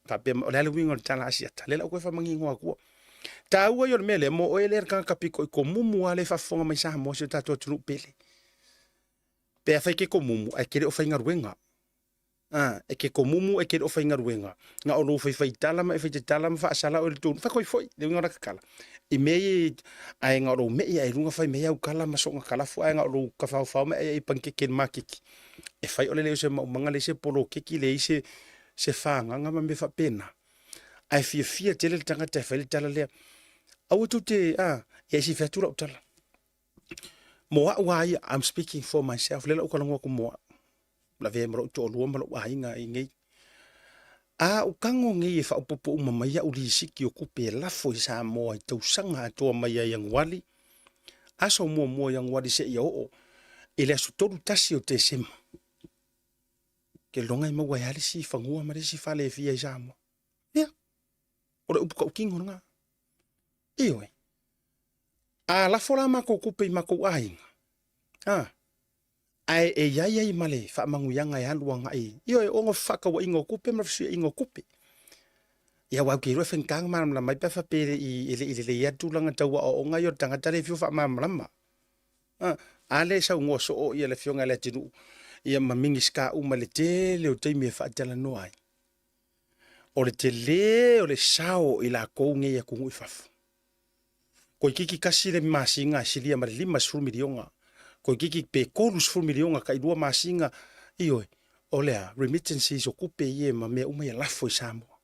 pa pe ole le wingo tala asia tale la ko fa mangi ngo ko ta ua yo mele mo o ele kan kapiko ko mumu ale fa fonga mai sa mo se tato tru pele pe fa ke ko mumu a kere o fa ngaruenga e ke ko mumu e kere o fa ngaruenga nga o no fa tala ma fa tala ma fa sala o le tu fa ko foi le ngora kala i me ai nga ro me ai runga fa me au kala ma so nga kala fu ai nga ro ka fa me ai panke ken makiki e fa o le se manga le se polo kiki le se fa nga ma me fa pena ai fia tele tanga te fa le tala le au tu te e si fatura utala mo wa I'm speaking for myself le ko ngo ko mo la ve mo to lo mo wa inga ngai o kango ngai fa popo mama ya uri siki o kupe la fo sa mo ai to sanga to mai yang wali aso mo yang wali se yo ele su todo tasi o te sem ke longa mo wa yali si fangua ma si fa le fia sa mo ya ora upu ko kingo nga iwe la fola ma ko kupe ma ko ai ai e yai male fa mangu yanga ya luanga ai iwe o ngo fa ka wa ingo kupe ma fsi ingo kupe ya wa ki ro fen kang ma mai pa fa pe i le ya tu langa ta wa o nga yo tanga tare fiu fa ma mlama Ale sa ngo so o ia le fionga le tinu ia mamingi ska uma le tele o teimi e whaatala no ai. O le tele o le sao i la kou nge ia kungu i fafu. Ko i kiki kasi le masinga silia ma le 5 milionga. Ko i kiki pe kolus 4 milionga ka i 2 masinga ioi. O lea remittances o kupe ie ma mea uma ia lafo i Samoa.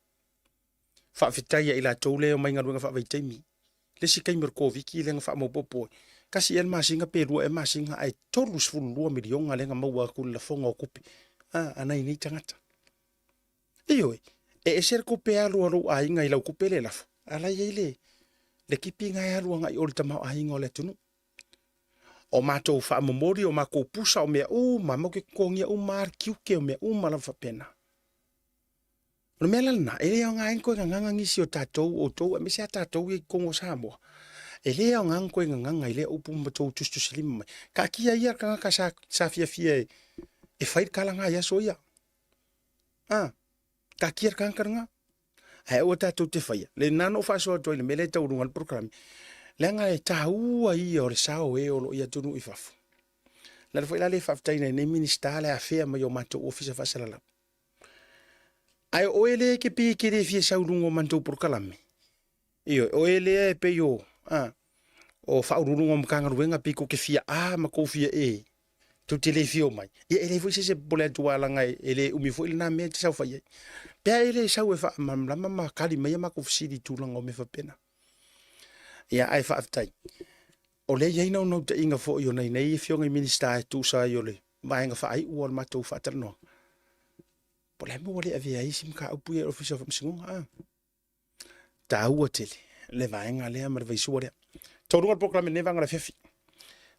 Whaafitaia i la tau leo mai ngaruenga whaavaiteimi. Lesi kai mirko viki lenga whaamopopoi. Kasi el masinga pe rua e masinga ai tolus 2 milionga lenga maua kula fonga o kupe. Anai ni tangata. Ioi. E ser kupe alu alu a inga i lau kupe le lafo. Ala iei le kipi ngai alu ngai o le tamau a inga o le tunu. O mātou whaamomori o mako pusa o mea mamau ke kongia mar kiuke o mea malam whapena. No mea lana, ele au ngā inko nganga ngisi o tātou o tau, a mese a tātou i Kongo Samoa. Ele au ngā inko nganga ile upu matou tustu silima mai. Ka kia ia kanga ka sa fia e whaid kalanga ia so ia. Ka kia kanga nga. Hai o tātou te whaia. Le nano whasoa toi le mele tau rungan programi. Lenga e tāua ia o le sao e o lo ia tunu i fafu. Lana fwoi lale whaftaina ne minister le afea mai o mātou ofisa whasalala. Ai o ele ke pi ke re fie saurungo mātou porkalame. Iyo, o ele e pe yo. O whaurungo mkangaruenga pi ko ke fia ma ko fia e. Tu te le fio mai. Ia ele fwoi se pole atua langa ele umi fwoi le na mea te sau whai. Pea ele sau e wha mamlama ma kari mai ma ko fsiri tūlanga o me whapena. Ia ai whaaftai. O le iei nau nau te inga fo i o nei nei fionga i minister e tūsa i o le maenga whaai ua le mātou whaataranoa. Po le mua le aviation ka upu e officer of Msingunga. Ta ua tele. Le vaenga lea ma le vaisua lea. Taurunga proklame nevanga la fefi.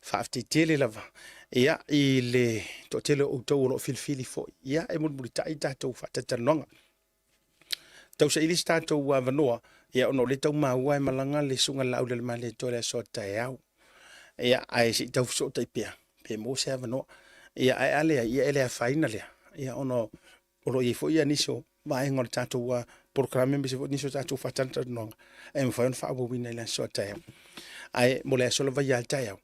Whaaftai tele lava. Ia i le to tele o tau o lo filfili fo. Ia e mulmuri tai tātou whaataranoa. Tau sa ilis tātou wanoa. Ia ono le tau maua e malanga le sunga lau le male tole so tai au. Ia ai si tau so tai pia. Pe mo se avano. Ia ai ale ia ele a faina le. Ia ono olo i fo ia niso vai ngor tatu wa programa me se niso tatu fatanta no. E mo fa fa bo wina le so tai. Ai mo le so le vai al tai au.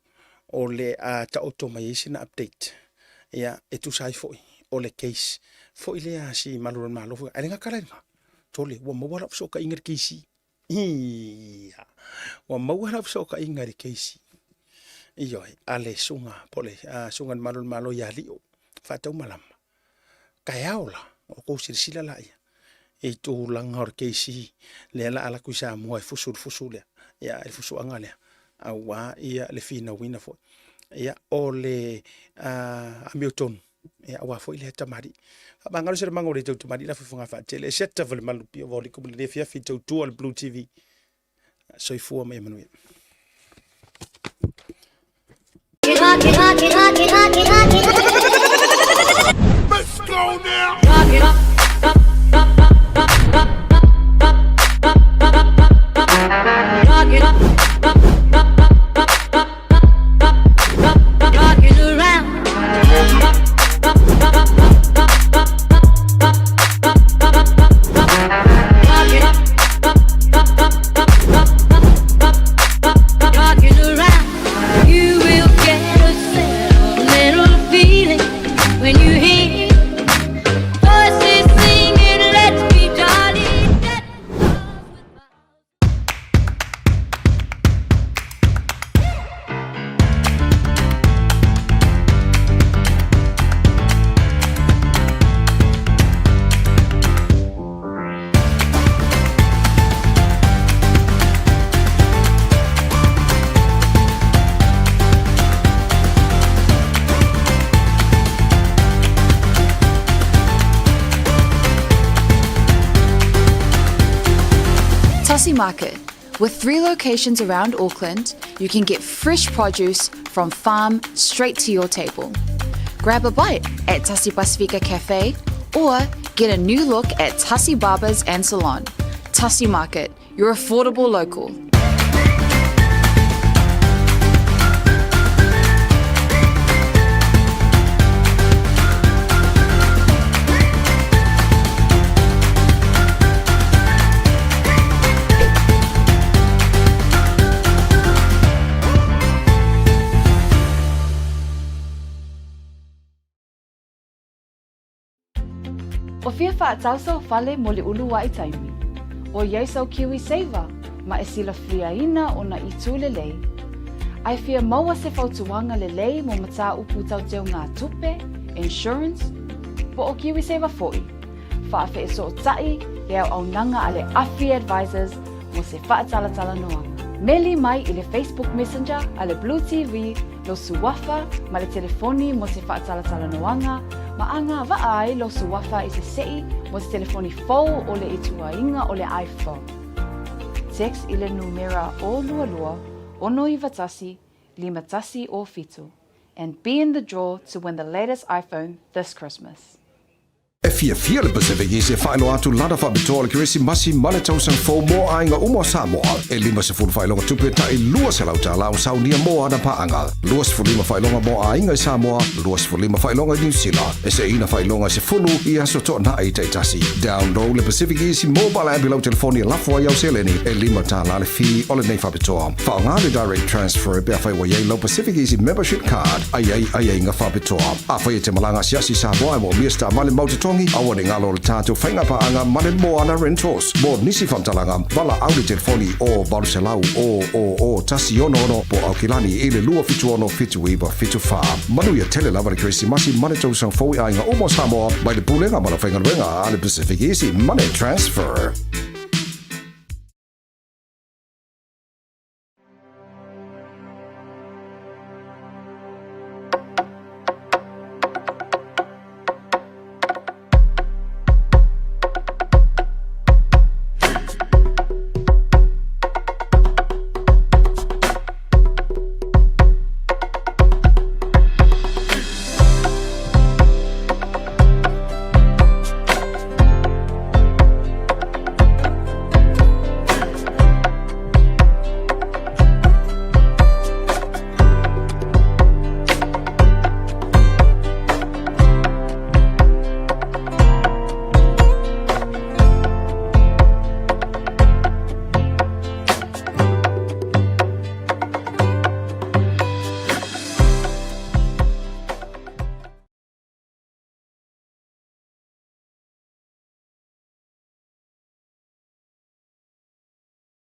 O le a ta automation update. Ia e tu sai foi. O le case. Foi le a si maluro malo. Ai nga kala nga. Tole wa mo wala so ka ingir kisi. Ia. Wa mo wala so ka ingir kisi. Iyo ale sunga pole sunga malo ya lio. Fatau malam. Kayaola o ko silsila la ia. E tu lang hor kisi le ala kuisa mo fusul ya e fusu angale. Awa ia le fina wina fo. Ia ole Hamilton. Ia awa fo ile tamari. Bangalo se mangore tu tamari la funga fa tele setta vol malupi o voli ko le fia fi tu al Blue TV. So fu me Emmanuel. Let's go now. Rock it up. Rock it up. Rocking around. Rocking around. You will get a little feeling when you hear voices singing, let's be jolly. Tasi Market. With 3 locations around Auckland, you can get fresh produce from farm straight to your table. Grab a bite at Tasi Pacifica Cafe or get a new look at Tasi Barbers and Salon. Tasi Market, your affordable local. fia whaatau sau whale mo le ulua I taimi. O iei sau Kiwi Saver, ma e sila whiaina o na I tūlelei. Ai fia maua se whautuanga lelei mo mata upu tau teo ngā tupe, insurance, po o Kiwi Saver foi. Whaafe e so tai, e au nanga ale Afi Advisors mo se whaatalatala noanga. Meli mai I le Facebook Messenger a le Blue TV, lo suwafa, ma le telefoni mo se whaatalatala noanga, ma anga vaai lo suwafa I se sei mo se telefoni fau o le ituainga o le iPhone. Text I le numera o lualua, ono I vatasi, lima tasi o fitu, and be in the draw to win the latest iPhone this Christmas. E fia le PacificEzy whaelo atu lada whabitoa le Keresimasi male tausang fo mo ainga umo Samoa. E lima se fulu whaelonga tupe tai lua se lau ta lau saunia mo ana paanga. Lua se fulima whaelonga mo ainga I Samoa, lua se fulima whaelonga New Zealand. E se ina whaelonga se fulu I aso to na I te tasi. Download le PacificEzy mobile app I lau telefoni e lafua iau seleni. E lima ta la le fi o le nei whabitoa. Whaonga le direct transfer bea whai wa iei lau PacificEzy membership card. Ai inga whabitoa. A whai te malanga siasi Samoa mo miesta male mautotongi. Awa ni ngalo le tātou whainga paanga male mo ana rentals. Mo nisi whamtalanga, wala au le telefoni o Baruselau o Tasi ono po Aukilani I le lua fitu ono fitu iwa fitu wha. Manu ia tele lava le Keresimasi mane tausang fōi ainga umo Samoa, mai le pulenga mana whainga ruenga a le PacificEzy money transfer.